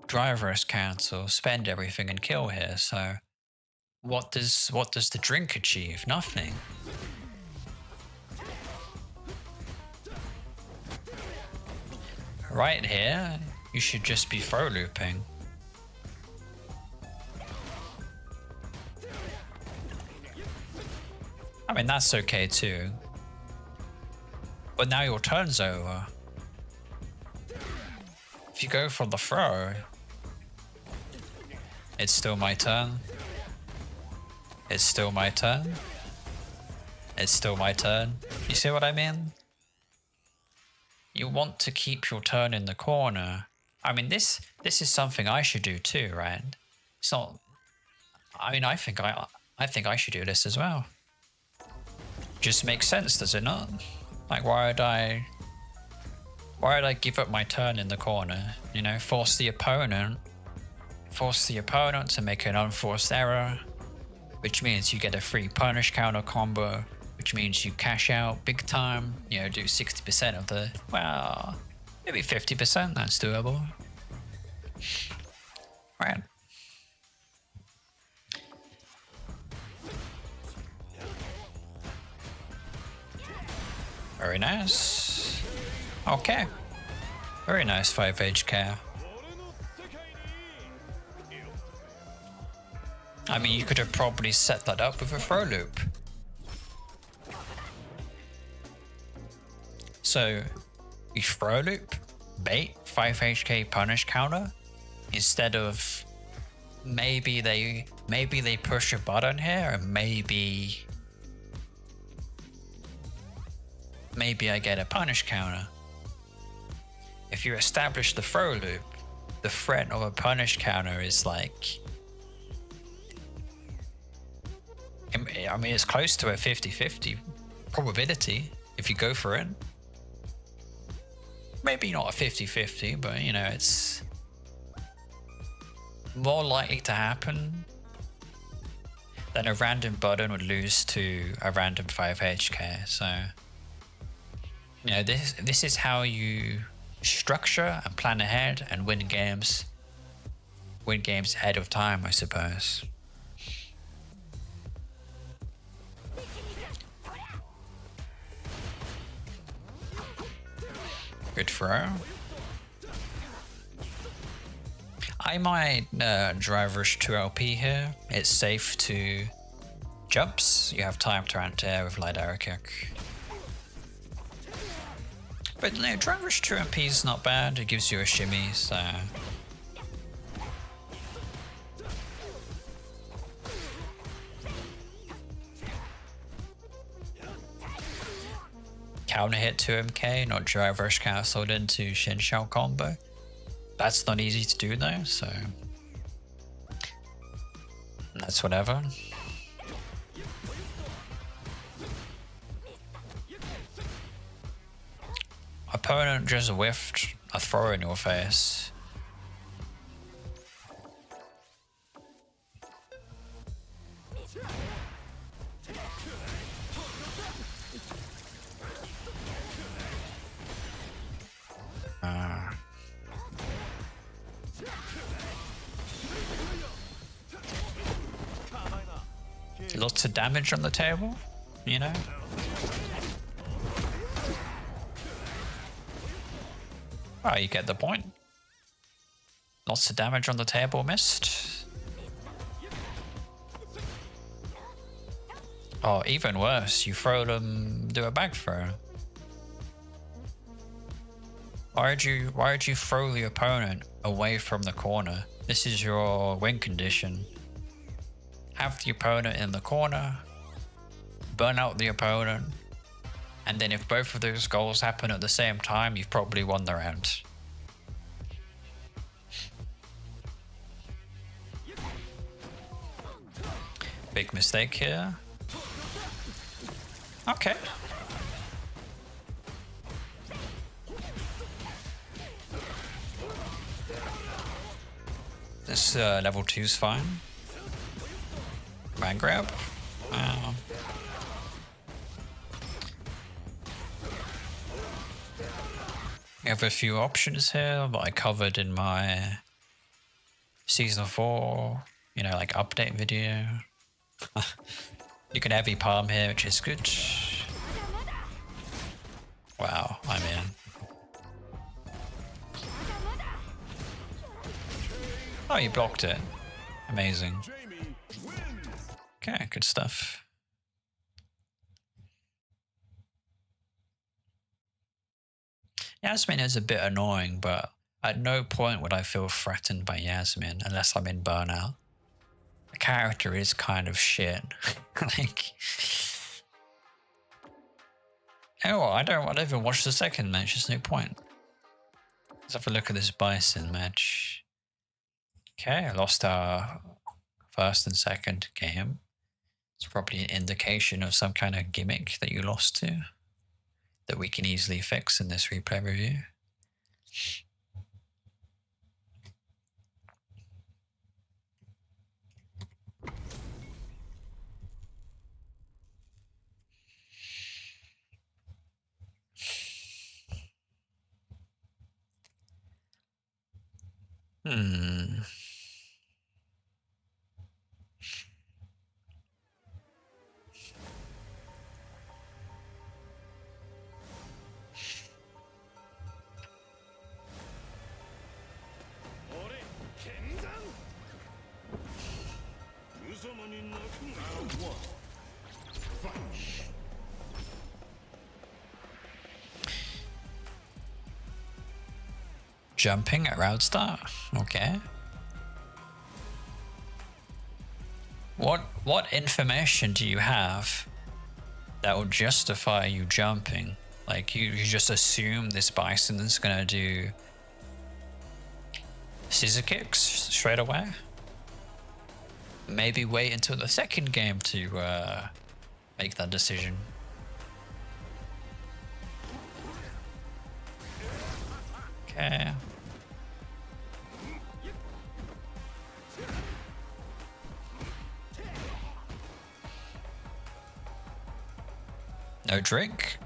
drivers cancel, spend everything and kill here. So what does the drink achieve? Nothing. Right here, you should just be throw looping. I mean, that's okay too. But now your turn's over. If you go for the throw, it's still my turn. It's still my turn. It's still my turn. You see what I mean? You want to keep your turn in the corner. I mean, this is something I should do too, right? It's not... I mean, I think I should do this as well. Just makes sense, does it not? Like, why would I give up my turn in the corner? You know, force the opponent to make an unforced error, which means you get a free punish counter combo, which means you cash out big time. You know, do 60% of the, well, maybe 50%. That's doable, right? Very nice. Okay. Very nice 5 HK. I mean, you could have probably set that up with a throw loop. So, you throw loop, bait, 5 HK punish counter, instead of maybe they push a button here and maybe I get a punish counter. If you establish the throw loop, the threat of a punish counter is like... I mean, it's close to a 50-50 probability if you go for it. Maybe not a 50-50, but you know, it's more likely to happen than a random button would lose to a random 5 HK. So, you know, this is how you structure and plan ahead and win games ahead of time, I suppose. Good throw. I might drive rush 2 LP here. It's safe to jumps. You have time to anti-air with light arrow kick. But no, drive rush 2 LP is not bad. It gives you a shimmy, so... Counter hit 2MK, not drive rush cancelled into Shin Shao combo. That's not easy to do though, so that's whatever. Opponent just whiffed a throw in your face. Lots of damage on the table, you know? Oh, you get the point. Lots of damage on the table missed. Oh, even worse, you throw them, do a back throw. Why'd you throw the opponent away from the corner? This is your win condition. Have the opponent in the corner, burn out the opponent, and then if both of those goals happen at the same time, you've probably won the round. Big mistake here. Okay. This level 2 is fine. Man grab. We have a few options here that I covered in my season 4, you know, like update video. You can heavy palm here, which is good. Wow, I'm in. Oh, you blocked it. Amazing. Okay, good stuff. Yasmin is a bit annoying, but at no point would I feel threatened by Yasmin unless I'm in burnout. The character is kind of shit. Like, oh, I don't even watch the second match. There's no point. Let's have a look at this Bison match. Okay, I lost our first and second game. It's probably an indication of some kind of gimmick that you lost to that we can easily fix in this replay review. Jumping at round start. Okay. What information do you have that would justify you jumping? Like you just assume this Bison is gonna do scissor kicks straight away? Maybe wait until the second game to make that decision. Okay. No drink.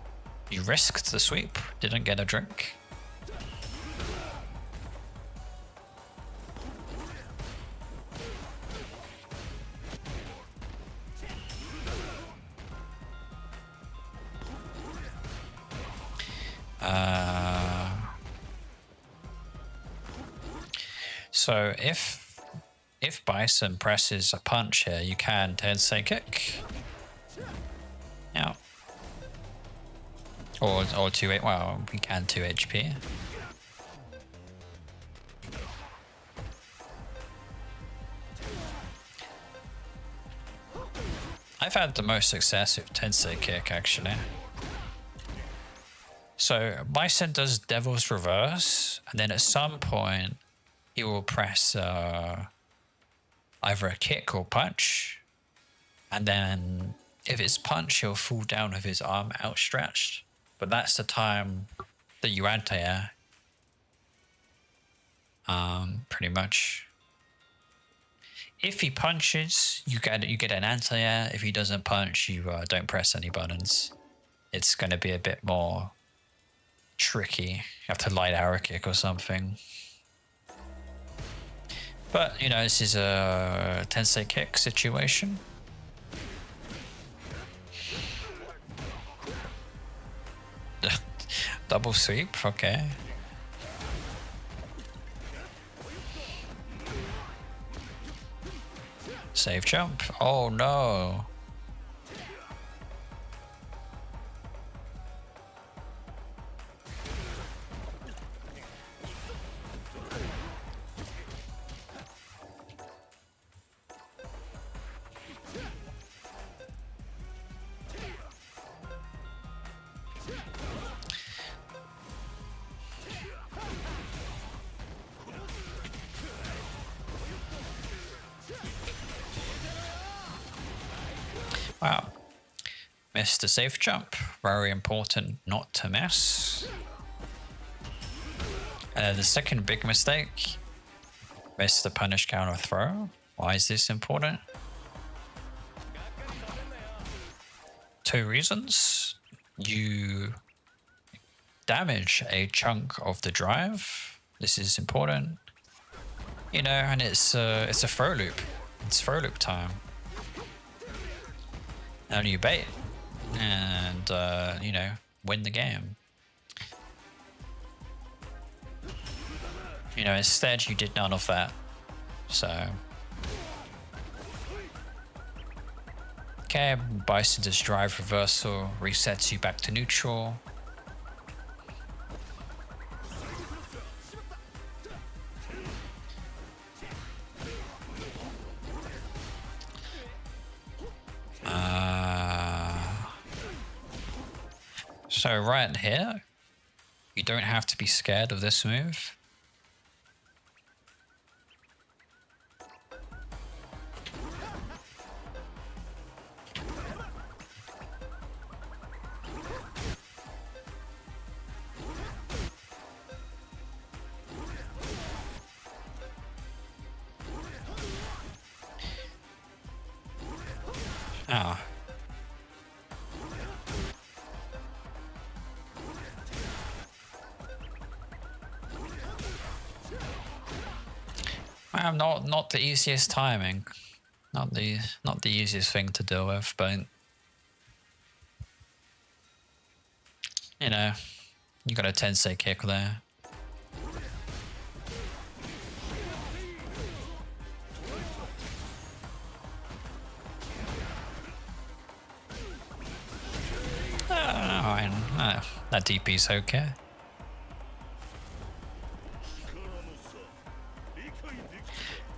You risked the sweep, didn't get a drink. So if Bison presses a punch here, you can Tensei kick. Yeah. Or 2 well, we can 2 HP. I've had the most success with Tensei kick actually. So Bison does Devil's Reverse, and then at some point he will press either a kick or punch, and then if it's punch, he'll fall down with his arm outstretched. But that's the time that you anti-air. Pretty much. If he punches, you get an anti-air. If he doesn't punch, you don't press any buttons. It's going to be a bit more tricky. You have to light arrow kick or something. But, you know, this is a Tensei kick situation. Double sweep, okay. Save jump. Oh no. Wow. Missed a safe jump. Very important not to miss. The second big mistake. Missed the punish counter throw. Why is this important? 2 reasons. You damage a chunk of the drive. This is important. You know, and it's a throw loop. It's throw loop time. And you bait and you know, win the game. You know, instead you did none of that. So okay, Bison does drive reversal, resets you back to neutral. So right here, you don't have to be scared of this move. Ah. Not the easiest timing, not the easiest thing to deal with, but you know, you got a Tensei kick there. That DP's okay.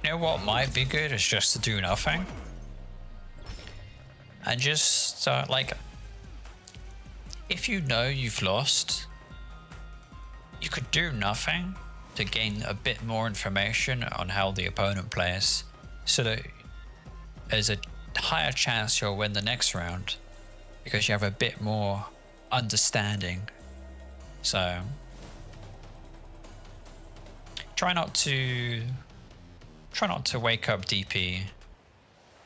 You know what might be good is just to do nothing. And just, like, if you know you've lost, you could do nothing to gain a bit more information on how the opponent plays, so that there's a higher chance you'll win the next round, because you have a bit more understanding. So try not to wake up DP,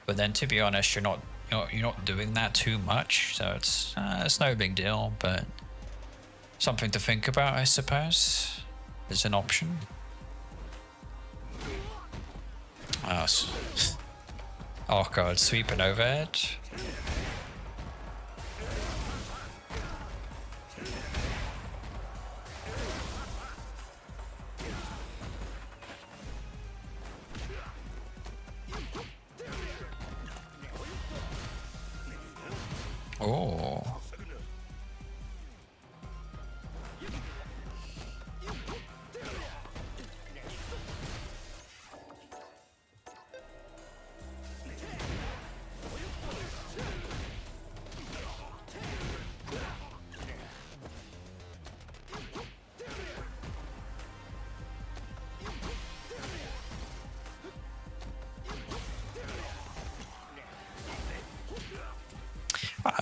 but then to be honest, you're not doing that too much, so it's no big deal, but something to think about, I suppose, is an option. Oh god, sweeping overhead. Oh.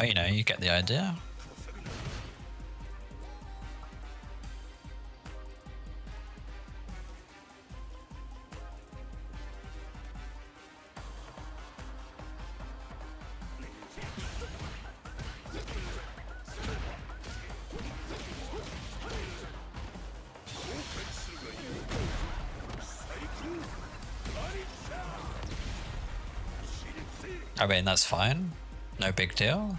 You know, you get the idea. I mean, that's fine. No big deal.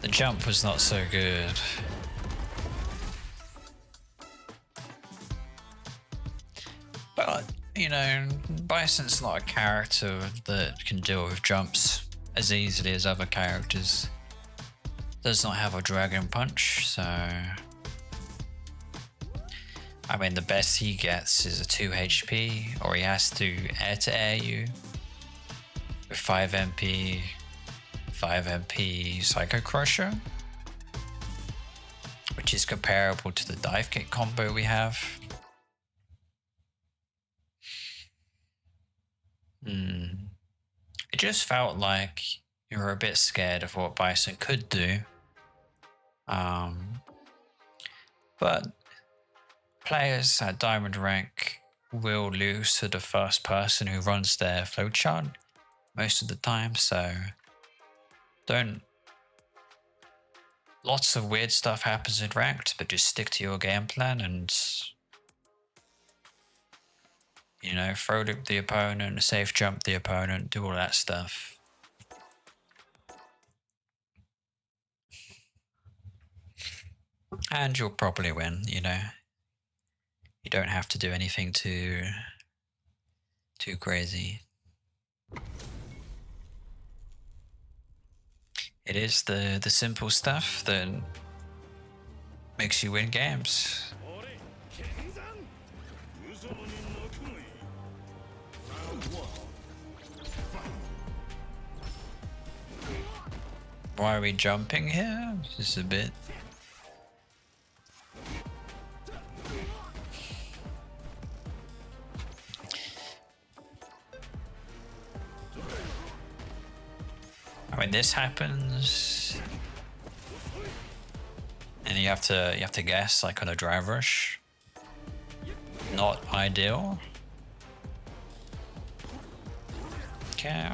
The jump was not so good. But, you know, Bison's not a character that can deal with jumps as easily as other characters. Does not have a dragon punch, so... I mean, the best he gets is a 2 HP, or he has to air you with 5 MP, 5 MP Psycho Crusher, which is comparable to the dive kick combo we have. It just felt like you were a bit scared of what Bison could do. But players at Diamond rank will lose to the first person who runs their flowchart most of the time, so don't... Lots of weird stuff happens in ranked, but just stick to your game plan and, you know, throw the opponent, safe jump the opponent, do all that stuff. And you'll probably win, you know. You don't have to do anything too crazy. It is the simple stuff that makes you win games. Why are we jumping here? Just a bit. I mean, this happens, and you have to guess like on a drive rush. Not ideal. Okay.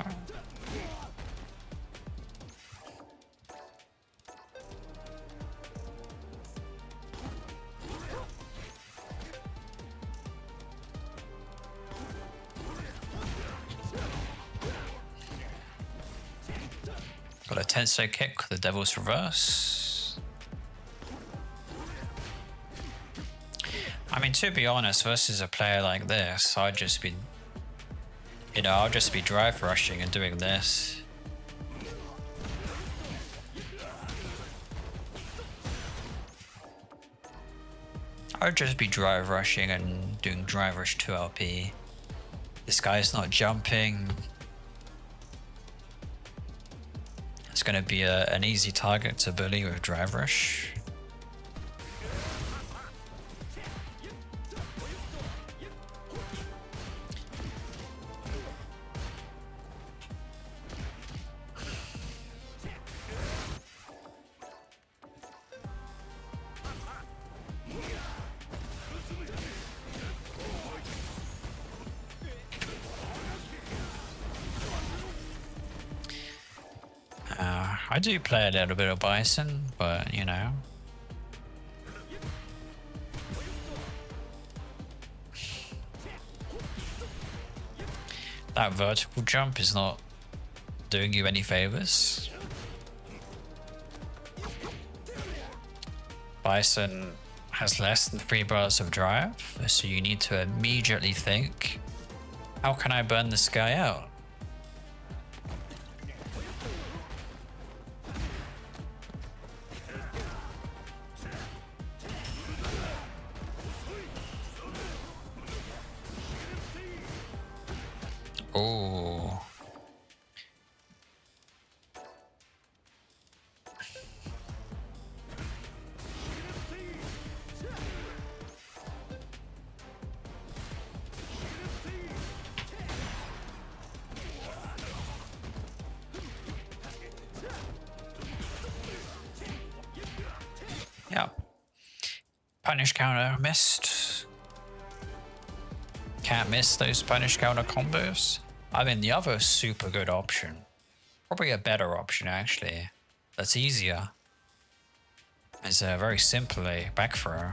Got a Tensei kick, the Devil's Reverse. I mean, to be honest, versus a player like this, I'd just be, you know, I'll just be drive rushing and doing this. I'd just be drive rushing and doing drive rush 2 LP. This guy's not jumping. It's going to be an easy target to bully with drive rush. I do play a little bit of Bison, but you know. That vertical jump is not doing you any favors. Bison has less than 3 bars of drive, so you need to immediately think, how can I burn this guy out? Oh. Yep. Punish counter missed. Can't miss those punish counter combos. I mean, the other super good option, probably a better option actually, that's easier, is very simply back throw.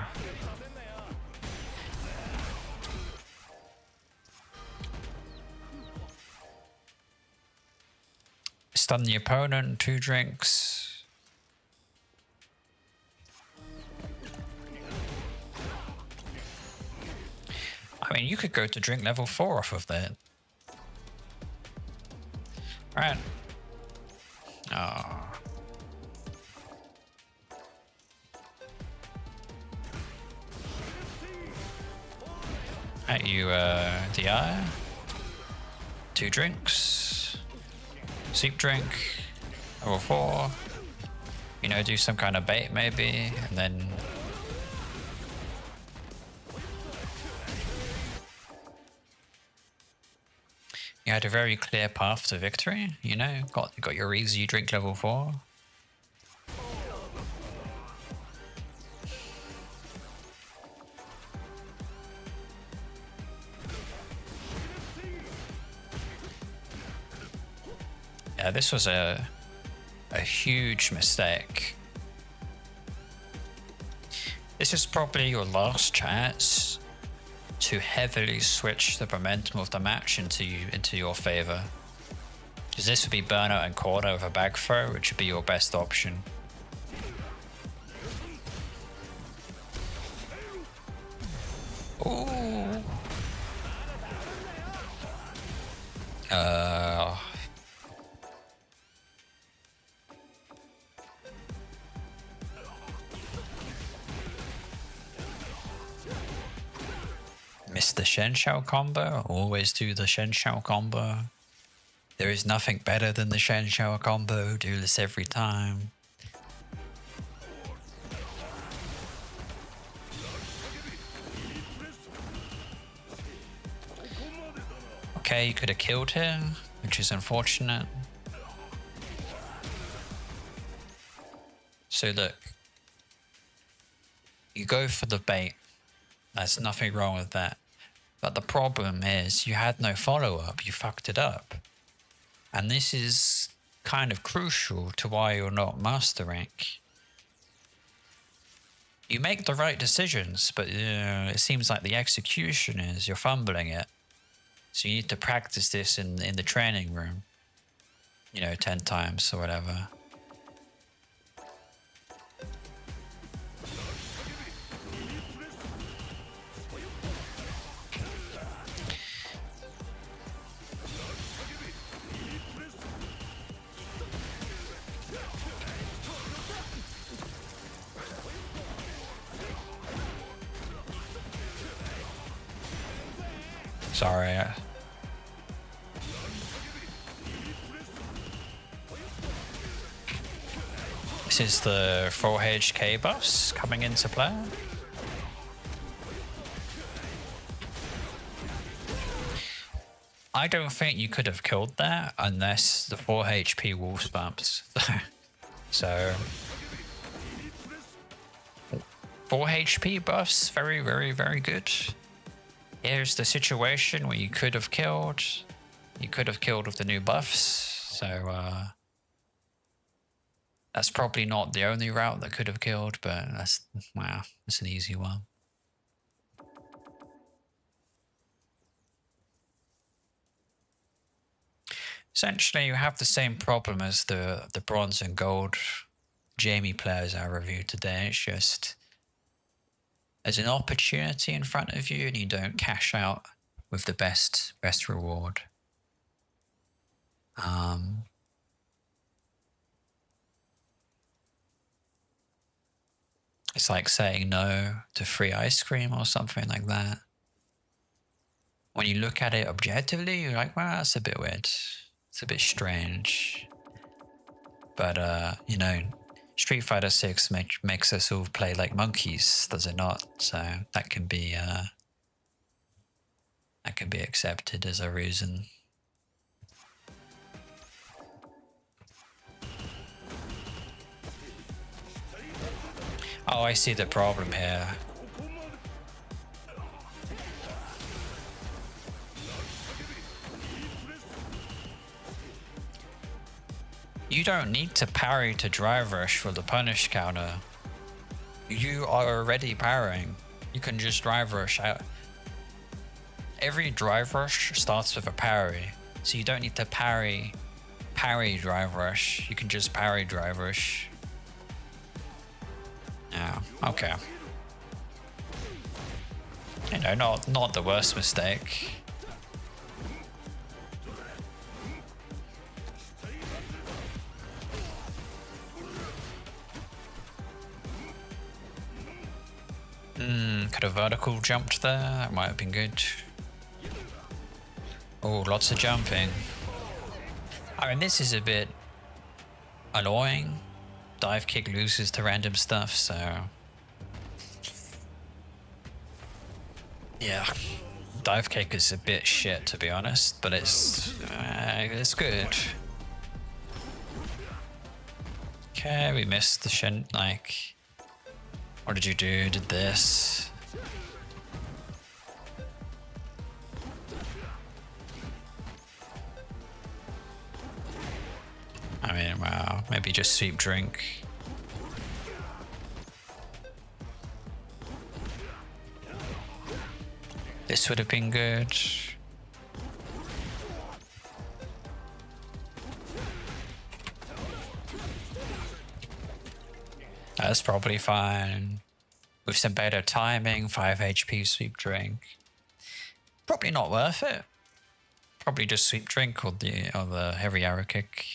Stun the opponent, 2 drinks. I mean, you could go to drink level 4 off of that. Alright. Oh. At you, DI. 2 drinks. Soup drink. Level 4. You know, do some kind of bait maybe, and then... You had a very clear path to victory, you know, got your easy drink level 4. Yeah, this was a huge mistake. This is probably your last chance to heavily switch the momentum of the match into your favor. Because this would be burnout and quarter with a back throw, which would be your best option. Ooh. Miss the Shen Shao combo. Always do the Shen Shao combo. There is nothing better than the Shen Shao combo. Do this every time. Okay, you could have killed him, which is unfortunate. So look, you go for the bait. There's nothing wrong with that. But the problem is you had no follow-up, you fucked it up. And this is kind of crucial to why you're not master rank. You make the right decisions, but it seems like the execution is you're fumbling it. So you need to practice this in the training room. You know, 10 times or whatever. Sorry. This is the 4 HK buffs coming into play. I don't think you could have killed that unless the 4 HP wolf spamps. So 4 HP buffs, very, very, very good. Here's the situation where you could have killed. You could have killed with the new buffs. So that's probably not the only route that could have killed, but that's, wow, it's an easy one. Essentially, you have the same problem as the bronze and gold Jamie players I reviewed today. It's just there's an opportunity in front of you, and you don't cash out with the best reward. It's like saying no to free ice cream or something like that. When you look at it objectively, you're like, well, that's a bit weird. It's a bit strange. But, you know, Street Fighter 6 makes us all play like monkeys, does it not? So that can be accepted as a reason. Oh, I see the problem here. You don't need to parry to drive rush for the punish counter. You are already parrying. You can just drive rush out. Every drive rush starts with a parry, so you don't need to parry drive rush. You can just parry drive rush. Yeah, okay. You know, not the worst mistake. Could have vertical jumped there. That might have been good. Oh, lots of jumping. I mean, this is a bit annoying. Dive kick loses to random stuff, so yeah, dive kick is a bit shit to be honest, but it's good. Okay, we missed the shin. Like, what did you do? Did this? I mean, wow, maybe just sweep drink. This would have been good. That's probably fine. With some better timing, 5 HP sweep drink. Probably not worth it. Probably just sweep drink or the heavy arrow kick.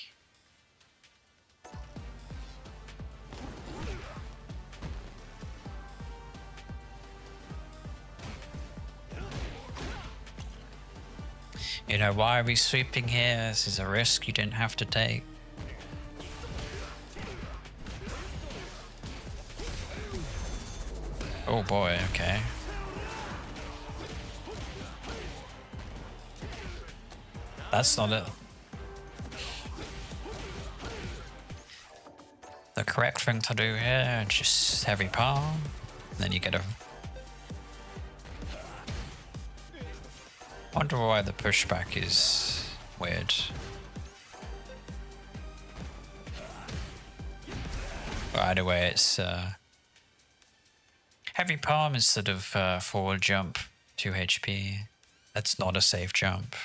You know, why are we sweeping here? This is a risk you didn't have to take. Oh boy, okay. That's not it. The correct thing to do here, just heavy palm, then you get a... Wonder why the pushback is weird. But either way, it's heavy palm instead of forward jump, 2 HP. That's not a safe jump.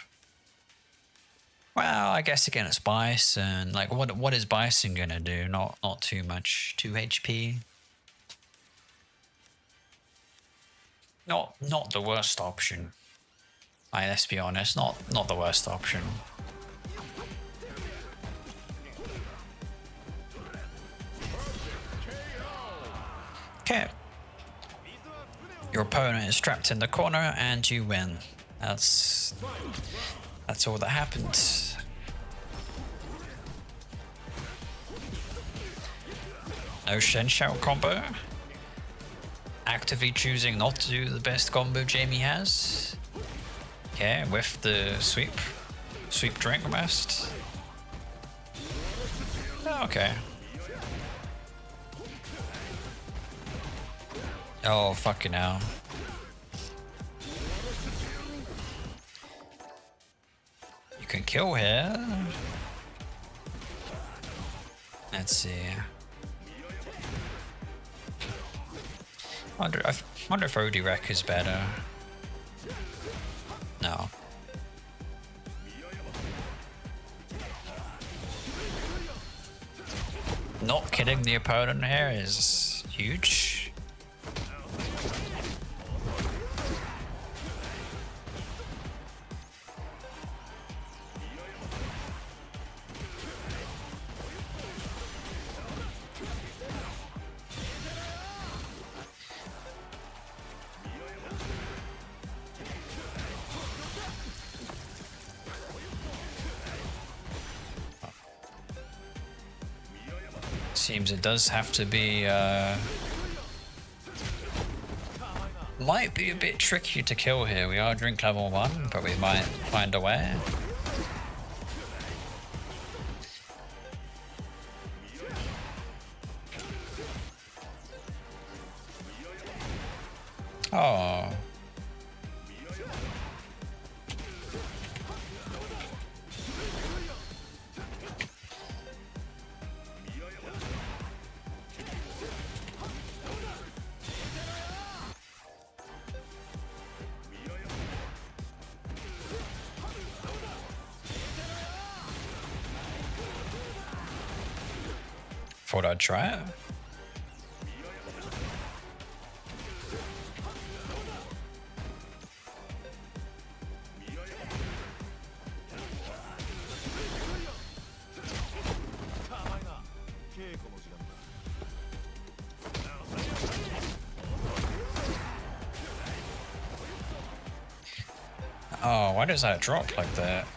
Well, I guess again it's Bison. Like, what is Bison gonna do? Not too much. 2 HP. Not the worst option. Let's be honest, not the worst option. Okay. Your opponent is trapped in the corner and you win. That's all that happened. No Shen Shao combo. Actively choosing not to do the best combo Jamie has. Okay, with the sweep drink almost. Oh, okay. Oh, fucking hell. You can kill here. Let's see. I wonder if OD Rec is better. No. not killing the opponent here is huge. Seems it does have to be, might be a bit tricky to kill here. We are drink level 1, but we might find a way. Oh. Thought I'd try it. Oh, why does that drop like that?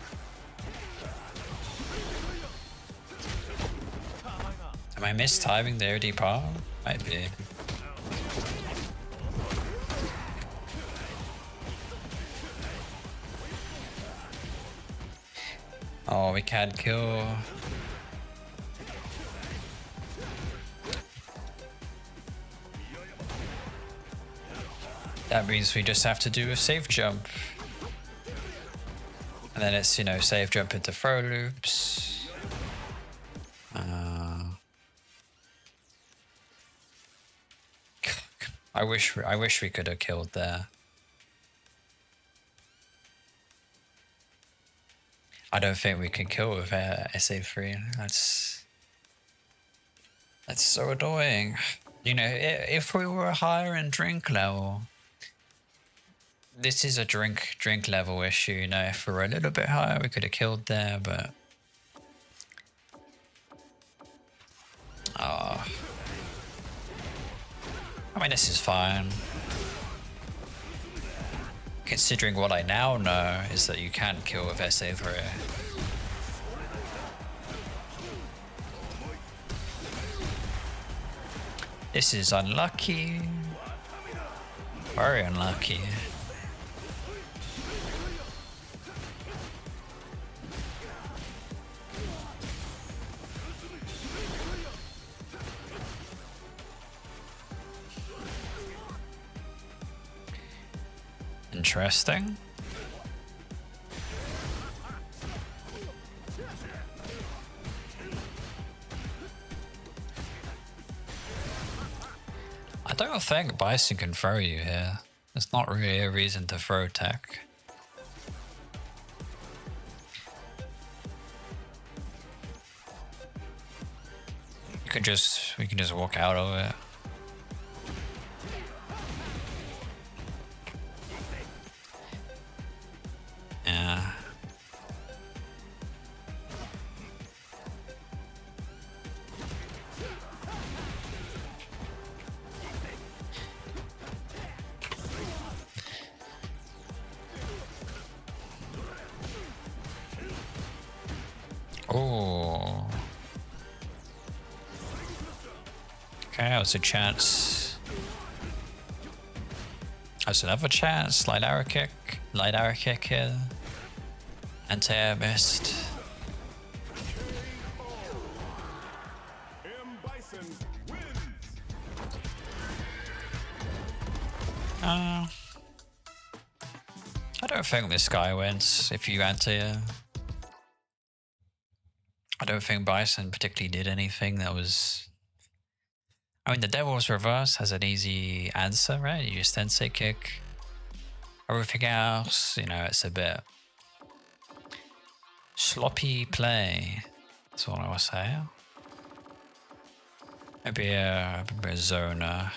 Am I mistiming the OD part? Might be. Oh, we can't kill. That means we just have to do a safe jump. And then it's, you know, safe jump into throw loops. I wish we could have killed there. I don't think we can kill with SA3. That's so annoying. You know, if we were higher in drink level, this is a drink level issue. You know, if we were a little bit higher, we could have killed there, but oh. I mean, this is fine. Considering what I now know is that you can't kill with SA3. This is unlucky. Very unlucky. Interesting. I don't think Bison can throw you here. There's not really a reason to throw tech. We can just walk out of it. Yeah. Oh. Okay, that was a chance. That's another chance. Light arrow kick. Light arrow kick here. Anti-air missed. I don't think this guy wins if you anti-air. I don't think Bison particularly did anything that was... I mean, the Devil's Reverse has an easy answer, right? You just sensei kick. Everything else, you know, it's a bit... sloppy play. That's all I was saying. Maybe a Zona.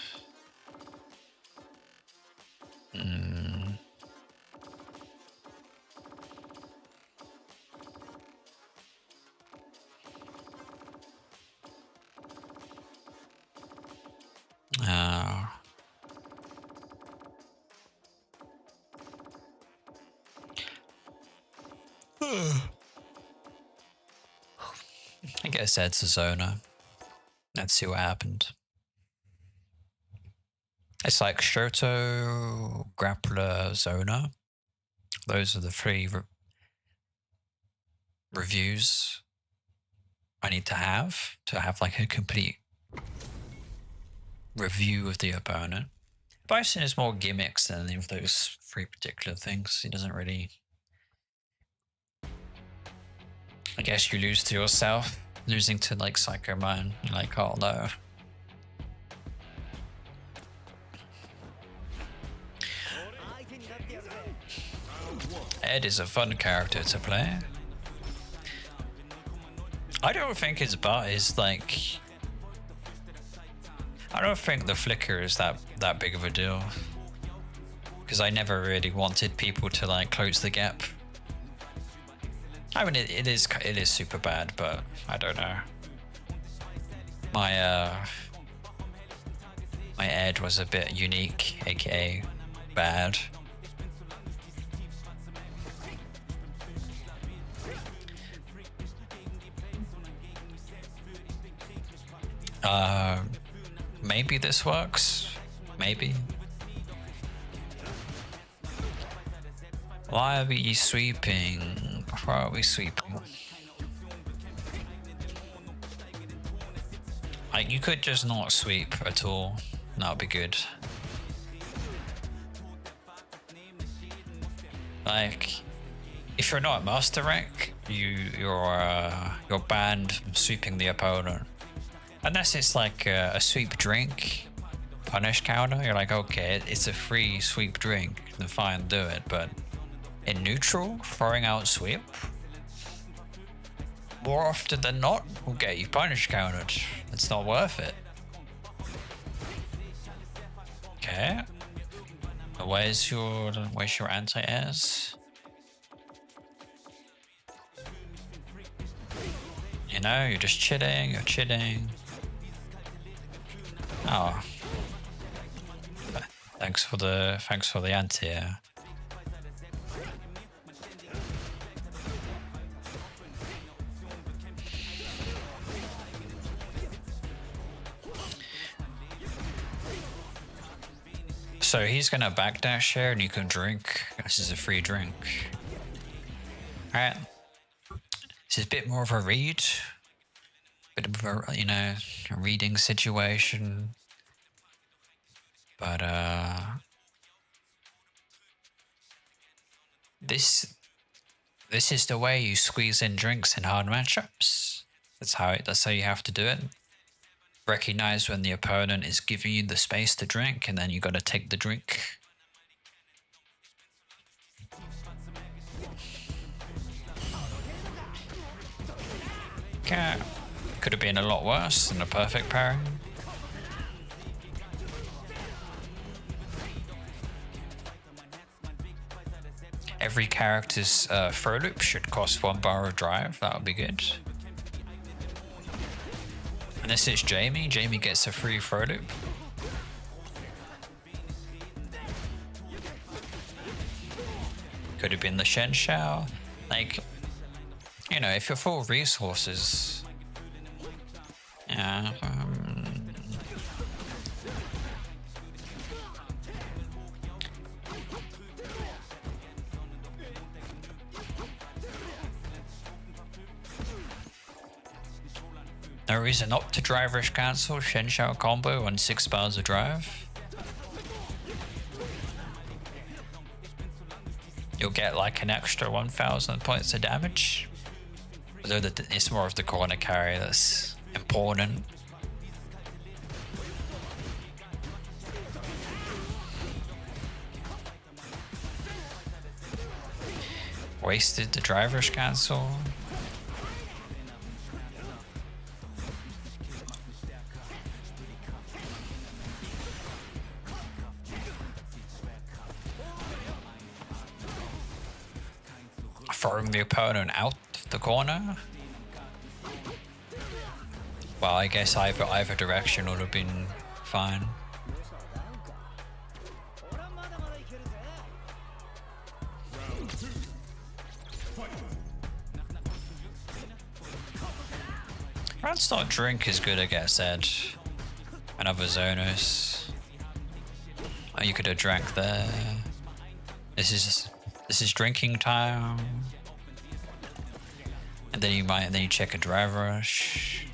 Uh, I guess that's a Zona. Let's see what happened. It's like Shoto, Grappler, Zona. Those are the three reviews I need to have like a complete review of the opponent. Bison has more gimmicks than any of those three particular things. He doesn't really... I guess you lose to yourself. Losing to like Psycho Man. You're like, oh no. Ed is a fun character to play. I don't think his butt is like... I don't think the flicker is that big of a deal. Because I never really wanted people to like close the gap. I mean, it is super bad, but I don't know. My Ed was a bit unique, aka bad. Maybe this works. Maybe. Why are we sweeping? Why are we sweeping? You could just not sweep at all. That would be good. Like, if you're not master rank, you're banned from sweeping the opponent. Unless it's like a sweep drink punish counter, you're like, okay, it's a free sweep drink, then fine, do it. But in neutral, throwing out sweep, more often than not, will get you punish countered. It's not worth it. Okay. Where's your anti-airs? You know, you're just chilling, you're chilling. Oh. Thanks for the anti-air. So he's gonna backdash here and you can drink. This is a free drink. Alright. This is a bit more of a read. Bit of a, you know, a reading situation. But this is the way you squeeze in drinks in hard matchups. That's how you have to do it. Recognize when the opponent is giving you the space to drink, and then you got to take the drink. Okay. Could have been a lot worse than a perfect pairing. Every character's throw loop should cost 1 bar of drive. That would be good. And this is Jamie. Jamie gets a free throw loop. Could have been the Shen Shao. Like, you know, if you're full resources. Yeah. No reason not to drive rush cancel Shen Shao combo on 6 bars of drive. You'll get like an extra 1000 points of damage. Although it's more of the corner carry that's important. Wasted the drive rush cancel. throwing the opponent out the corner. Well, I guess either direction would have been fine. Rats not drink is good against Ed. Another Zonus. Oh, you could have drank there. This is drinking time. And then you check a drive rush.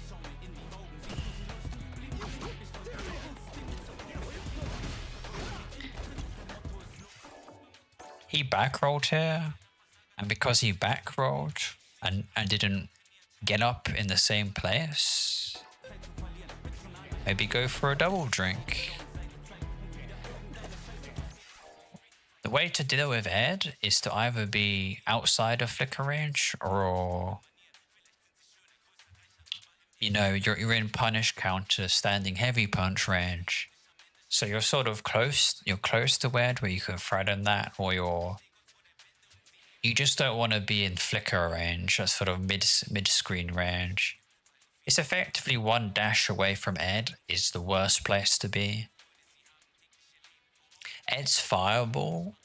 He backrolled here, and because he backrolled and didn't get up in the same place, maybe go for a double drink. The way to deal with Ed is to either be outside of flicker range or, you know, you're in punish counter standing heavy punch range. So you're sort of close to Ed where you can threaten that, or you just don't want to be in flicker range, that's sort of mid-screen range. It's effectively one dash away from Ed is the worst place to be. Ed's fireball,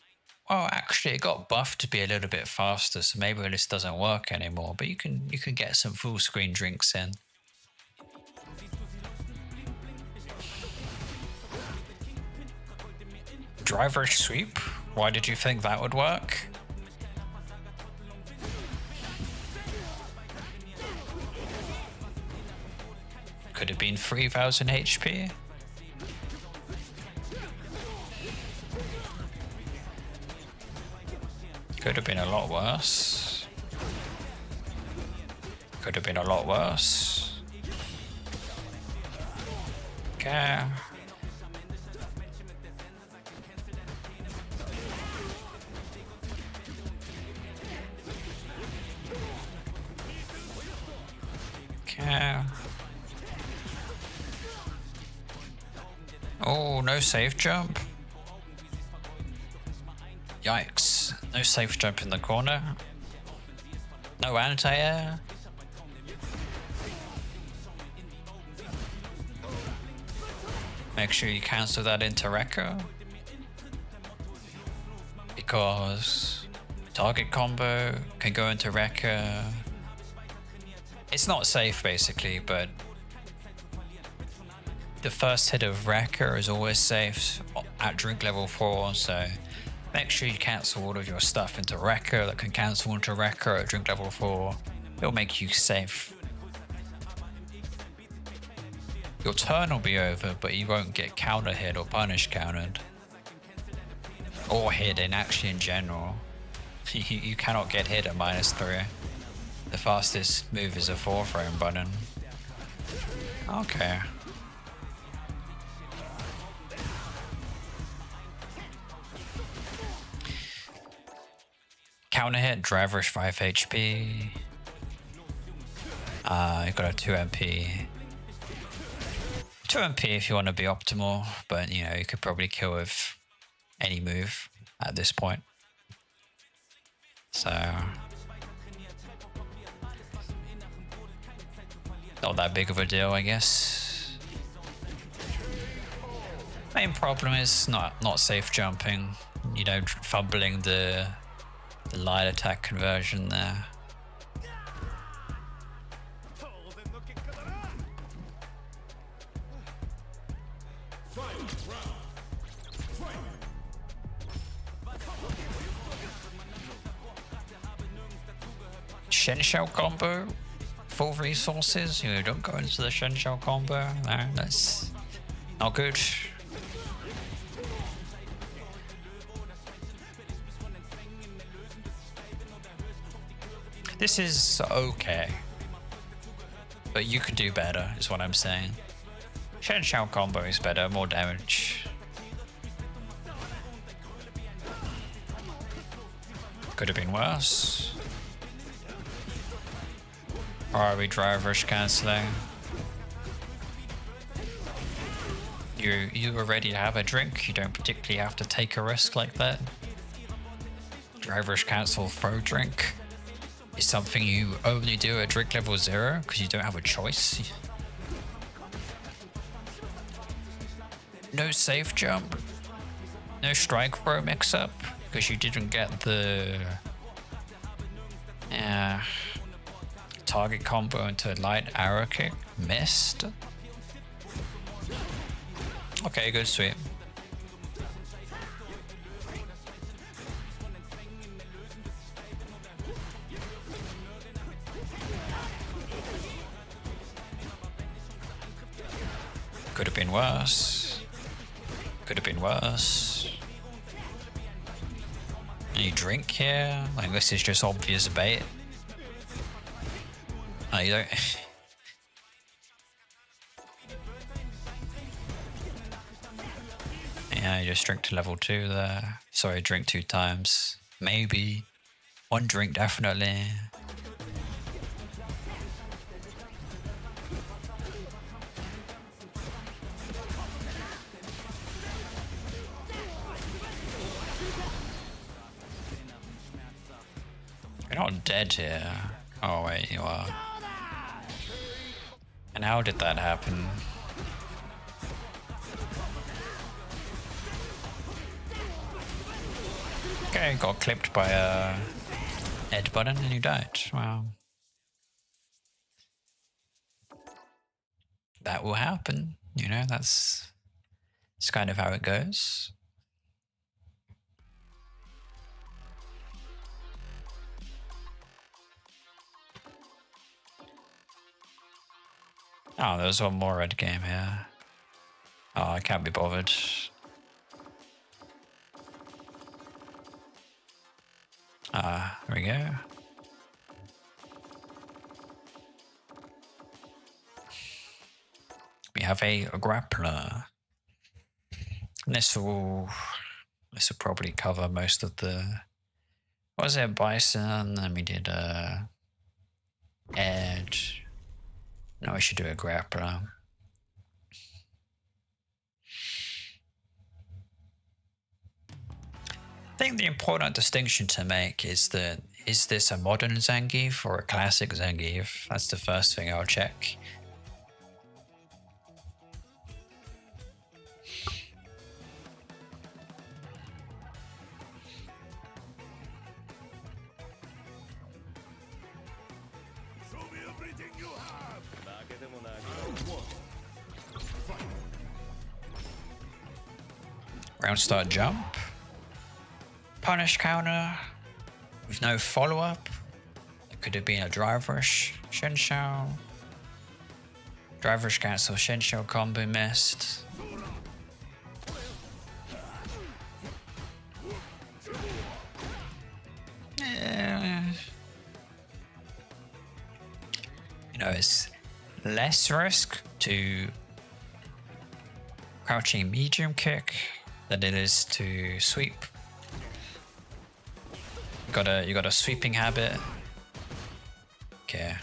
well, actually it got buffed to be a little bit faster, so maybe this doesn't work anymore, but you can get some full screen drinks in. Driver sweep? Why did you think that would work? Could have been 3000 HP. Could have been a lot worse. Could have been a lot worse. Okay. Okay. Oh, no safe jump. Yikes. No safe jump in the corner. No anti-air. Make sure you cancel that into Rekka, because target combo can go into Rekka. It's not safe basically, but the first hit of Rekka is always safe at drink level 4, so make sure you cancel all of your stuff into Rekka that can cancel into Rekka at drink level 4. It'll make you safe. Your turn will be over, but you won't get counter hit or punish countered. Or hit in general. You cannot get hit at -3. The fastest move is a 4-frame button. Okay. Counter hit, driver 5 HP. You got a 2 MP. 2 MP if you want to be optimal, but you know, you could probably kill with any move at this point. So, not that big of a deal, I guess. Main problem is not safe jumping, you know, fumbling the light attack conversion there. Shen Shell combo, full resources. You know, don't go into the Shen Shell combo. No, that's not good. This is okay, but you could do better, is what I'm saying. Shen Shell combo is better, more damage. Could have been worse. Or are we drive rush cancelling? You were ready to have a drink, you don't particularly have to take a risk like that. Drive rush cancel, throw drink. is something you only do at drink level 0 because you don't have a choice. No safe jump. No strike throw mix up because you didn't get the target combo into light arrow kick. Missed. Okay, good sweep. Could have been worse. Could have been worse. Any drink here? Like, this is just obvious bait. Oh, you don't. Yeah, you just drink to level 2 there. Sorry, drink 2 times. Maybe. 1 drink, definitely. You're not dead here. Oh wait, you are. And how did that happen? Okay, got clipped by a head button and you died. Wow. That will happen. You know, that's kind of how it goes. Oh, there's one more red game here. Oh, I can't be bothered. There we go. We have a grappler. This will probably cover most of the. What was it? Bison. Then we did edge. Now we should do a grappler. I think the important distinction to make is that is this a modern Zangief or a classic Zangief? That's the first thing I'll check. Round start jump. Punish counter with no follow-up. It could have been a drive-rush Shenshou. Drive-rush cancel Shenshou combo missed. You know, it's less risk to crouching medium kick than it is to sweep. You got a sweeping habit. Okay.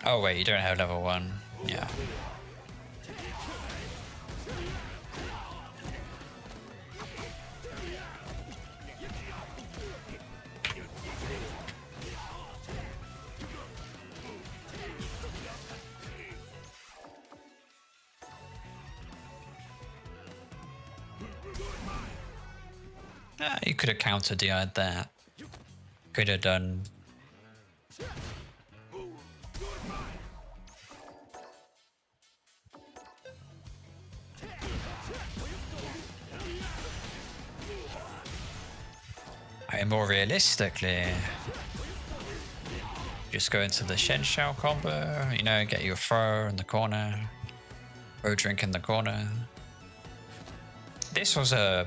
Oh wait, you don't have level 1. Yeah. You could have counter DI'd that. Could have done. More realistically, just go into the Shenshou combo, you know, get your throw in the corner, or drink in the corner. This was a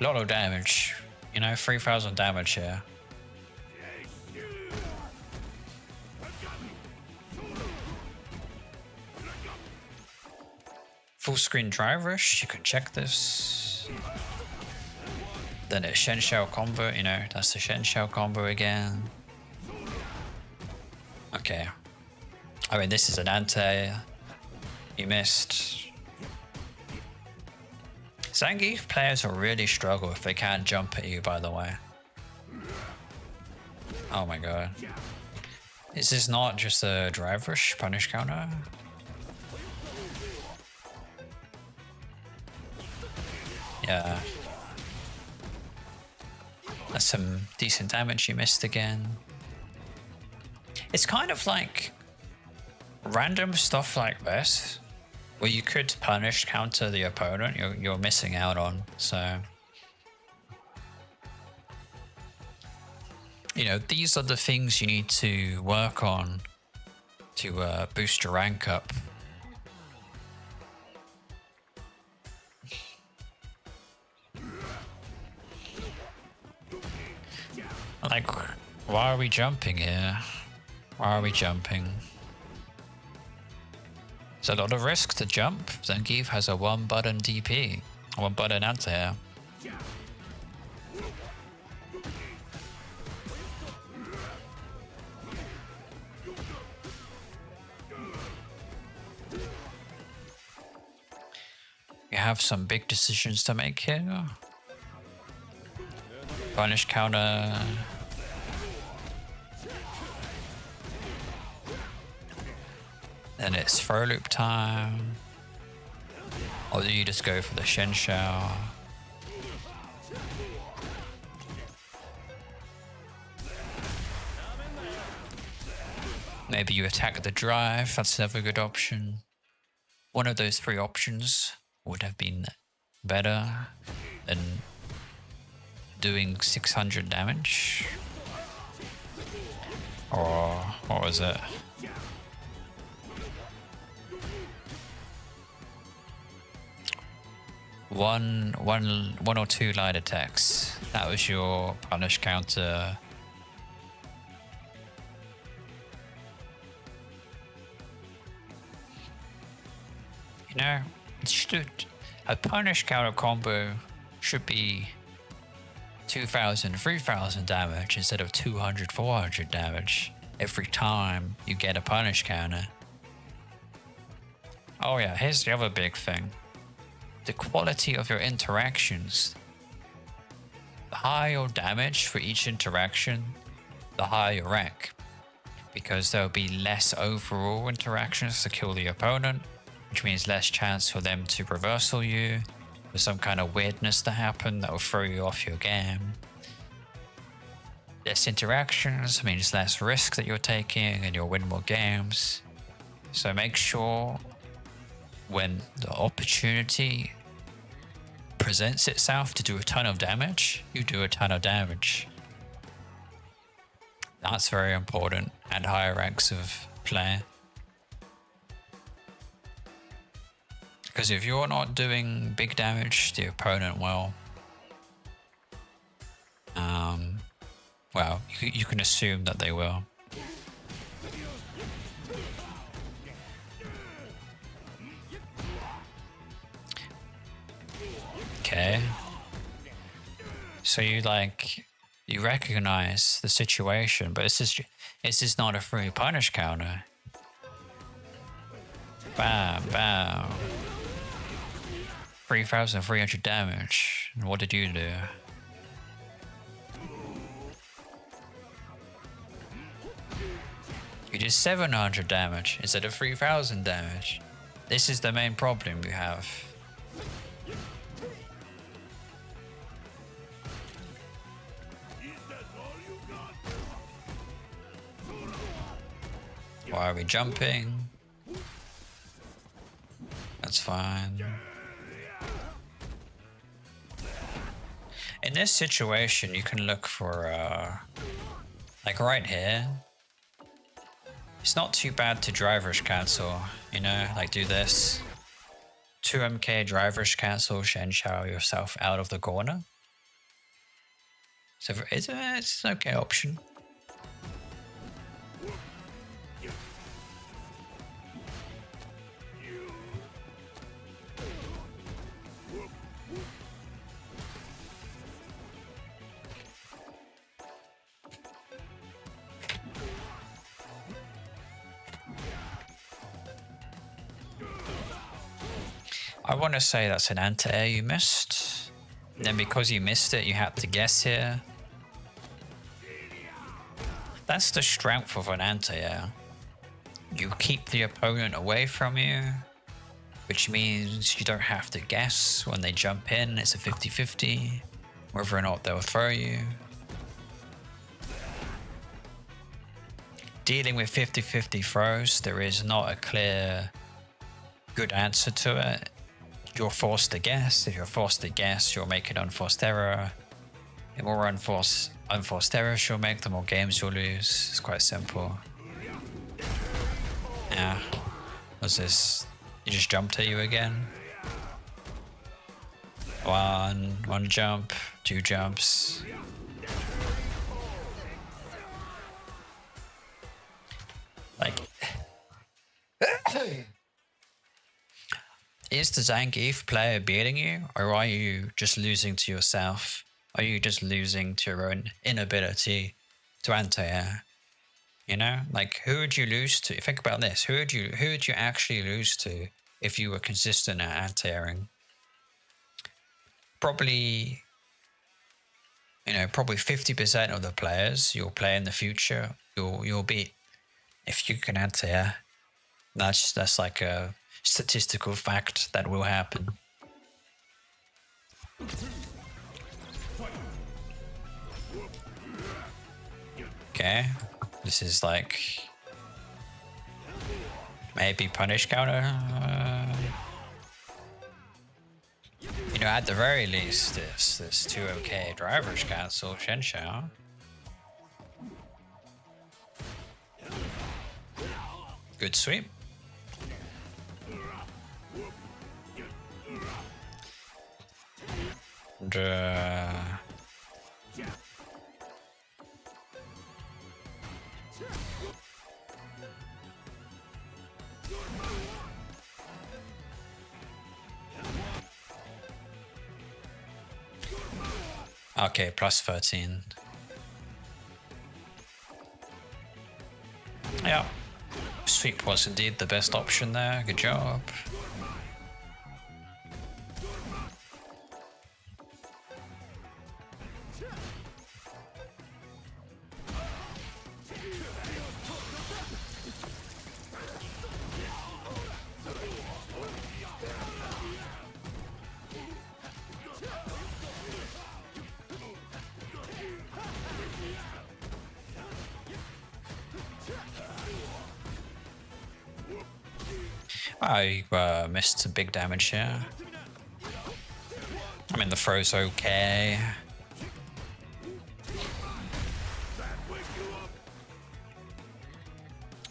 lot of damage, you know, 3,000 damage here. full screen drive rush, you can check this. Then a Shen Shao combo, you know, that's the Shen Shao combo again. Okay. I mean, this is an anti. You missed. Zangief players will really struggle if they can't jump at you, by the way. Oh my god. Is this not just a drive rush punish counter? Yeah. That's some decent damage you missed again. It's kind of like random stuff like this, where you could punish counter the opponent, you're missing out on. So, you know, these are the things you need to work on to boost your rank up. Like, why are we jumping here? Why are we jumping? It's a lot of risk to jump. Zangief has a one button DP, one button anti-air. You have some big decisions to make here. Punish counter. Then it's throw loop time. Or do you just go for the Shen Shao? Maybe you attack the drive, that's another good option. One of those three options would have been better than doing 600 damage. Or what was it? One or two light attacks. That was your punish counter. You know, a punish counter combo should be 2,000, 3,000 damage instead of 200, 400 damage every time you get a punish counter. Oh yeah, here's the other big thing. The quality of your interactions. The higher your damage for each interaction, the higher your rank. Because there'll be less overall interactions to kill the opponent, which means less chance for them to reversal you, for some kind of weirdness to happen that will throw you off your game. Less interactions means less risk that you're taking and you'll win more games. So make sure when the opportunity presents itself to do a ton of damage, you do a ton of damage. That's very important at higher ranks of play. Because if you're not doing big damage, the opponent will. Well, you can assume that they will. Okay. So you recognize the situation, but this is not a free punish counter. Bam, bam. 3,300 damage. And what did you do? You did 700 damage instead of 3,000 damage. This is the main problem you have. Why are we jumping? That's fine. In this situation, you can look for, like right here. It's not too bad to drive rush cancel, you know, like do this. 2 MK drive rush cancel, Shen Shao yourself out of the corner. So it's an okay option. I want to say that's an anti-air you missed. And then because you missed it, you had to guess here. That's the strength of an anti-air. You keep the opponent away from you, which means you don't have to guess when they jump in. It's a 50-50 whether or not they'll throw you. Dealing with 50-50 throws, there is not a clear good answer to it. You're forced to guess. If you're forced to guess, you'll make an unforced error. The more unforced errors you'll make, the more games you'll lose. It's quite simple. Yeah. What's this? He just jumped at you again? One jump, 2 jumps. Like, is the Zangief player beating you, or are you just losing to yourself? Are you just losing to your own inability to anti-air? You know, like, who would you lose to? Think about this. Who would you actually lose to if you were consistent at anti-airing? Probably, you know, probably 50% of the players you'll play in the future, you'll beat if you can anti-air. That's like a statistical fact that will happen. Okay, this is like maybe punish counter. You know, at the very least, this 2 OK drivers cancel Shenshao. Good sweep. And, okay, plus 13. Yeah. Sweep was indeed the best option there. Good job. I missed some big damage here. I mean, the throw's okay.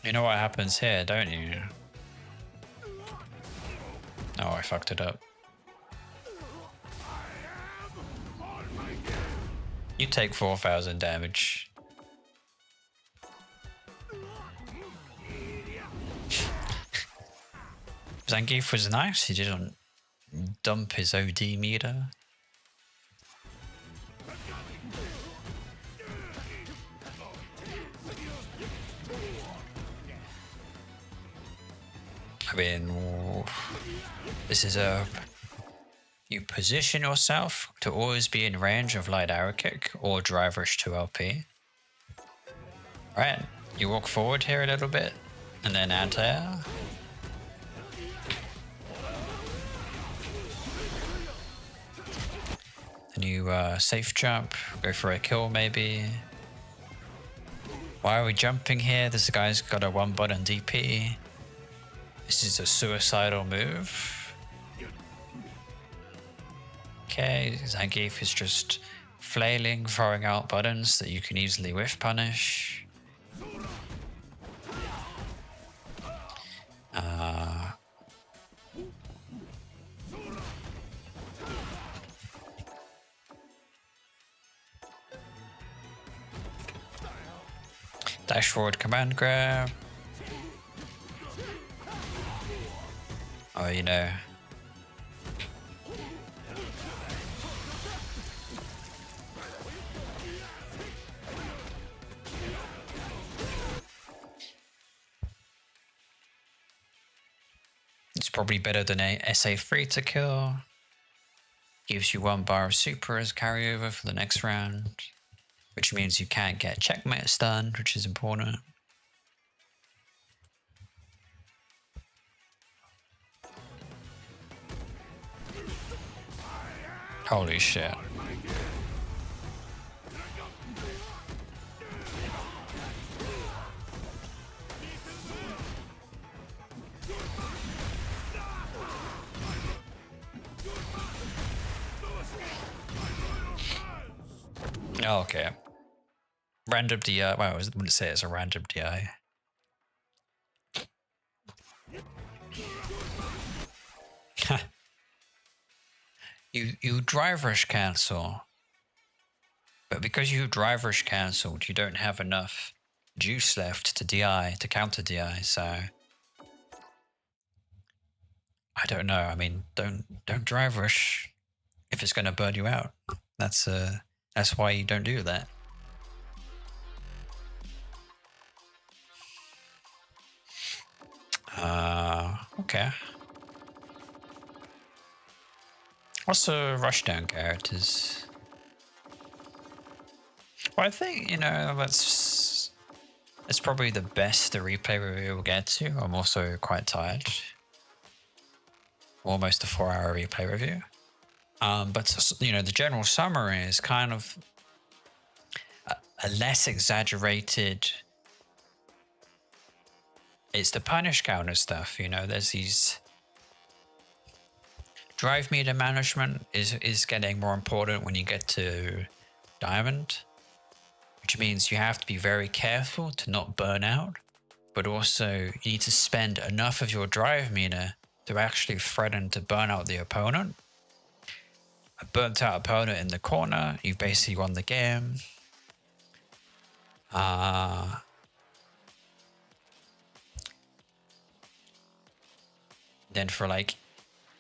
You know what happens here, don't you? Oh, I fucked it up. You take 4,000 damage. Zangief was nice, he didn't dump his OD meter. I mean, this is you position yourself to always be in range of light arrow kick or drivers 2 LP. Right, you walk forward here a little bit and then anti-air. Then you safe jump, go for a kill maybe. Why are we jumping here? This guy's got a 1-button DP. This is a suicidal move. Okay, Zangief is just flailing, throwing out buttons that you can easily whiff punish. Dash forward command grab. Oh, you know. It's probably better than a SA3 to kill. Gives you 1 bar of super as carryover for the next round, which means you can't get checkmate stunned, which is important. Holy shit. Oh, okay. Random DI. Well, I wouldn't say it's a random DI. you drive rush cancel, but because you drive rush cancelled, you don't have enough juice left to DI to counter DI. So I don't know. I mean, don't drive rush if it's going to burn you out. That's why you don't do that. Okay. What's the rushdown characters? Well, I think, you know, that's probably the best the replay review will get to. I'm also quite tired. Almost a 4-hour replay review. But, you know, the general summary is kind of a less exaggerated. It's the punish counter stuff, you know, there's these. Drive meter management is getting more important when you get to Diamond, which means you have to be very careful to not burn out, but also you need to spend enough of your drive meter to actually threaten to burn out the opponent. A burnt out opponent in the corner, you've basically won the game. Then for like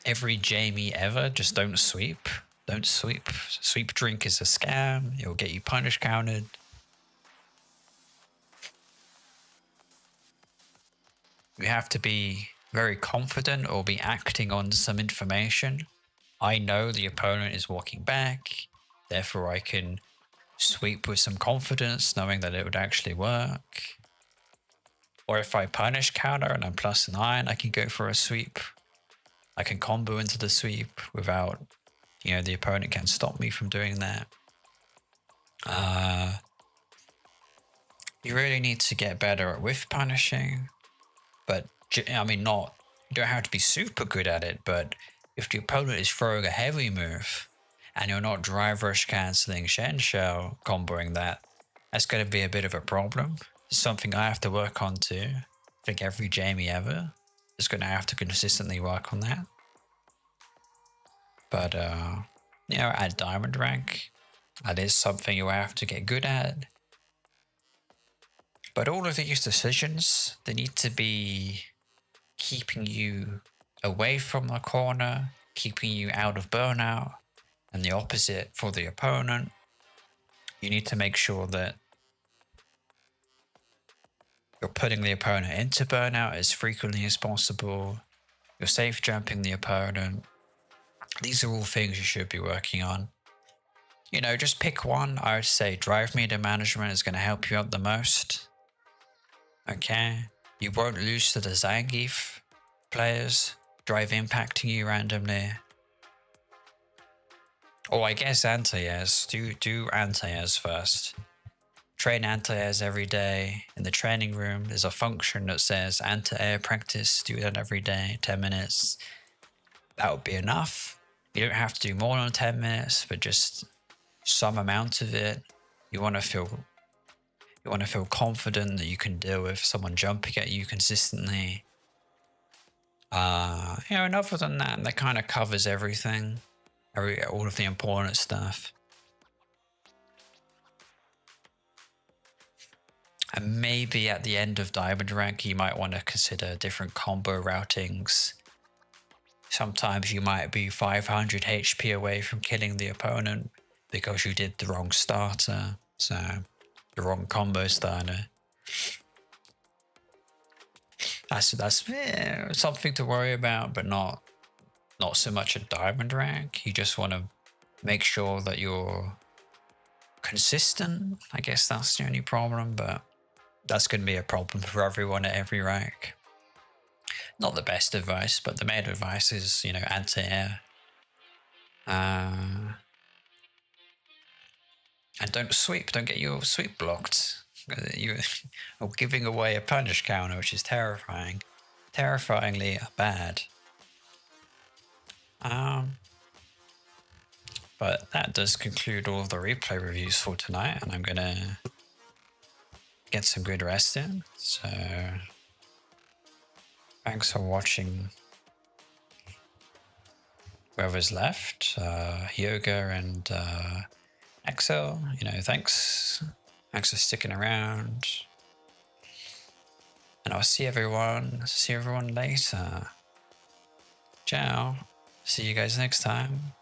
every Jamie ever, just don't sweep. Don't sweep. Sweep drink is a scam. It'll get you punish counted. You have to be very confident or be acting on some information. I know the opponent is walking back, therefore I can sweep with some confidence, knowing that it would actually work. Or if I punish counter and I'm +9, I can go for a sweep. I can combo into the sweep without, you know, the opponent can stop me from doing that. You really need to get better at whiff punishing, but I mean, you don't have to be super good at it, but if the opponent is throwing a heavy move and you're not drive rush cancelling Shen Shell comboing that's going to be a bit of a problem. It's something I have to work on too. I think every Jamie ever is going to have to consistently work on that. But, you know, at Diamond rank, that is something you have to get good at. But all of these decisions, they need to be keeping you away from the corner, keeping you out of burnout, and the opposite for the opponent. You need to make sure that you're putting the opponent into burnout as frequently as possible. You're safe jumping the opponent. These are all things you should be working on. You know, just pick one. I would say drive meter management is going to help you out the most. Okay? You won't lose to the Zangief players drive impacting you randomly. Or I guess anti-airs. Do anti-airs first. Train anti-airs every day. In the training room, there's a function that says anti-air practice. Do that every day, 10 minutes. That would be enough. You don't have to do more than 10 minutes, but just some amount of it. You want to feel confident that you can deal with someone jumping at you consistently. You know, and other than that kind of covers everything. All of the important stuff. And maybe at the end of Diamond rank, you might want to consider different combo routings. Sometimes you might be 500 HP away from killing the opponent because you did the wrong starter, so the wrong combo starter. That's something to worry about, but not so much a diamond rank. You just want to make sure that you're consistent. I guess that's the only problem, but that's going to be a problem for everyone at every rank. Not the best advice, but the main advice is, anti-air. And don't sweep. Don't get your sweep blocked. You are giving away a punish counter, which is terrifying. Terrifyingly bad. But that does conclude all of the replay reviews for tonight, and I'm going to get some good rest in. So thanks for watching. Whoever's left, Yoga and Axil, thanks for sticking around. And I'll see everyone later. Ciao. See you guys next time.